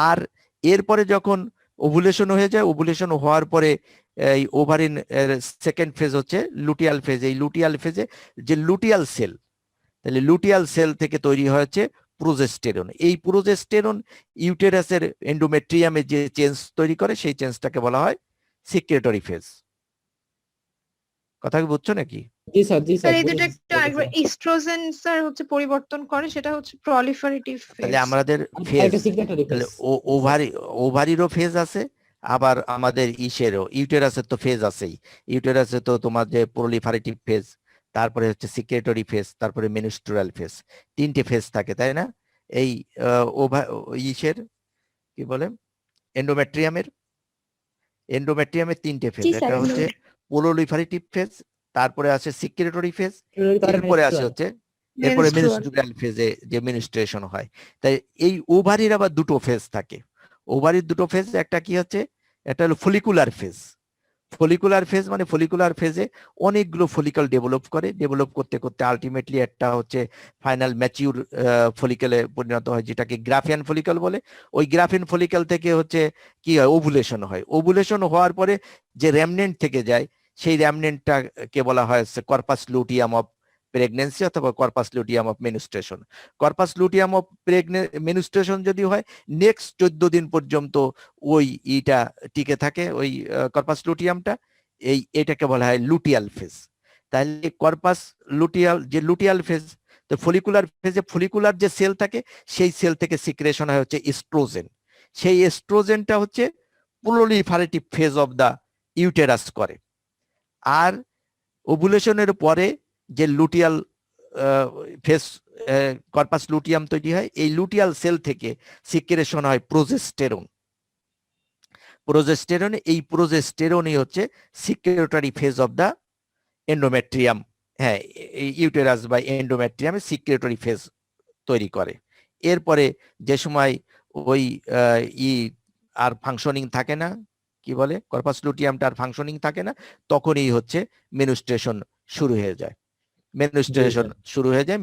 Speaker 1: আর এরপরে যখন ওভুলেশন হয়ে যায়, ওভুলেশন হওয়ার পরে এই ওভারিন সেকেন্ড ফেজ হচ্ছে লুটিয়াল ফেজ। এই লুটিয়াল ফেজে যে লুটিয়াল সেল, তাহলে লুটিয়াল সেল থেকে তৈরি হয়েছে প্রোজেস্টেরন। এই প্রোজেস্টেরন ইউটেরাসের এন্ডোমেট্রিয়ামে যে চেঞ্জ তৈরি করে, সেই চেঞ্জটাকে বলা হয় সিক্রেটরি ফেজ। কথা কি বুঝছো নাকি?
Speaker 5: জি স্যার, জি
Speaker 2: স্যার
Speaker 5: স্যার
Speaker 2: এই দুটো একটু একবার ইস্ট্রোজেন স্যার হচ্ছে পরিবর্তন করে, সেটা হচ্ছে প্রলিফারেটিভ
Speaker 1: তাহলে
Speaker 2: ফেজ।
Speaker 1: আমাদের
Speaker 5: আর
Speaker 1: ফেজ,
Speaker 5: এটা সিক্রেটরি
Speaker 1: তাহলে
Speaker 5: ফেজ
Speaker 1: ওভারিরও ফেজ আছে, আবার আমাদের ইসেরও ইউটেরাসের তো ফেজ আছেই। ইউটেরাসে তো তোমার যে প্রলিফারেটিভ ফেজ, তারপরে হচ্ছে সিক্রেটরি ফেজ, তারপরে মেনস্ট্রুয়াল ফেজ, তিনটে ফেজ থাকে তাই না? এই ইসের কি বলে এন্ডোমেট্রিয়ামের তিনটে ফেজ,
Speaker 3: জি স্যার
Speaker 1: একটা হচ্ছে প্রলিফারেটিভ ফেজ, তারপরে আছে সিক্রেটরি ফেজ, এরপরে আছে হচ্ছে এরপরে
Speaker 2: Menstrual।
Speaker 1: মেনস্ট্রুয়াল ফেজে যে মেনস্ট্রুয়েশন হয়। তাই এই ওভারির আবার দুটো ফেজ থাকে। ওভারির দুটো ফেজ, একটা কি হচ্ছে, একটা হলো ফলিকুলার ফেজ। ফলিকুলার ফেজ মানে ফলিকুলার ফেজে অনেকগুলো ফলিকল ডেভেলপ করে, ডেভেলপ করতে করতে আলটিমেটলি একটা হচ্ছে ফাইনাল ম্যাচিউর ফলিকলে পরিণত হয়, যেটাকে গ্রাফিয়ান ফলিকল বলে। ওই গ্রাফিয়ান ফলিকল থেকে হচ্ছে কি হয়, ওভুলেশন হয়। ওভুলেশন হওয়ার পরে যে র্যামনেন্ট থেকে যায়, সেই র্যামনেন্টটাকে বলা হয় হচ্ছে কর্পাস লুটিয়াম অফ প্রেগনেন্সি অথবা corpus luteum of menstruation. Corpus luteum of menstruation যদি হয়, নেক্সট 14 দিন পর্যন্ত ওই ইটা টিকে থাকে, ওই কর্পাস লুটিয়ামটা। এটাকে বলা হয় লুটিয়াল ফেজ। তাহলে কর্পাস লুটিয়াল ফেজ, তো ফলিকুলার ফেজে ফলিকুলার যে সেল থাকে, সেই সেল থেকে সিক্রেশন হয় হচ্ছে এস্ট্রোজেন। সেই এস্ট্রোজেনটা হচ্ছে proliferative phase of the uterus করে। আর ওভুলেশনের পরে যে লুটিয়াল ফেজ, কর্পাস লুটিয়াম তৈরি হয়, এই লুটিয়াল সেল থেকে সিক্রেশন হয় প্রোজেস্টেরন। এই প্রোজেস্টেরনই হচ্ছে secretory phase of the endometrium. হ্যাঁ, ইউটেরাস বা এন্ডোমেট্রিয়ামে সিক্রেটরি ফেজ তৈরি করে। এরপরে যে সময় ওই ই আর ফাংশনিং থাকে না, কি বলে, কর্পাস লুটিয়ামটা আর ফাংশনিং থাকে না, তখনই হচ্ছে মেনস্ট্রুয়েশন শুরু হয়ে যায়।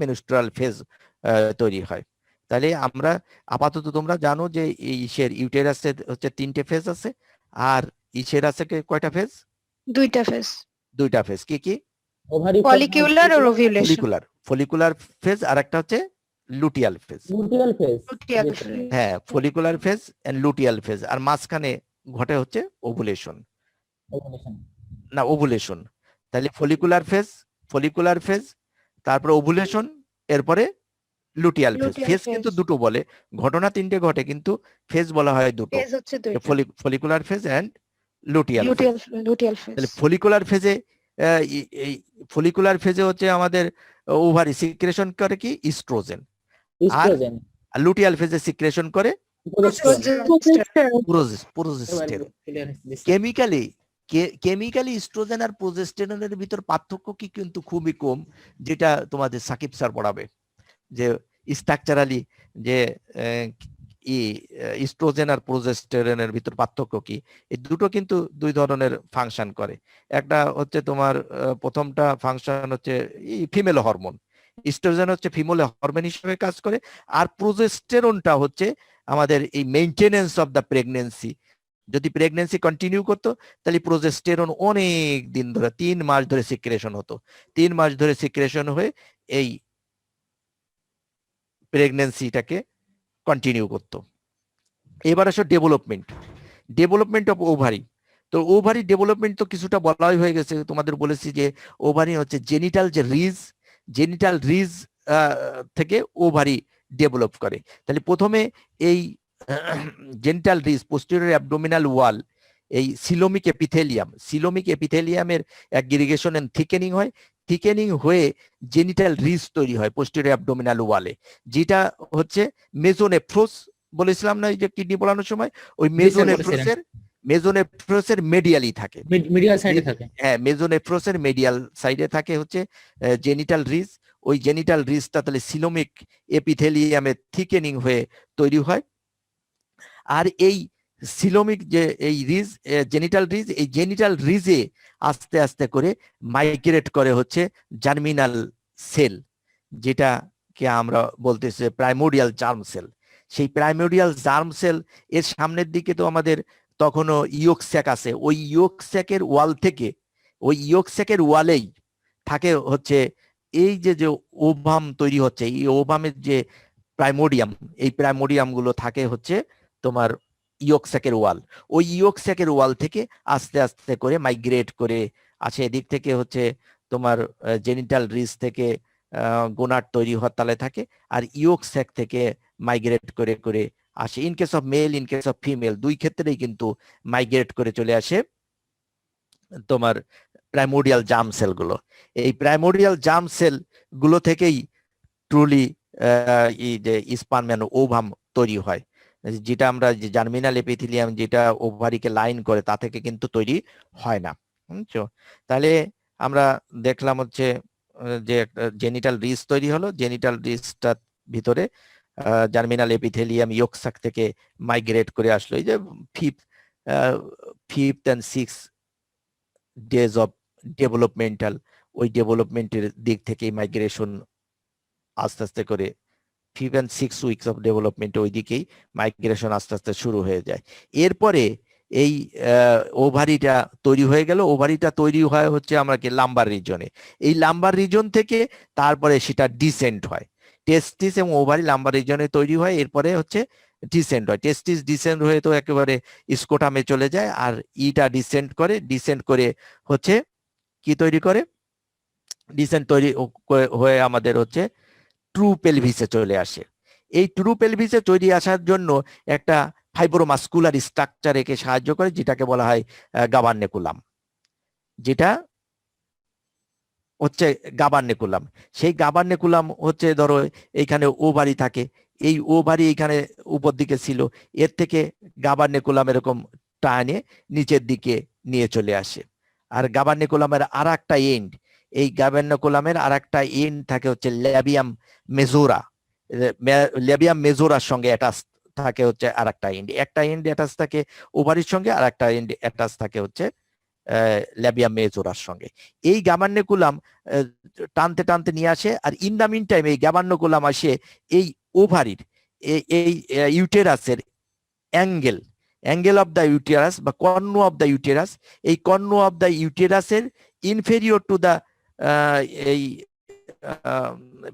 Speaker 1: মেনস্ট্রুয়াল ফেজ তৈরি হয়। তাহলে আমরা আপাতত তোমরা জানো যে ইসের ইউটেরাসের হচ্ছে তিনটে ফেজ আছে, আর ইসের আছে কয়টা ফেজ?
Speaker 2: দুইটা ফেজ,
Speaker 1: দুইটা ফেজ। কি কি?
Speaker 5: ওভারি
Speaker 2: ফলিকিউলার আর ওভিউলেশন।
Speaker 1: ফলিকুলার ফেজ, আর একটা হচ্ছে luteal phase.
Speaker 5: Luteal phase
Speaker 2: luteal phase.
Speaker 1: হ্যাঁ, follicular phase and luteal phase, আর মাঝখানে ঘটে হচ্ছে ওভুলেশন। তাহলে ফলিকুলার ফেজ, তারপরে ওভুলেশন, এরপরে luteal phase.
Speaker 2: Luteal
Speaker 1: phase
Speaker 2: phase।
Speaker 1: কিন্তু দুটো বলে, ঘটনা তিনটে ঘটে, কিন্তু ফেজ বলা হয় দুটো,
Speaker 2: ফেজ হচ্ছে দুইটা,
Speaker 1: follicular phase and luteal phase.
Speaker 2: Luteal phase.
Speaker 1: তাহলে ফলিকুলার ফেজে হচ্ছে আমাদের ওভারি সিক্রেশন করে কি ইস্ট্রোজেন, আর লুটিয়াল ফেজে সিক্রেশন করে প্রোজেস্টেরন। কেমিক্যালি ইস্ট্রোজেন আর প্রোজেস্টেরনের ভিতর পার্থক্য কি কিন্তু খুবই কম, যেটা তোমাদের সাকিব স্যার পড়াবে, যে স্ট্রাকচারালি যে ইস্ট্রোজেন আর প্রোজেস্টেরনের ভিতর পার্থক্য কি। এই দুটো কিন্তু দুই ধরনের ফাংশন করে। একটা হচ্ছে তোমার প্রথমটা ফাংশন হচ্ছে ফিমেল হরমোন, ইস্ট্রোজেন হচ্ছে ফিমেল হরমোন হিসেবে কাজ করে, আর প্রোজেস্টেরনটা হচ্ছে আমাদের এই মেইনটেনেন্স অফ দ্য প্রেগনেন্সি। যদি প্রেগনেন্সি কন্টিনিউ করতো, তাহলে প্রোজেস্টেরন অনেক দিন ধরে 3 মাস ধরে সিক্রেশন হতো, 3 মাস ধরে সিক্রেশন হয়ে এই প্রেগনেন্সিটাকে কন্টিনিউ করতো। এবার আসো ডেভেলপমেন্ট অফ ওভারি। তো ওভারি ডেভেলপমেন্ট তো কিছুটা বলাই হয়ে গেছে, তোমাদের বলেছি যে ওভারি হচ্ছে জেনিটাল রিজ থেকে ওভারি ডেভেলপ করে। তাহলে প্রথমে এই genital ridge, posterior abdominal wall, এই সিলোমিক এপিথেলিয়ামের অ্যাগ্রিগেশন এন্ড থিকেনিং হয়, থিকেনিং হয়ে জেনিটাল রিজ তৈরি হয় পোস্টেরিয়র অ্যাবডোমিনাল ওয়ালে, যেটা হচ্ছে মেজোনেফ্রোস বলেছিলাম না, এই যে কিডনি বলানোর সময়, ওই মেজোনেফ্রোসের মেডিয়ালি থাকে,
Speaker 5: মিডিয়াল সাইডে থাকে।
Speaker 1: হ্যাঁ, মেজোনেফ্রোসের মেডিয়াল সাইডে থাকে হচ্ছে জেনিটাল রিজ। ওই জেনিটাল রিজটা তাহলে সিলোমিক এপিথেলিয়ামের থিকেনিং হয়ে তৈরি হয়। আর এই সিলোমিক যে এই রিজ, জেনিটাল রিজে আস্তে আস্তে করে মাইগ্রেট করে হচ্ছে জার্মিনাল সেল, যেটাকে আমরা বলতেছি প্রাইমোর্ডিয়াল জার্ম সেল। সেই প্রাইমোর্ডিয়াল জার্ম সেল এর সামনের দিকে তো আমাদের তখনও ইয়ক স্যাক আছে, ওই ইয়ক স্যাকের ওয়ালেই থাকে হচ্ছে এই যে ওভাম তৈরি হচ্ছে, এই ওভামের যে প্রাইমোডিয়াম গুলো থাকে হচ্ছে তোমার ইয়ক স্যাকের ওয়াল। ওই ইয়ক স্যাকের ওয়াল থেকে আস্তে আস্তে করে মাইগ্রেট করে আসে, এদিক থেকে হচ্ছে তোমার জেনিটাল রিজ থেকে গোনাড তৈরি হওয়ার তালে থাকে, আর ইয়ক স্যাক থেকে মাইগ্রেট করে করে আসে। In case of male, in case of female, দুই ক্ষেত্রেই কিন্তু মাইগ্রেট করে চলে আসে তোমার প্রাইমোডিয়াল জার্ম সেল গুলো। এই প্রাইমোডিয়াল জার্ম সেল গুলো থেকেই ট্রুলি এই যে স্পার্ম এন্ড ওভাম তৈরি হয়, যেটা আমরা যে জার্মিনাল এপিথেলিয়াম যেটা ওভারিকে লাইন করে তা থেকে কিন্তু তৈরি হয় না, বুঝছো? তাহলে আমরা দেখলাম হচ্ছে যে জেনিটাল রিস তৈরি হলো, জেনিটাল রিসটার ভিতরে জার্মিনাল এপিথেলিয়াম ইয়কসাক থেকে মাইগ্রেট করে আসলো। এই যে fifth and six days of developmental, ওই ডেভেলপমেন্টের দিক থেকে মাইগ্রেশন আস্তে আস্তে করে 5 and 6 উইকস অফ ডেভেলপমেন্ট ওই দিকেই মাইগ্রেশন আস্তে আস্তে শুরু হয়ে যায়। এরপরে এই ওভারিটা তৈরি হয়ে গেল, ওভারিটা তৈরি হয় হচ্ছে আমরা কি লাম্বার রিজনে, এই লাম্বার রিজন থেকে তারপরে সেটা ডিসেন্ট হয়, টেস্টিস এবং ওভারি লাম্বার রিজনে তৈরি হয়, এরপরে হচ্ছে ডিসেন্ট হয়, টেস্টিস ডিসেন্ট হয়ে তো একেবারে স্কোটামে চলে যায়, আর ইটা ডিসেন্ট করে হচ্ছে কি তৈরি করে, ডিসেন্ট তৈরি হয়ে আমাদের হচ্ছে ট্রু পেলভিসে চলে আসে। এই ট্রু পেলভিসে তৈরি আসার জন্য একটা ফাইব্রোমাস্কুলার স্ট্রাকচার একে সাহায্য করে, যেটাকে বলা হয় গাবার্নেকুলাম, যেটা হচ্ছে গাবার্নেকুলাম। সেই গাবার্নেকুলাম হচ্ছে ধরো এইখানে ওভারি থাকে, এই ওভারি এইখানে উপর দিকে ছিল, এর থেকে গাবার্নেকুলাম এরকম টানে নিচের দিকে নিয়ে চলে আসে। আর গাবার্নেকুলামের আর একটা এন্ড, এই গাবার্নেকুলামের আর একটা এন্ড থাকে হচ্ছে ল্যাবিয়াম মেজোরা, ল্যাবিয়াম মেজোরার সঙ্গে অ্যাটাচ থাকে হচ্ছে আর একটা এন্ড, একটা এন্ড অ্যাটাচ থাকে ওভারির সঙ্গে, আর একটা এন্ড অ্যাটাচ থাকে হচ্ছে ল্যাবিয়াম মেজোরার সঙ্গে। এই গাবার্নেকুলাম টানতে টানতে নিয়ে আসে, আর ইন দা মিন টাইম এই গাবার্নেকুলাম আসে এই ওভারির এই ইউটেরাসের অ্যাঙ্গেল অফ দ্য ইউটেরাস বা কর্নো অফ দ্য ইউটেরাস, এই কর্নো অফ দ্য ইউটেরাসের ইনফেরিয়র টু দ্য এই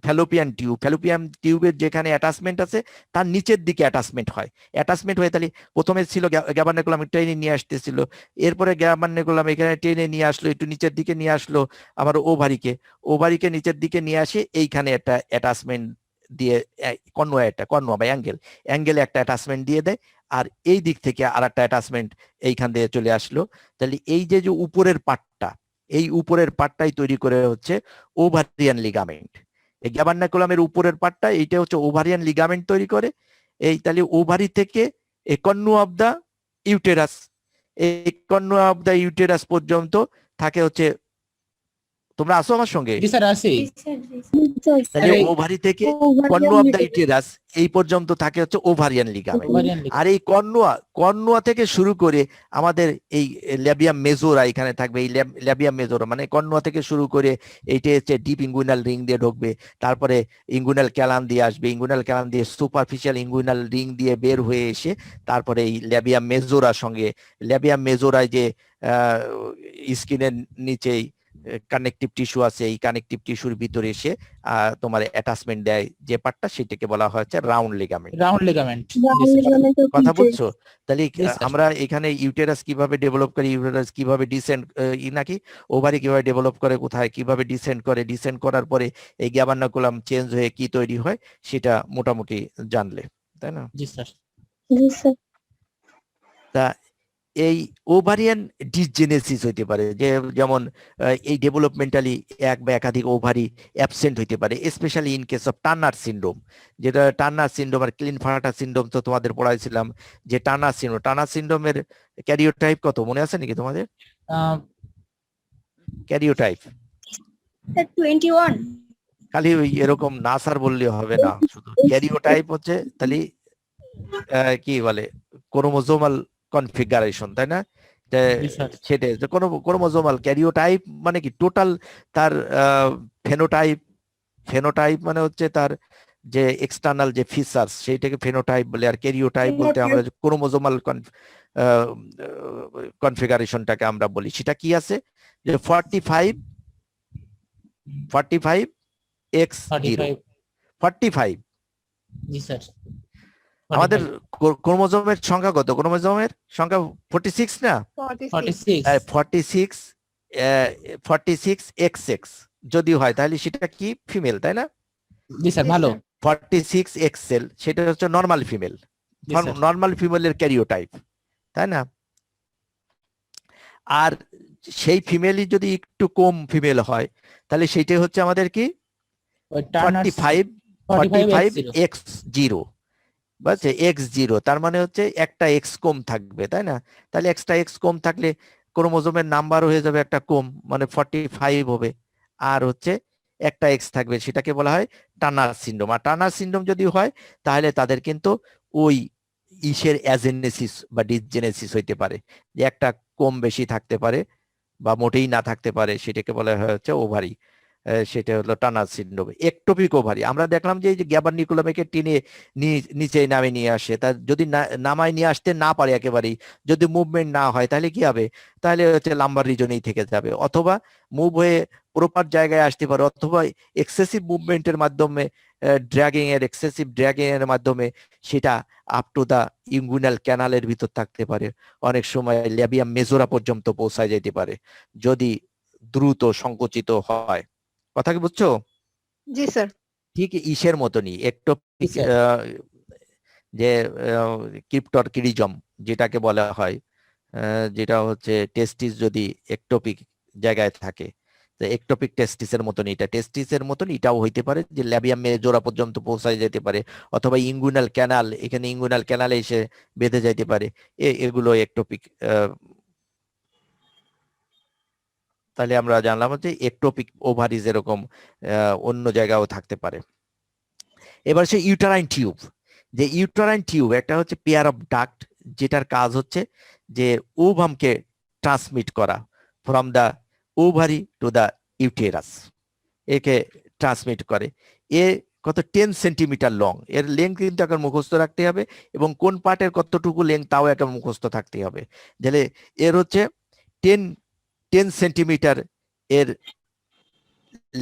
Speaker 1: ফ্যালোপিয়ান টিউবের যেখানে অ্যাটাচমেন্ট আছে তার নিচের দিকে অ্যাটাচমেন্ট হয়ে তাহলে প্রথমে ছিল গ্যাবার্নেকুলাম টেনে নিয়ে আসতেছিল, এরপরে গ্যাবার্নেকুলাম এখানে টেনে নিয়ে আসলো, একটু নিচের দিকে নিয়ে আসলো আমার ওভারিকে নিচের দিকে নিয়ে আসে, এইখানে একটা অ্যাটাচমেন্ট দিয়ে কর্নো বা অ্যাঙ্গেলে একটা অ্যাটাচমেন্ট দিয়ে দেয়, আর এই দিক থেকে আর একটা অ্যাটাচমেন্ট এইখান দিয়ে চলে আসলো। তাহলে এই যে উপরের পার্টটা, এই উপরের পার্টটাই তৈরি করে হচ্ছে ওভারিয়ান লিগামেন্ট। এই গ্যাবার্নেকুলামের উপরের পার্টটা এইটা হচ্ছে ওভারিয়ান লিগামেন্ট তৈরি করে। এই তাহলে ওভারি থেকে এই কর্নো অফ দা ইউটেরাস, এই কর্নো অফ দা ইউটেরাস পর্যন্ত থাকে হচ্ছে, তোমরা আসো আমার সঙ্গে,
Speaker 5: জি স্যার আসি।
Speaker 1: তাহলে
Speaker 5: এই-
Speaker 1: ওভারি থেকে কর্নো অফ দা ইউটেরাস এই পর্যন্ত থাকে হচ্ছে ওভারিয়ান লিগামেন্ট।
Speaker 5: Ovarian ligament.
Speaker 1: আর এই কর্নোয়া থেকে শুরু করে আমাদের এই ল্যাবিয়াম মেজোরা এখানে থাকবে, এই ল্যাবিয়াম মেজোরা মানে কর্নোয়া থেকে শুরু করে এইটা হচ্ছে ডিপ ইঙ্গুইনাল রিং দিয়ে ঢুকবে, তারপরে ইঙ্গুইনাল ক্যালাম দিয়ে আসবে, ইঙ্গুইনাল ক্যালাম দিয়ে সুপারফিশিয়াল ইঙ্গুইনাল রিং দিয়ে বের হয়ে এসে তারপরে এই ল্যাবিয়াম মেজোরার সঙ্গে, ল্যাবিয়াম মেজোরায় যে স্কিনের নিচেই কানেকটিভ টিস্যু আছে, এই কানেকটিভ টিস্যুর ভিতরে এসে তোমার অ্যাটাচমেন্ট দেয় যে পার্টটা, সেটাকে বলা হচ্ছে রাউন্ড লিগামেন্ট। কথা বুঝছো? তাহলে
Speaker 5: Yes, sir.
Speaker 1: আমরা এখানে ইউটেরাস কিভাবে ডেভেলপ করি, ইউটেরাস কিভাবে ডিসেন্ড নাকি ওভারি কিভাবে ডেভেলপ করে, কোথায় কিভাবে ডিসেন্ড করার পরে এই গ্যাবার্নেকুলাম চেঞ্জ হয়ে কি তৈরি হয় সেটা মোটামুটি জানলে, তাই না?
Speaker 5: জি স্যার।
Speaker 1: তা এই ওভারিয়ান ডিসজেনেসিস হইতে পারে, যে যেমন এই ডেভেলপমেন্টালি এক বা একাধিক ওভারি অ্যাবসেন্ট হইতে পারে, specially in case of Turner syndrome, যেটা টার্নার সিনড্রোম আর ক্লিনফার্টার সিনড্রোম তো তোমাদের পড়াইছিলাম, যে টার্নার সিনড্রোমের ক্যারিওটাইপ কত মনে আছে নাকি তোমাদের? ক্যারিওটাইপ
Speaker 3: 21
Speaker 1: খালি ওই এরকম না স্যার বললে হবে না, শুধু ক্যারিওটাইপ হচ্ছে তাহলে কি বলে ক্রোমোজোমাল কনফিগারেশন, তাই না?
Speaker 5: জি স্যার।
Speaker 1: সেটাই ক্রোমোজোমাল ক্যারিওটাইপ মানে কি টোটাল তার ফেনোটাইপ মানে হচ্ছে তার যে এক্সটার্নাল যে ফিচার্স সেইটাকে ফেনোটাইপ বলে, আর ক্যারিওটাইপ বলতে আমরা ক্রোমোজোমাল কনফিগারেশনটাকে আমরা বলি। সেটা কি আছে যে 45 X0 45।
Speaker 5: জি স্যার।
Speaker 1: আমাদের ক্রোমোজোমের সংখ্যা কত? ক্রোমোজোমের সংখ্যা 46 না?
Speaker 2: 46
Speaker 5: 46
Speaker 1: 46 XX যদি হয় তাহলে সেটা কি ফিমেল, তাই না?
Speaker 5: জি স্যার
Speaker 2: জি
Speaker 5: ভালো।
Speaker 2: স্যার।
Speaker 1: 46 এক্সেল সেটা হচ্ছে নর্মাল ফিমেল,
Speaker 5: জি স্যার।
Speaker 1: নর্মাল ফিমেলের ক্যারিওটাইপ, তাই না? আর সেই ফিমেলই যদি একটু কম ফিমেল হয় তাহলে সেইটাই হচ্ছে আমাদের কি
Speaker 5: ওই টার্নার
Speaker 1: 45
Speaker 5: X0
Speaker 1: এক্স জিরো, বুঝছে? এক্স জিরো তার মানে হচ্ছে একটা এক্স কম থাকবে, তাই না? তাহলে একটা এক্স কম থাকলে ক্রোমোজোমের নাম্বার হয়ে যাবে একটা কম, মানে 45 হবে, আর হচ্ছে একটা এক্স থাকবে, সেটাকে বলা হয় টার্নার সিনড্রোম। আর টার্নার সিনড্রোম যদি হয় তাহলে তাদের কিন্তু ওই ইসের অ্যাজেনেসিস বা ডিসজেনেসিস হইতে পারে, যে একটা কম বেশি থাকতে পারে বা মোটেই না থাকতে পারে, সেটাকে বলা হয় হচ্ছে ওভারি। সেটা হলো টানার সিনড্রোম। একটোপিক ওভারি আমরা দেখলাম যে এই যে গ্যাবারনিকুলামকে টেনে নিচে নামে নিয়ে আসে, তা যদি নামায় নিয়ে আসতে না পারে একেবারেই, যদি মুভমেন্ট না হয় তাহলে কি হবে? তাহলে হচ্ছে লাম্বার রিজনেই থেকে যাবে, অথবা মুভ হয়ে প্রপার জায়গায় আসতে পারে, অথবা এক্সেসিভ মুভমেন্টের মাধ্যমে, এক্সেসিভ ড্র্যাগিং এর মাধ্যমে সেটা আপ টু দা ইঙ্গুইনাল ক্যানালের ভিতর থাকতে পারে, অনেক সময় ল্যাবিয়াম মেজোরা পর্যন্ত পৌঁছায় যেতে পারে যদি দ্রুত সংকুচিত হয়। কথা কি বুঝছো?
Speaker 2: জি স্যার।
Speaker 1: ঠিক ইসের মতনই একটোপিক,
Speaker 5: স্যার।
Speaker 1: যে ক্রিপ্টরকিডিজম যেটাকে বলা হয়, যেটা হচ্ছে টেস্টিস যদি একটোপিক জায়গায় থাকে, তো একটোপিক টেস্টিসের মতন, এটা টেস্টিসের মতন এটাও হইতে পারে যে ল্যাবিয়াম মেজোরা পর্যন্ত পৌঁছায় যেতে পারে, অথবা ইঙ্গুইনাল ক্যানাল, এখানে ইঙ্গুইনাল ক্যানালে এসে বেঁধে যাইতে পারে, এগুলো একটোপিক। তাহলে আমরা জানলাম যে একটোপিক ওভারিজ এরকম অন্য জায়গাও থাকতে পারে। এবার সে ইউটারাইন টিউব, যে ইউটারাইন টিউব একটা হচ্ছে পেয়ার অফ ডাক্ট, যেটার কাজ হচ্ছে যে ওভামকে ট্রান্সমিট করা from the ovary to the uterus, একে ট্রান্সমিট করে। এ কত 10 সেন্টিমিটার লং, এর লেন্থ কিন্তু এখন মুখস্থ রাখতে হবে, এবং কোন পার্টের কতটুকু লেন্থ তাও একটা মুখস্থ থাকতে হবে। তাহলে এর হচ্ছে 10 সেন্টিমিটার এর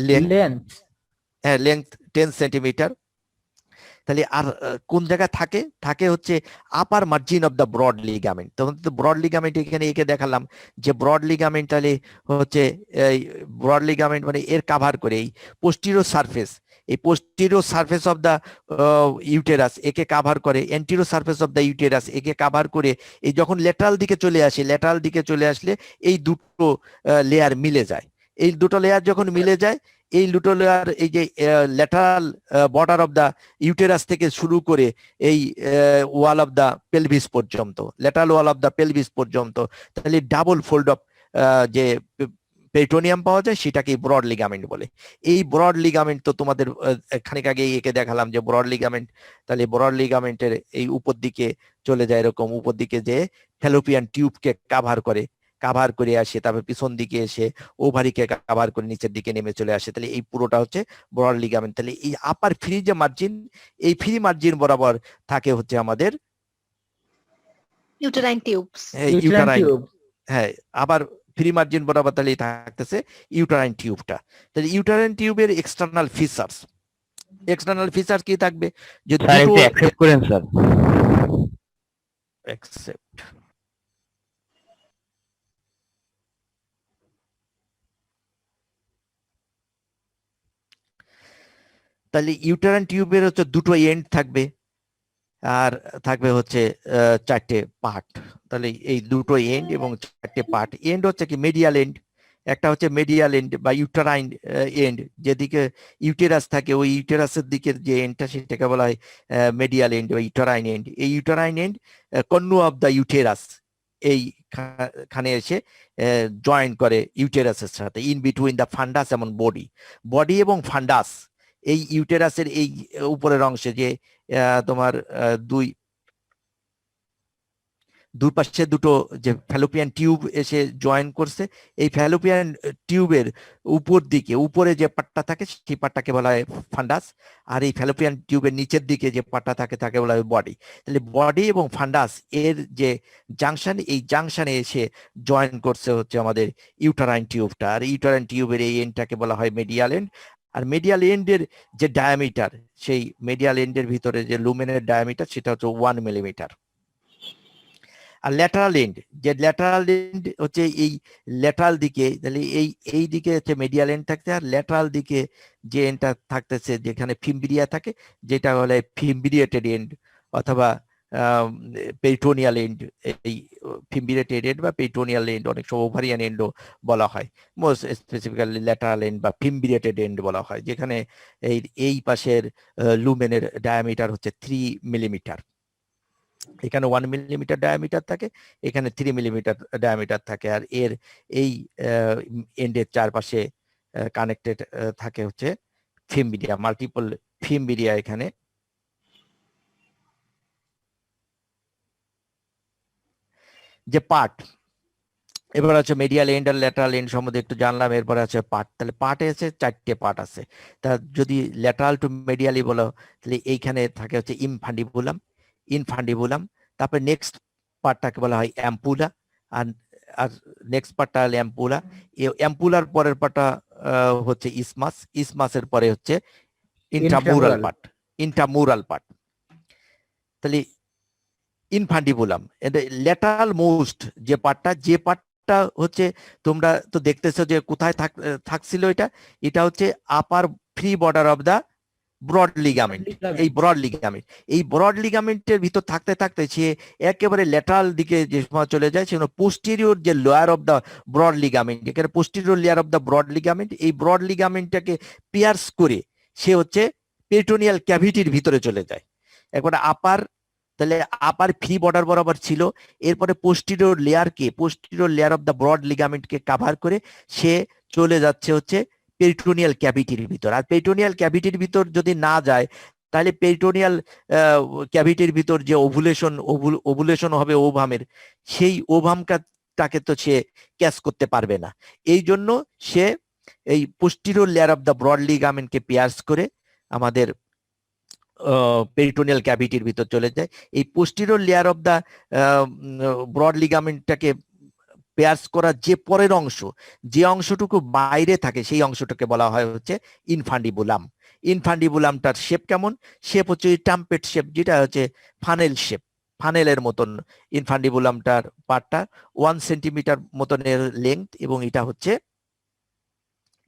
Speaker 1: লেন্থ, হ্যাঁ লেন্থ 10 সেন্টিমিটার। তাহলে আর কোন জায়গায় থাকে? থাকে হচ্ছে upper margin of the broad ligament. তখন তো ব্রড লিগামেন্ট এখানে একে দেখালাম যে ব্রড লিগামেন্ট, তাহলে হচ্ছে এই ব্রড লিগামেন্ট মানে এর কাভার করে এই পোস্টিরিয়র সারফেস, এই posterior surface of the uterus একে কাভার করে, anterior surface of the uterus একে কাভার করে, এই যখন ল্যাটারাল দিকে চলে আসে, ল্যাটারাল দিকে চলে আসলে এই দুটো লেয়ার মিলে যায়। এই দুটো লেয়ার যখন মিলে যায়, এই দুটো লেয়ার, এই যে lateral border of the uterus থেকে শুরু করে এই ওয়াল অফ দ্য পেলভিস পর্যন্ত, lateral wall of the pelvis পর্যন্ত, তাহলে ডাবল ফোল্ড অফ যে পেরিটোনিয়াম পাওয়া যায় সেটাকে ব্রড লিগামেন্ট বলে। এই ব্রড লিগামেন্ট তো তোমাদের খানিক আগে একে দেখালাম যে ব্রড লিগামেন্ট, তাহলে ব্রড লিগামেন্টের এই উপর দিকে চলে যায়, এরকম উপর দিকে যে ফ্যালোপিয়ান টিউবকে কাভার করে আসে, তারপর পিছন দিকে এসে ওভারিকে কাভার করে নিচের দিকে নেমে চলে আসে। তাহলে এই পুরোটা হচ্ছে ব্রড লিগামেন্ট। তাহলে এই আপার ফ্রি যে মার্জিন, এই ফ্রি মার্জিন বরাবর থাকে হচ্ছে আমাদের
Speaker 2: ইউটেরাইন টিউবস।
Speaker 1: ইউটারাইন, হ্যাঁ আবার ফ্রি মার্জিন বরাবর তাহলে থাকতেছে ইউটারাইন টিউবটা। তাহলে ইউটারাইন টিউবের এক্সটার্নাল ফিচার্স কি থাকবে? যে দুটো
Speaker 4: অ্যাকসেপ্ট করেন স্যার।
Speaker 1: অ্যাকসেপ্ট, তাহলে ইউটারাইন টিউবের হচ্ছে দুটো এন্ড থাকবে, আর থাকবে হচ্ছে 4টে পার্ট। তাহলে এই দুটো এন্ড এবং 4টে পার্ট, এন্ড হচ্ছে কি মেডিয়াল এন্ড, একটা হচ্ছে মেডিয়াল এন্ড বা ইউটারাইন এন্ড, যেদিকে ইউটেরাস থাকে ওই ইউটেরাসের দিকের যে এন্ডটা সেটাকে বলা হয় মেডিয়াল এন্ড বা ইউটারাইন এন্ড। এই uterine and Cornu of the uterus এইখানে এসে জয়েন করে ইউটেরাসের সাথে, ইন বিটুইন দ্য ফান্ডাস এবং বডি এবং ফান্ডাস। এই ইউটেরাসের এই উপরের অংশে যে তোমার দুই পাশে দুটো যে ফ্যালোপিয়ান টিউব এসে জয়েন করছে, এই ফ্যালোপিয়ান টিউবের উপরে যে পাটটা থাকে সেই পাটটাকে বলা হয় ফান্ডাস, আর এই ফ্যালোপিয়ান টিউবের নিচের দিকে যে পাটটা থাকে তাকে বলা হয় বডি। তাহলে বডি এবং ফান্ডাস এর যে জাংশন, এই জাংশনে এসে জয়েন করছে হচ্ছে আমাদের ইউটারাইন টিউবটা, আর ইউটারাইন টিউবের এই এন্ডটাকে বলা হয় মেডিয়াল এন্ড। আর মেডিয়াল এন্ডের যে ডায়ামিটার, সেই মেডিয়াল এন্ডের ভিতরে যে লুমেনের ডায়ামিটার সেটা হচ্ছে 1 মিলিমিটার। আর ল্যাটারাল এন্ড, যে ল্যাটারাল এন্ড হচ্ছে এই ল্যাটারাল দিকে, তাহলে এই দিকে হচ্ছে মিডিয়াল এন্ড থাকছে, আর ল্যাটারাল দিকে যে এন্ডটা থাকতেছে যেখানে ফিম্বিরিয়া থাকে, যেটা বলে ফিম্বিরিয়েটেড এন্ড অথবা পেরিটোনিয়াল এন্ড। এই ফিম্বিরিয়েটেড এন্ড বা পেরিটোনিয়াল এন্ড, অনেক সময় ওভারিয়ান এন্ডও বলা হয়, মোস্ট স্পেসিফিক্যালি ল্যাটারাল এন্ড বা ফিম্বিরিয়েটেড এন্ড বলা হয়, যেখানে এই পাশের লুমেনের ডায়ামিটার হচ্ছে 3 মিলিমিটার। এখানে 1 মিলিমিটার ডায়ামিটার থাকে, এখানে 3 মিলিমিটার ডায়ামিটার থাকে, আর এর এই এন্ডের চারপাশে কানেক্টেড থাকে হচ্ছে ফিম্বিরিয়া, মাল্টিপল ফিম্বিরিয়া এখানে। যে পার্ট, এবার আছে মিডিয়াল এন্ড আর ল্যাটারাল এন্ড সম্বন্ধে একটু জানলাম, এরপরে আছে পার্ট। তাহলে পার্টে আছে 4টে পার্ট আছে। তা যদি ল্যাটারাল টু মিডিয়ালি বলো, তাহলে এইখানে থাকে হচ্ছে ইনফান্ডিবুলাম, তারপরে নেক্সট পার্টটাকে বলা হয় অ্যাম্পুলা, আর নেক্সট পার্টটা হলো অ্যাম্পুলা। অ্যাম্পুলার পরের পার্টটা হচ্ছে ইসমাসের পরে হচ্ছে ইন্ট্রামুরাল পার্ট। তাহলে ইনফান্ডিবুলাম ল্যাটারাল মোস্ট যে পার্টটা হচ্ছে, তোমরা তো দেখতেছো যে কোথায় থাকছিল, এটা হচ্ছে upper free border of the broad ligament. এই ব্রড লিগামেন্টের ভিতর থাকতে থাকতে সে একেবারে ল্যাটারাল দিকে যে সময় চলে যায়, সেজন্য পোস্টেরিয়র যে layer of the broad ligament, এখানে posterior layer of the broad ligament, এই ব্রড লিগামেন্টটাকে পিয়ার্স করে সে হচ্ছে পেরিটোনিয়াল ক্যাভিটির ভিতরে চলে যায়। একবারে তাহলে আপার ফ্রি বর্ডার বরাবর ছিল, এরপরে posterior layer of the broad লিগামেন্টকে কভার করে সে চলে যাচ্ছে হচ্ছে পেরিটোনিয়াল ক্যাভিটির ভিতর। আর পেরিটোনিয়াল ক্যাভিটির ভিতর যদি না যায়, তাহলে পেরিটোনিয়াল ক্যাভিটির ভিতর যে ওভুলেশন হবে ওভামের, সেই ওভামটাকে তো সে ক্যাচ করতে পারবে না। এই জন্য সে এই posterior layer of the broad লিগামেন্টকে পিয়ার্স করে আমাদের পেরিটোনিয়াল ক্যাভিটির ভিতর চলে যায়। এই posterior layer of the broad লিগামেন্টটাকে পেয়ার্স করার যে পরের অংশ, যে অংশটুকু বাইরে থাকে, সেই অংশটাকে বলা হয় হচ্ছে ইনফান্ডিবুলামটার শেপ কেমন? শেপ হচ্ছে টাম্পেট শেপ, যেটা হচ্ছে ফানেলের মতন। ইনফান্ডিবুলামটার পার্টটা 1 সেন্টিমিটার মতনের লেংথ, এবং এটা হচ্ছে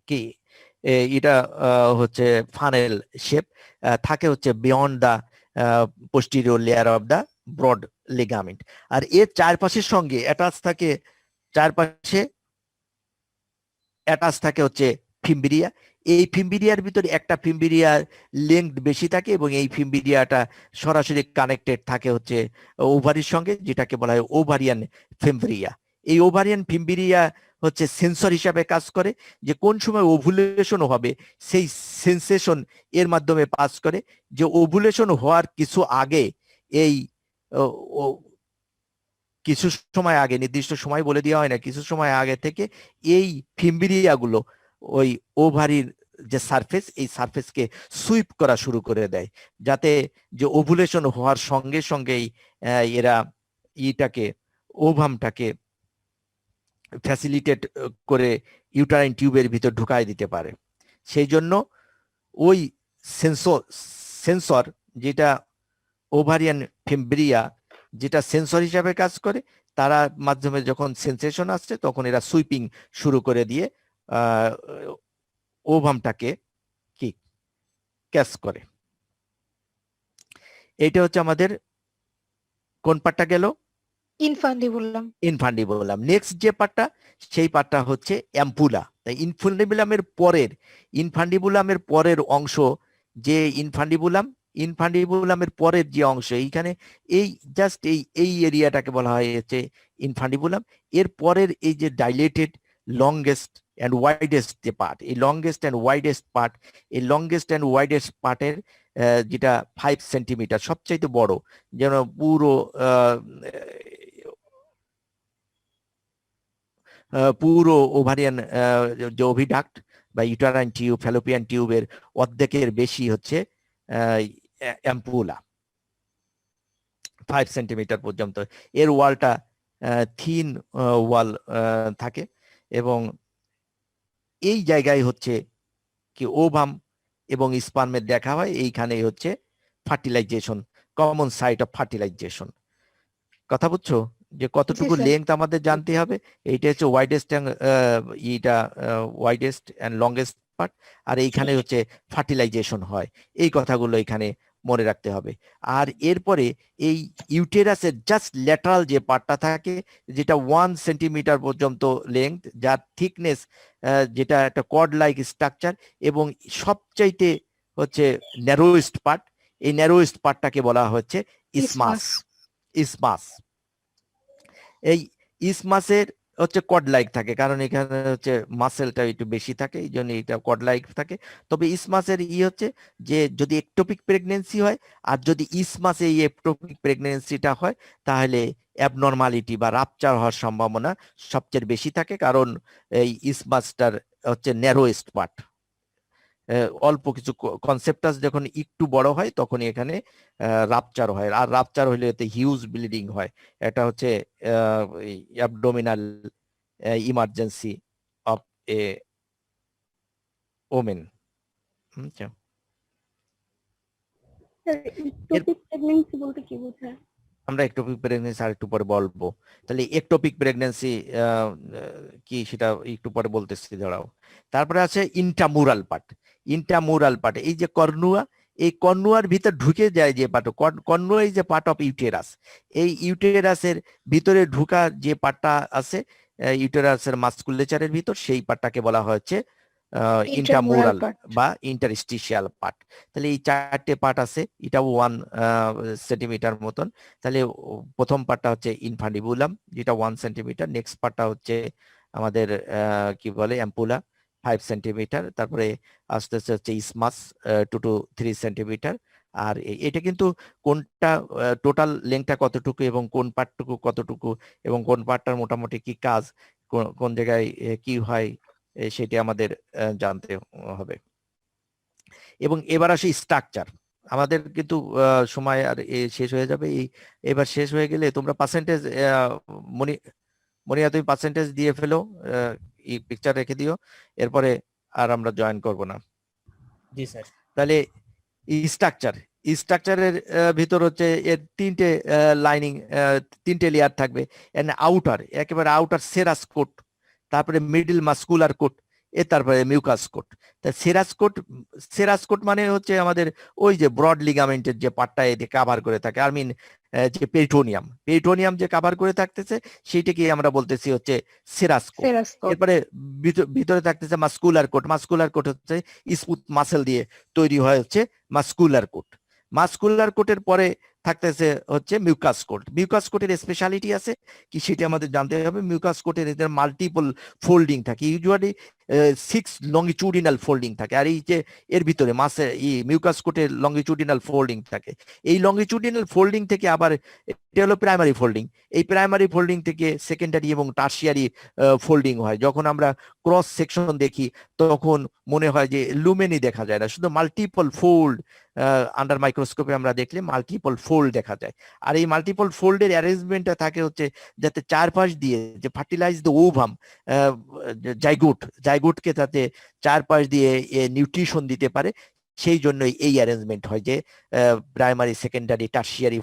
Speaker 1: কি, এটা হচ্ছে ফানেল শেপ, থাকে হচ্ছে beyond the posterior layer of the broad ligament. আর এর চারপাশের সঙ্গে চারপাশে অ্যাটাচ থাকে হচ্ছে ফিম্বিরিয়া। এই ফিম্বিরিয়ার ভিতরে একটা ফিম্বিরিয়ার লেংথ বেশি থাকে, এবং এই ফিম্বিরিয়াটা সরাসরি কানেক্টেড থাকে হচ্ছে ওভারির সঙ্গে, যেটাকে বলা হয় ওভারিয়ান ফিম্বিরিয়া। এই ওভারিয়ান ফিম্বিরিয়া হচ্ছে সেন্সর হিসাবে কাজ করে, যে কোন সময় ওভুলেশন হবে সেই সেন্সেশন এর মাধ্যমে পাস করে। যে ওভুলেশন হওয়ার কিছু আগে, কিছু সময় আগে, নির্দিষ্ট সময় বলে দেওয়া হয় না, কিছু সময় আগে থেকে এই ফিম্বিরিয়াগুলো ওই ওভারির যে সারফেস, এই সারফেসকে সুইপ করা শুরু করে দেয়, যাতে যে ওভুলেশন হওয়ার সঙ্গে সঙ্গেই এরা ওভামটাকে ফ্যাসিলিটেট করে ইউটারাইন টিউবের ভিতর ঢুকায় দিতে পারে। সেই জন্য ওই সেন্সর যেটা ওভারিয়ান ফিম্বিরিয়া, যেটা সেন্সর হিসাবে কাজ করে, তারা মাধ্যমে যখন সেন্সেশন আসছে, তখন এরা সুইপিং শুরু করে দিয়ে ওভামটাকে কি ক্যাচ করে। এটা হচ্ছে আমাদের কোন পার্টটা গেল? ইনফান্ডিবুলাম। নেক্সট যে পার্টটা, সেই পার্টটা হচ্ছে অ্যাম্পুলা। তাই ইনফান্ডিবুলামের পরের অংশ যে ইনফান্ডিবুলামের পরের যে অংশ, এইখানে এই জাস্ট এই এরিয়াটাকে বলা হয় হচ্ছে ইনফান্ডিবুলাম। এর পরের এই যে ডাইলেটেড লংগেস্ট অ্যান্ড ওয়াইডেস্ট যে পার্ট, এই লংগেস্ট অ্যান্ড ওয়াইডেস্ট পার্টের যেটা 5 সেন্টিমিটার সবচাইতে বড়, যেন পুরো ওভারিয়ান যে ওভিডাক্ট বা ইউটারাইন টিউব, ফ্যালোপিয়ান টিউবের অর্ধেকের বেশি হচ্ছে অ্যাম্পুলা, 5 সেন্টিমিটার পর্যন্ত। এর ওয়ালটা থিন ওয়াল থাকে, এবং এই জায়গায় হচ্ছে কি ওভাম এবং স্পার্মের দেখা হয়। এইখানে হচ্ছে fertilisation, common site of fertilisation. কথা বুঝছো? যে কতটুকু
Speaker 2: স্যার।
Speaker 1: লেংথ আমাদের জানতে হবে। এইটা হচ্ছে widest widest and longest part, আর এইখানে হচ্ছে ফার্টিলাইজেশন হয়। এই কথাগুলো এখানে মনে রাখতে হবে। আর এরপরে এই ইউটেরাসের জাস্ট ল্যাটারাল যে পার্টটা থাকে, যেটা 1 সেন্টিমিটার পর্যন্ত লেংথ, যার থিকনেস যেটা একটা কর্ড লাইক স্ট্রাকচার, এবং সবচাইতে হচ্ছে ন্যারোয়েস্ট পার্ট, এই ন্যারোয়েস্ট পার্টটাকে বলা হচ্ছে ইসমাস। ইসমাস, এই ইসমাসের হচ্ছে কড লাইক থাকে, কারণ এখানে হচ্ছে মাসেলটা একটু বেশি থাকে, এই জন্য এটা কড লাইক থাকে। তবে ইসমাসের হচ্ছে যে যদি একটোপিক প্রেগনেন্সি হয়, আর যদি ইসমাসে এই একটোপিক প্রেগনেন্সিটা হয়, তাহলে অ্যাবনর্মালিটি বা রাপচার হওয়ার সম্ভাবনা সবচেয়ে বেশি থাকে, কারণ এই ইসমাসটার হচ্ছে ন্যারোয়েস্ট পার্ট। অল্প কিছু কনসেপ্টাস যখন একটু বড় হয় তখন এখানে রাপচার হয়, আর রাপচার হলে এতে হিউজ ব্লিডিং হয়। এটা হচ্ছে abdominal emergency of A women.
Speaker 3: ectopic pregnancy বলতে কি বোঝায়?
Speaker 1: আমরা একটোপিক প্রেগনেন্সি আর একটু পরে বলবো। তাহলে একটোপিক প্রেগনেন্সি কি সেটা একটু পরে বলতেছি, দাঁড়াও। তারপরে আছে ইন্টামুরাল পার্ট। ইন্টামুরাল পার্ট, এই যে কর্নুয়া, এই কর্নুয়ার ভিতর ঢুকে যায় যে part, cornua is a part of uterus. এই ইউটেরাসের ভিতরে ঢুকা যে পার্টটা আছে ইউটেরাসের মাসকুলেচারের ভিতর, সেই পার্টটাকে বলা হচ্ছে ইন্টামুরাল বা ইন্টারস্টিশিয়াল পার্ট। তাহলে এই 4টে পার্ট আছে, এটাও 1 সেন্টিমিটার মতন। তাহলে প্রথম পার্টটা হচ্ছে ইনফান্ডিবুলাম, যেটা 1 সেন্টিমিটার। নেক্সট পার্টটা হচ্ছে আমাদের কি বলে অ্যাম্পুলা, 5 সেন্টিমিটার। তারপরে আস্তে আস্তে হচ্ছে ইসমাস 2 to 3 সেন্টিমিটার। আর এটা কিন্তু কোনটা টোটাল লেংথটা কতটুকু এবং কোন পার্টটুকু কতটুকু এবং কোন পার্টটার মোটামুটি কি কাজ, কোন জায়গায় কি হয়, সেটি আমাদের জানতে হবে। এবং এবার আসি স্ট্রাকচার। আমাদের কিন্তু সময় আর শেষ হয়ে যাবে। এবার শেষ হয়ে গেলে তোমরা পার্সেন্টেজ, মনিয়া তুমি পার্সেন্টেজ দিয়ে ফেলো, এই পিকচার রেখে দিও, এরপরে আর আমরা জয়েন করব না।
Speaker 5: জি স্যার।
Speaker 1: তাহলে স্ট্রাকচারের ভিতর হচ্ছে এর 3টে লাইনিং, 3টে লেয়ার থাকবে। আউটার, একেবারে আউটার সেরাস কোট, তারপরে মিডল মাস্কুলার কোট, তারপরে মিউকাস কোট। তা সেরাস কোট মানে হচ্ছে আমাদের ওই যে ব্রড লিগামেন্টের যে পার্টটা এতে কাভার করে থাকে, আই মিন যে পেরিটোনিয়াম যে কাভার করে থাকতেছে, সেইটাকে আমরা বলতেছি হচ্ছে সেরাস কোট। এরপরে ভিতরে থাকতেছে মাস্কুলার কোট হচ্ছে স্মুথ মাসেল দিয়ে তৈরি হয় হচ্ছে মাস্কুলার কোটের পরে থাকতেছে হচ্ছে মিউকাস কোটের স্পেশালিটি আছে কি সেটা আমাদের জানতে হবে। মিউকাস কোটের এদের মাল্টিপল ফোল্ডিং থাকে, ইউজুয়ালি 6 লংগিটিউডিনাল ফোল্ডিং থাকে। আর এই যে এর ভিতরে মিউকাস কোটের লংগিটিউডিনাল ফোল্ডিং থাকে। এই লংগিটিউডিনাল ফোল্ডিং থেকে আবার এটা হলো প্রাইমারি ফোল্ডিং, এই প্রাইমারি ফোল্ডিং থেকে সেকেন্ডারি এবং টার্সিয়ারি ফোল্ডিং হয়। যখন আমরা ক্রস সেকশন দেখি তখন মনে হয় যে লুমেনি দেখা যায় না, শুধু মাল্টিপল ফোল্ড আন্ডার মাইক্রোস্কোপে আমরা দেখলে মাল্টিপল ফোল্ড দেখা যায়। আর এই মাল্টিপল ফোল্ডের অ্যারেঞ্জমেন্টটা থাকে হচ্ছে যাতে চারপাশ দিয়ে যে ফার্টিলাইজ দ্য ওভাম, জাইগোটকে যাতে চারপাশ দিয়ে নিউট্রিশন দিতে পারে, সেই জন্যই এই অ্যারেঞ্জমেন্ট হয় যে প্রাইমারি সেকেন্ডারি টার্সিয়ারি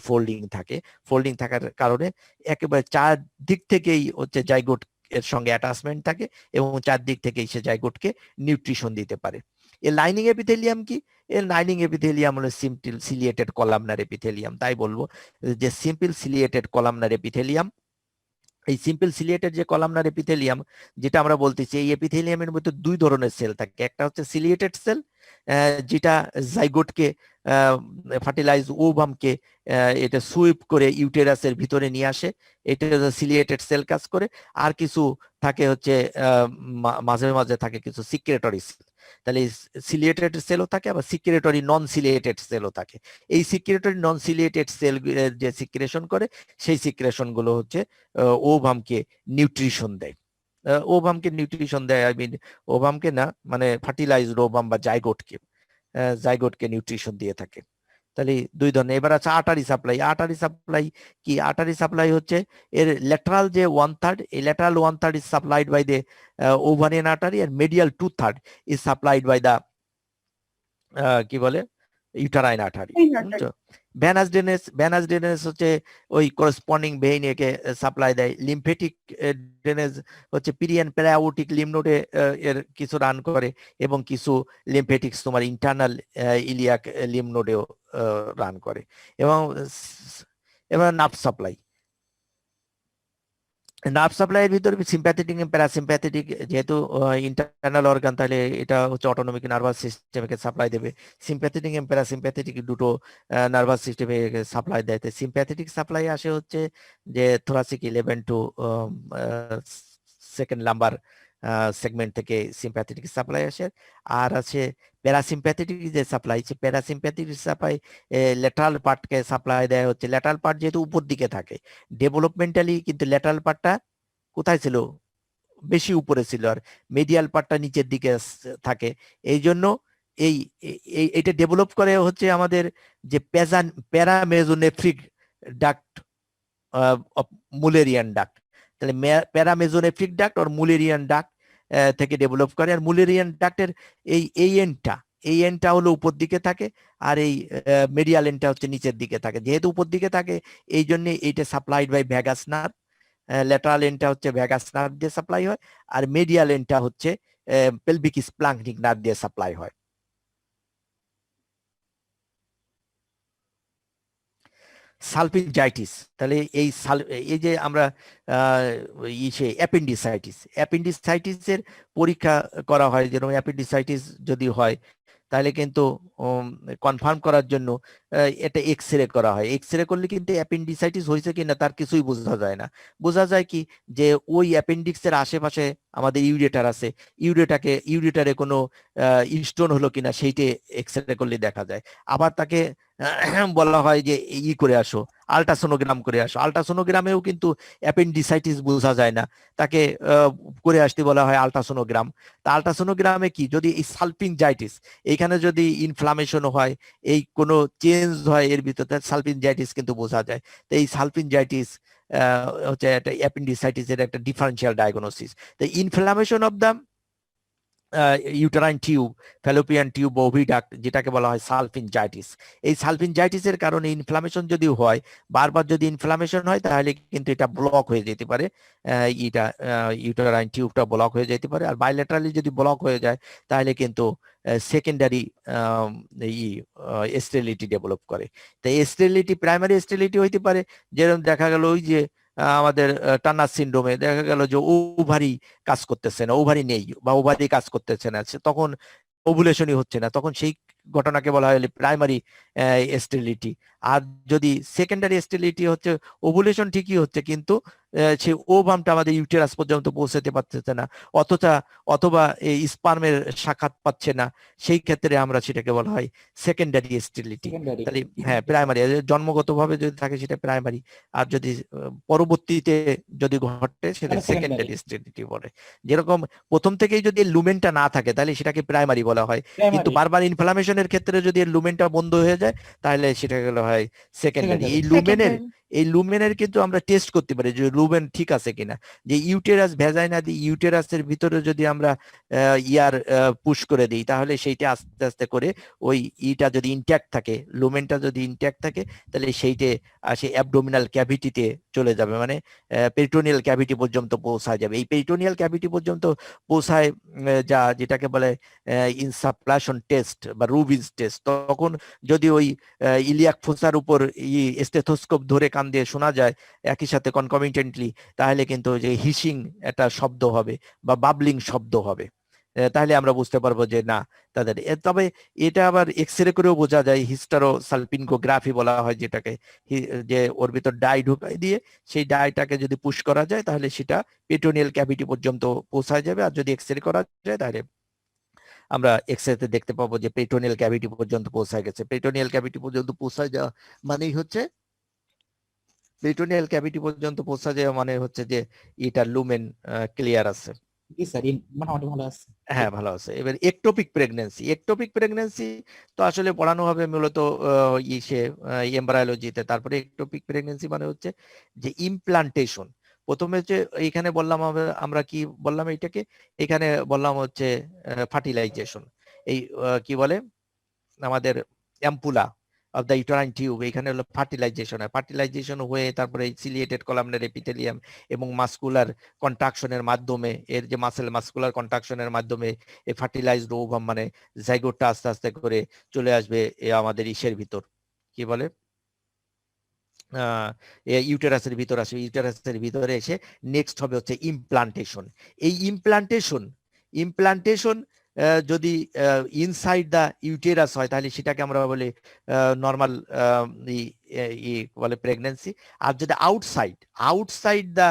Speaker 1: ফোল্ডিং থাকার কারণে একেবারে 4 দিক থেকেই হচ্ছে জাইগোট এর সঙ্গে অ্যাটাচমেন্ট থাকে এবং 4 দিক থেকেই সে জাইগোটকে নিউট্রিশন দিতে পারে। এর লাইনিং এপিথেলিয়াম কি? এর লাইনিং এপিথেলিয়াম হলো সিম্পল সিলিয়েটেড কলামনার এপিথেলিয়াম। তাই বলবো যে সিম্পল সিলিয়েটেড কলামনার এপিথেলিয়াম। এই সিম্পল সিলিয়েটেড যে কলামনার এপিথেলিয়াম যেটা আমরা বলতেছি, এই এপিথেলিয়ামের মধ্যে 2 ধরনের সেল থাকে। একটা হচ্ছে সিলিয়েটেড সেল, যেটা জাইগোটকে ফার্টিলাইজ ওভামকে এটা সুইপ করে ইউটেরাসের ভিতরে নিয়ে আসে, এটা সিলিয়েটেড সেল কাজ করে। আর কিছু থাকে হচ্ছে মাঝে মাঝে থাকে কিছু সিক্রেটরি সেল। তাহলে সিলিয়েটেড সেলও থাকে, আবার সিক্রেটরি নন সিলিয়েটেড সেলও থাকে। এই সিক্রেটরি নন সিলিয়েটেড সেল যে সিক্রেশন করে, সেই সিক্রেশন গুলো হচ্ছে ওভামকে নিউট্রিশন দেয়। আই মিন ওভামকে না, মানে ফার্টিলাইজড ওভাম বা জাইগোটকে নিউট্রিশন দিয়ে থাকে। তাহলে 2 ধরনের। এবার আছে আর্টারি সাপ্লাই। কি? আর্টারি সাপ্লাই হচ্ছে এর ল্যাটারাল যে 1/3, এই lateral 1/3 is supplied by the ovarian artery, আর medial 2/3 is supplied by the কি বলে ইউটারাইন আর্টারি। ভ্যানাস ড্রেনেজ হচ্ছে ওই করসপন্ডিং ভেইনকে সাপ্লাই দেয়। লিম্ফেটিক ড্রেনেজ হচ্ছে পিরিয়ান প্যারাওটিক লিম্ফ নোডে এর কিছু রান করে এবং কিছু লিম্ফেটিক্স তোমার ইন্টারনাল ইলিয়াক লিম্ফ নোডেও রান করে। এবং এবার নার্ভ সাপ্লাই, নার্ভ সাপ্লাইয়ের ভিতরে সিম্প্যাথেটিক এবং প্যারাসিম্প্যাথেটিক, যেহেতু ইন্টারনাল অর্গান তাহলে এটা হচ্ছে অটোনমিক নার্ভাস সিস্টেমকে সাপ্লাই দেবে। সিম্প্যাথেটিক এবং প্যারাসিম্প্যাথেটিক দুটো নার্ভাস সিস্টেমে সাপ্লাই দেয়। সিম্প্যাথেটিক সাপ্লাই আসে হচ্ছে যে thoracic 11 to second lumbar segment থেকে সিম্প্যাথেটিক সাপ্লাই আসে। আর আছে প্যারাসিম্প্যাথেটিক যে সাপ্লাই, সে প্যারাসিম্প্যাথেটিক সাপ্লাই ল্যাটারাল পার্টকে সাপ্লাই দেয় হচ্ছে। ল্যাটারাল পার্ট যেহেতু উপর দিকে থাকে ডেভেলপমেন্টালি, কিন্তু ল্যাটারাল পার্টটা কোথায় ছিল, বেশি উপরে ছিল, আর মিডিয়াল পার্টটা নিচের দিকে থাকে। এই জন্য এইটা ডেভেলপ করে হচ্ছে আমাদের যে প্যারামেজোনেফ্রিক ডাক্ট, মুলেরিয়ান ডাক্ট। তাহলে প্যারামেজোনেফ্রিক ডাক্ট আর মুলেরিয়ান ডাক্ট থেকে ডেভেলপ করে। আর মুলেরিয়ান ডাক্টের এই এন্ডটা হলো উপর দিকে থাকে, আর এই মিডিয়াল এন্ডটা হচ্ছে নিচের দিকে থাকে। যেহেতু উপর দিকে থাকে এই জন্য এইটা supplied by vagus nerve. Lateral এন্ডটা হচ্ছে ভ্যাগাস নার্ভ দিয়ে সাপ্লাই হয়, আর মিডিয়াল এন্ডটা হচ্ছে পেলভিক স্প্লাঙ্কনিক নার্ভ দিয়ে সাপ্লাই হয়। সালফিনজাইটিস, তাহলে এই যে আমরা অ্যাপেন্ডিসাইটিসের পরীক্ষা করা হয়, যেরকম অ্যাপেন্ডিসাইটিস যদি হয় তাহলে কিন্তু কনফার্ম করার জন্য এটা এক্স-রে করা হয়। এক্স-রে করলে কিন্তু অ্যাপেন্ডিসাইটিস হয়েছে কিনা তার কিছুই বোঝা যায় না। বোঝা যায় কি, যে ওই অ্যাপেন্ডিক্সের আশেপাশে আমাদের ইউরেটার আছে, ইউরেটারে কোনো স্টোন হলো কিনা সেইটা এক্স-রে করলে দেখা যায়। আবার তাকে বলা হয় যে করে আসো, আল্ট্রাসোনোগ্রাম করে আসো। আল্ট্রাসোনোগ্রামেও কিন্তু অ্যাপেন্ডিসাইটিস বোঝা যায় না, তাকে করে আসতে বলা হয় আল্ট্রাসোনোগ্রাম। তা আল্ট্রাসোনোগ্রামে কি, যদি এই সালফিনজাইটিস এখানে যদি ইনফ্লামেশন হয়, এই কোনো চেঞ্জ হয় এর ভিতরে, সালফিনজাইটিস কিন্তু বোঝা যায়। তো এই সালফিনজাইটিস হচ্ছে একটা অ্যাপেন্ডিসাইটিসের একটা ডিফারেন্সিয়াল ডায়াগনোসিস। তো inflammation of the uterine tube, fallopian tube, oviduct, যেটাকে বলা হয় সালফিনজাইটিস। এই সালফিনজাইটিসের কারণে ইনফ্লামেশন যদি হয়, বারবার যদি ইনফ্লামেশন হয়, তাহলে কিন্তু এটা ব্লক হয়ে যেতে পারে, এটা ইউটারাইন টিউবটা ব্লক হয়ে যেতে পারে। আর বাইলেটারালি যদি ব্লক হয়ে যায় তাহলে কিন্তু সেকেন্ডারি স্টেরিলিটি ডেভেলপ করে। তাই স্টেরিলিটি, প্রাইমারি স্টেরিলিটি হইতে পারে, যেরকম দেখা গেল ওই যে আমাদের টার্নার সিনড্রোমে দেখা গেল যে ওভারি কাজ করতেছে না, ওভারি নেই বা ওভারি কাজ করতেছে না, তখন ওভুলেশনই হচ্ছে না, তখন সেই ঘটনাকে বলা হয় প্রাইমারি স্টেরিলিটি। আর যদি সেকেন্ডারি স্টেরিলিটি হচ্ছে ওভুলেশন ঠিকই হচ্ছে, কিন্তু সেই ওভামটা আমাদের ইউটেরাস পর্যন্ত পৌঁছাতে পারতেছে না, অথবা এই স্পার্মের সাক্ষাৎ পাচ্ছে না, সেই ক্ষেত্রে আমরা সেটাকে বলা হয় সেকেন্ডারি স্টেরিলিটি। তাহলে হ্যাঁ, প্রাইমারি জন্মগতভাবে যদি থাকে সেটা প্রাইমারি, আর যদি পরবর্তীতে যদি ঘটে সেটা সেকেন্ডারি স্টেরিলিটি বলে। যেরকম প্রথম থেকেই যদি লুমেনটা না থাকে তাহলে সেটাকে প্রাইমারি বলা হয়, কিন্তু বারবার ইনফ্লামেশনের ক্ষেত্রে যদি লুমেনটা বন্ধ হয়ে যায় তাহলে সেটাকে বলা হয় সেকেন্ডারি। এই লুমেনের কিন্তু আমরা টেস্ট করতে পারি যে লুমেন ঠিক আছে কিনা। যে ইউটেরাস ভ্যাজাইনা দিয়ে ইউটেরাসের ভিতরে যদি আমরা পুশ করে দিই, তাহলে সেইটা আস্তে আস্তে করে ওই ইটা যদি ইনট্যাক্ট থাকে, লুমেনটা যদি ইনট্যাক্ট থাকে, তাহলে সেইটে সেই অ্যাবডোমিনাল ক্যাভিটিতে চলে যাবে, মানে পেরিটোনিয়াল ক্যাভিটি পর্যন্ত পৌঁছায় যাবে। এই পেরিটোনিয়াল ক্যাভিটি পর্যন্ত পৌঁছায় যেটাকে বলে ইনসাপ্লাশন টেস্ট বা রুবিনস টেস্ট। তখন যদি ওই ইলিয়াক ফোসার উপর স্টেথোস্কোপ ধরে কান দিয়ে শোনা যায় একই সাথে কনকমিটেন্টলি, তাহলে কিন্তু যে হিসিং একটা শব্দ হবে বা বাবলিং শব্দ হবে, তাহলে আমরা বুঝতে পারবো যে না তাদের। তবে এটা আবার এক্সরে করেও বোঝা যায়, হিস্টারোসালপিনকোগ্রাফি বলা হয় যেটাকে, যে ওর ভিতর ডাই ঢুকাই দিয়ে সেই ডাইটাকে যদি পুশ করা যায় তাহলে সেটা পেরিটোনিয়াল ক্যাভিটি পর্যন্ত পৌঁছায় যাবে। আর যদি এক্সরে করা যায় তাহলে আমরা এক্সরেতে দেখতে পাবো যে পেরিটোনিয়াল ক্যাভিটি পর্যন্ত পৌঁছায় গেছে। পেরিটোনিয়াল ক্যাভিটি পর্যন্ত পৌঁছায় যাওয়া মানেই হচ্ছে, পেরিটোনিয়াল ক্যাভিটি পর্যন্ত পৌঁছা যাওয়া মানে হচ্ছে যে এটার লুমেন ক্লিয়ার আছে।
Speaker 5: মোটামুটি ভালো আছে।
Speaker 1: হ্যাঁ, ভালো আছে। এবার একটোপিক প্রেগন্যান্সি তো আসলে পড়ানো হবে মূলত এমব্রায়োলজিতে। তারপরে একটোপিক প্রেগন্যান্সি মানে হচ্ছে যে ইমপ্লান্টেশন। প্রথমে যে এখানে বললাম আমরা কি বললাম, এটাকে এখানে বললাম হচ্ছে ফার্টিলাইজেশন। এই কি বলে আমাদের ampulla of the uterine tube, এখানে হলো ফার্টিলাইজেশন হয়, ফার্টিলাইজেশন হয়ে তারপরে সিলিয়েটেড কলামনার এপিথেলিয়াম এবং মাস্কুলার কন্ট্রাকশনের মাধ্যমে, এর যে মাস্কুলার কন্ট্রাকশনের মাধ্যমে এই ফার্টিলাইজড ওভাম মানে জাইগোটটা আস্তে আস্তে করে চলে আসবে আমাদের ইসের ভিতর, কি বলে ইউটেরাসের ভিতর আসবে। ইউটেরাসের ভিতরে এসে নেক্সট হবে হচ্ছে ইমপ্লান্টেশন। এই ইমপ্লান্টেশন যদি ইনসাইড দা ইউটেরাস হয় তাহলে সেটাকে আমরা বলি নর্মাল বলে প্রেগন্যান্সি। আর যদি আউটসাইড দা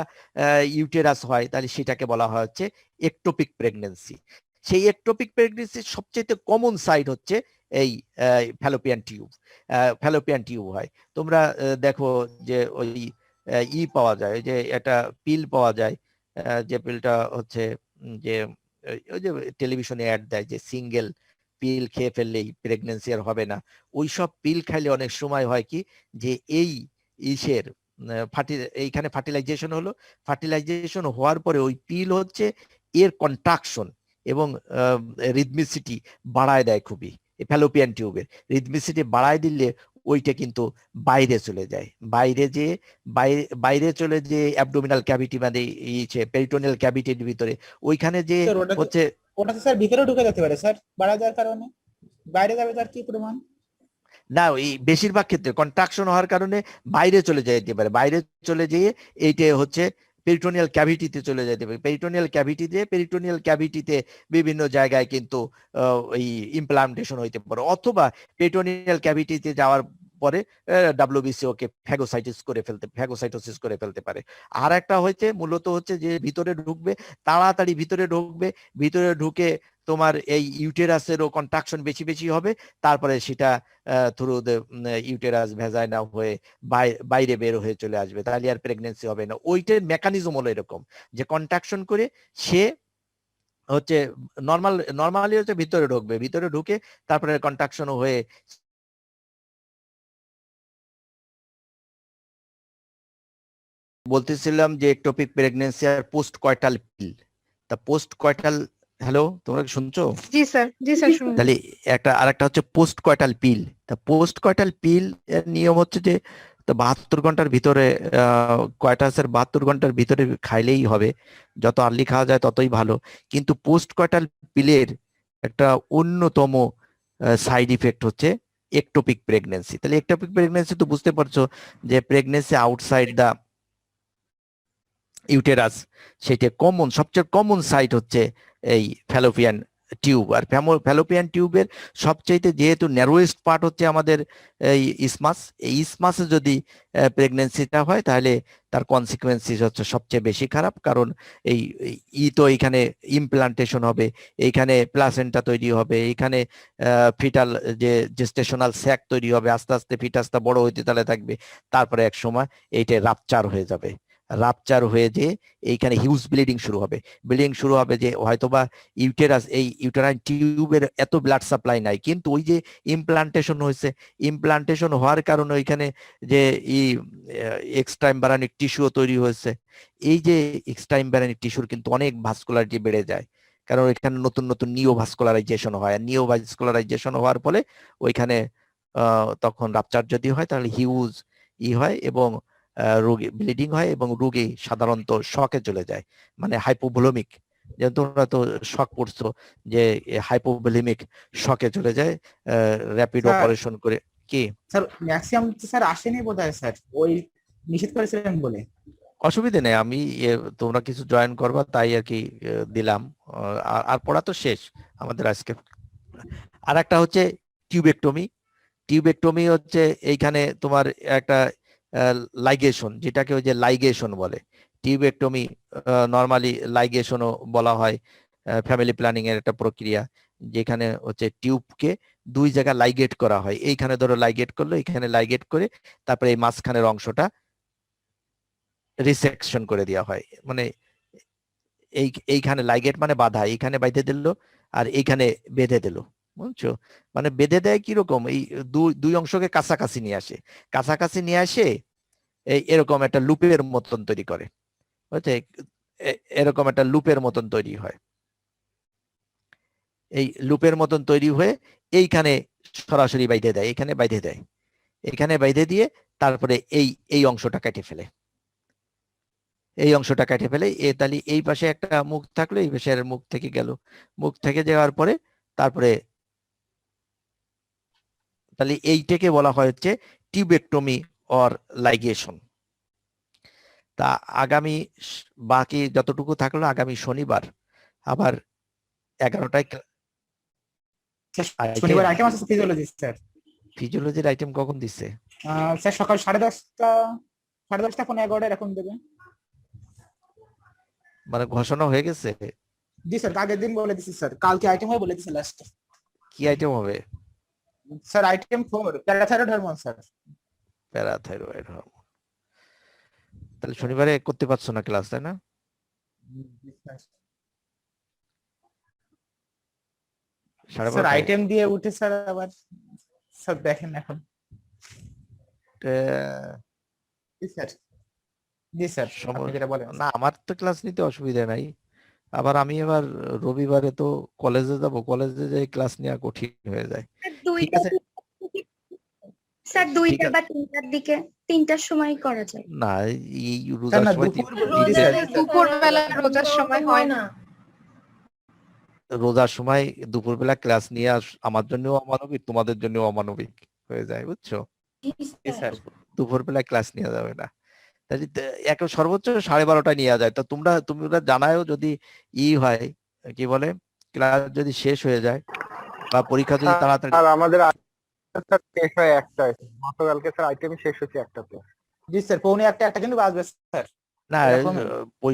Speaker 1: ইউটেরাস হয় তাহলে সেটাকে বলা হয় হচ্ছে একটোপিক প্রেগন্যান্সি। সেই একটোপিক প্রেগন্যান্সির সবচেয়ে কমন সাইড হচ্ছে এই ফ্যালোপিয়ান টিউব হয়। তোমরা দেখো যে ওই পাওয়া যায়, যে একটা পিল পাওয়া যায়, যে পিলটা হচ্ছে যে ওই যে টেলিভিশনে অ্যাড দেয় যে সিঙ্গেল পিল খেয়ে ফেললেই প্রেগন্যান্সি আর হবে না। ওই সব পিল খাইলে অনেক সময় হয় কি যে এই ইসের এইখানে ফার্টিলাইজেশন হলো, ফার্টিলাইজেশন হওয়ার পরে ওই পিল হচ্ছে এর কন্ট্রাকশন এবং রিদমিসিটি বাড়ায় দেয় খুবই। ফ্যালোপিয়ান টিউবের রিদমিসিটি বাড়ায় দিলে ওইটা কিন্তু বাইরে চলে যায়, বাইরে চলে যে অ্যাবডোমিনাল ক্যাভিটি মানে পেরিটোনিয়াল ক্যাভিটির ভিতরে, ওইখানে যে হচ্ছে
Speaker 5: ওটা তো স্যার ভিতরে ঢুকে যেতে পারে স্যার, বাড়া যাওয়ার কারণে বাইরে যাবে তার কি প্রমাণ?
Speaker 1: না, এই বেশিরভাগ ক্ষেত্রে কন্ট্রাকশন হওয়ার কারণে বাইরে চলে যেতে পারে, বাইরে চলে যেয়ে এইটা হচ্ছে পেরিটোনিয়াল ক্যাভিটিতে চলে যেতে পারে। পেরিটোনিয়াল ক্যাভিটিতে বিভিন্ন জায়গায় কিন্তু এই ইমপ্লান্টেশন হইতে পারে, অথবা পেরিটোনিয়াল ক্যাভিটিতে যাওয়ার পরে ডাব্লিউবিসি ওকে ফ্যাগোসাইটোসিস করে ফেলতে পারে। আর একটা হচ্ছে মূলত হচ্ছে যে ভিতরে ঢুকবে, তাড়াতাড়ি ভিতরে ঢুকে তোমার এই ইউটেরাসেরও কন্ট্রাকশন বেশি হবে, তারপরে সেটা থ্রু দ্য ইউটেরাস ভ্যাজাইনা হয়ে বাইরে বের হয়ে চলে আসবে, তাহলে আর প্রেগন্যান্সি হবে না। ওইটার মেকানিজম হলো এরকম যে কন্ট্রাকশন করে সে হচ্ছে নর্মালি হচ্ছে ভিতরে ঢুকে তারপরে কন্ট্রাকশন হয়ে বলতেছিলাম যে একটোপিক প্রেগন্যান্সি আর পোস্ট কয়টাল পিল। তা পোস্ট কয়টাল, হ্যালো তোমরা কি শুনছো?
Speaker 2: জি স্যার শুনুন।
Speaker 1: তাহলে আরেকটা হচ্ছে পোস্ট কয়টাল পিল। তা পোস্ট কয়টাল পিল এর নিয়ম হচ্ছে যে 72 ঘন্টার ভিতরে কয়টাসের 72 ঘন্টার ভিতরে খাইলেই হবে, যত আর্লি খাওয়া যায় ততই ভালো। কিন্তু পোস্ট কয়টাল পিলের একটা অন্যতম সাইড ইফেক্ট হচ্ছে একটোপিক প্রেগন্যান্সি। তাহলে একটোপিক প্রেগন্যান্সি তো বুঝতে পারছো যে প্রেগন্যান্সি আউটসাইড দা ইউটেরাস, সেটা সবচেয়ে কমন সাইট হচ্ছে এই ফ্যালোপিয়ান টিউব। আর ফ্যালোপিয়ান টিউবের সবচাইতে যেহেতু ন্যারোয়েস্ট পার্ট হচ্ছে আমাদের এই ইসমাস, এই ইসমাসে যদি প্রেগন্যান্সিটা হয় তাহলে তার কনসিকুয়েন্সিস হচ্ছে সবচেয়ে বেশি খারাপ। কারণ তো এখানে ইমপ্লান্টেশন হবে, এইখানে প্লাসেন্টা তৈরি হবে, এইখানে ফিটাল যে জেস্টেশনাল স্যাক তৈরি হবে, আস্তে আস্তে ফিটাসটা বড় হইতে তাহলে থাকবে, তারপরে এক সময় এইটা রাপচার হয়ে যে এইখানে হিউজ ব্লিডিং শুরু হবে যে হয়তোবা এই ইউটেরাইন টিউবের এত ব্লাড সাপ্লাই নাই, কিন্তু ওই যে ইমপ্লান্টেশন হওয়ার কারণে ওইখানে যে এক্সট্রা এমব্রায়োনিক টিস্যুও তৈরি হয়েছে। এই যে এক্সট্রা এমব্রায়োনিক টিস্যুর কিন্তু অনেক ভাস্কুলারিটি বেড়ে যায়, কারণ এখানে নতুন নিওভাস্কুলারাইজেশন হয়, আর নিওভাস্কুলারাইজেশন হওয়ার ফলে ওইখানে তখন রাপচার যদি হয় তাহলে হিউজ হয় এবং রোগী ব্লিডিং হয় এবং রোগী সাধারণত শকে চলে যায়, মানে হাইপোভোলেমিক। যেহেতু তোমরা তো শক পড়ছো যে হাইপোভোলেমিক শকে চলে যায় র্যাপিড
Speaker 5: স্যার,
Speaker 1: অপারেশন করে। কি
Speaker 5: স্যার ম্যাক্সিমাম স্যার আসেনি বোধহয় স্যার, ওই নিষেধ করেছিলেন বলে।
Speaker 1: অসুবিধা নেই, আমি তোমরা কিছু জয়েন করবা তাই আর কি দিলাম। আর পড়া তো শেষ আমাদের আজকে। আর একটা হচ্ছে টিউবেক্টমি হচ্ছে এইখানে তোমার একটা লাইগেশন, যেটাকে ওই যে লাইগেশন বলে। টিউবেক্টমি নর্মালি লাইগেশনও বলা হয়, ফ্যামিলি প্ল্যানিং এর একটা প্রক্রিয়া, যেখানে হচ্ছে টিউবকে দুই জায়গা লাইগেট করা হয়। এইখানে ধরো লাইগেট করলো, এখানে লাইগেট করে তারপরে এই মাঝখানের অংশটা রিসেকশন করে দেওয়া হয়, মানে এইখানে লাইগেট মানে বাঁধা, এইখানে বাইধে দিল আর এইখানে বেঁধে দিল, বুঝছো? মানে বেঁধে দেয় কিরকম, এই দুই অংশকে কাছাকাছি নিয়ে আসে এরকম একটা লুপের মতন তৈরি করে, বুঝছে? এরকম একটা লুপের মতন তৈরি হয়, এই লুপের মতন তৈরি হয়ে এইখানে সরাসরি বাইধে দেয়, এখানে বাইধে দেয়, এখানে বাইধে দিয়ে তারপরে এই অংশটা কেটে ফেলে, এই অংশটা কেটে ফেলে। তাহলে এই পাশে একটা মুখ থাকলো, এই পাশে আর মুখ থেকে গেল, মুখ থেকে যাওয়ার পরে তারপরে তাহলে এইটাকে বলা হয় হচ্ছে টিউবেক্টমি অর লাইগেশন। তা আগামী বাকি যতটুকু থাকলো আগামী শনিবার আবার 11টায়
Speaker 5: শনিবার আইটেম আছে ফিজিওলজি স্যার।
Speaker 1: ফিজিওলজির আইটেম কখন দিচ্ছে?
Speaker 5: স্যার সকাল 10:30 ফোন 11টা এরকম দেবে।
Speaker 1: মানে ঘোষণা হয়ে গেছে?
Speaker 5: জি স্যার, আগের দিন বলে দিছি স্যার, কালকে আইটেম হয়ে বলে দিছি লাস্টে।
Speaker 1: কি আইটেম হবে?
Speaker 5: Sir item 4 parathyroid hormone sir.
Speaker 1: Parathyroid hormone. তাহলে শনিবারে করতে পারছো না ক্লাস, তাই না? সাড়ে
Speaker 5: স্যার
Speaker 1: বারোটায়?
Speaker 5: আইটেম দিয়ে উঠে স্যার আবার স্যার দেখেন এখন। জি স্যার, জি স্যার আপনি যেটা বলেন।
Speaker 1: না আমার তো ক্লাস নিতে অসুবিধা নাই, আবার আমি এবার রবিবারে তো কলেজে যাব, কলেজে যাই ক্লাস নেওয়া কঠিন হয়ে যায়। ঠিক আছে
Speaker 6: স্যার
Speaker 1: ঠিক
Speaker 6: 2টা
Speaker 1: আছে।
Speaker 6: বা 3টার দিকে, 3টার সময় করা যায়।
Speaker 1: না এই
Speaker 5: স্যার
Speaker 1: রোজার
Speaker 5: না,
Speaker 1: সময়
Speaker 5: জি স্যার।
Speaker 2: দুপুরবেলা রোজার সময় হয় না।
Speaker 1: রোজার সময় দুপুরবেলা ক্লাস নিয়ে আমার জন্যও অমানবিক, তোমাদের জন্যও অমানবিক হয়ে যায়, বুঝছো?
Speaker 5: জি স্যার।
Speaker 1: দুপুরবেলা ক্লাস নেওয়া যাবে না, তাই এক সর্বোচ্চ 12:30টায় নেওয়া যায়। তো তোমরা জানাও যদি হয় কি বলে ক্লাস যদি শেষ হয়ে যায় বা পরীক্ষা যদি তাড়াতাড়ি।
Speaker 4: আর আমাদের স্যার শেষ হয় 1টায়, গতকালকে স্যার আইটেম শেষ হচ্ছে 1টাতে।
Speaker 5: জি স্যার, পৌনে একটা কিন্তু বাজবে স্যার।
Speaker 1: না
Speaker 5: এরকমই।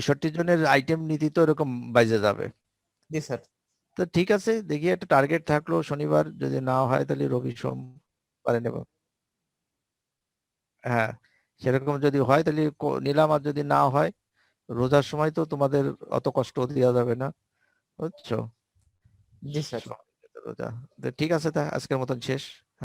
Speaker 1: 65 জনের আইটেম নীতি তো এরকম বাইজে যাবে।
Speaker 5: জি স্যার।
Speaker 1: তো ঠিক আছে, দেখি একটা টার্গেট থাকলো শনিবার, যদি না হয় তাহলে রবি সোম পারে নেব। হ্যাঁ সেরকম যদি হয় তাহলে নিলাম, আর যদি না হয় রোজার সময় তো তোমাদের অত কষ্ট দেওয়া যাবে না, বুঝছো?
Speaker 5: জি স্যার।
Speaker 1: রোজা। তো ঠিক আছে, তা আজকের মতন শেষ।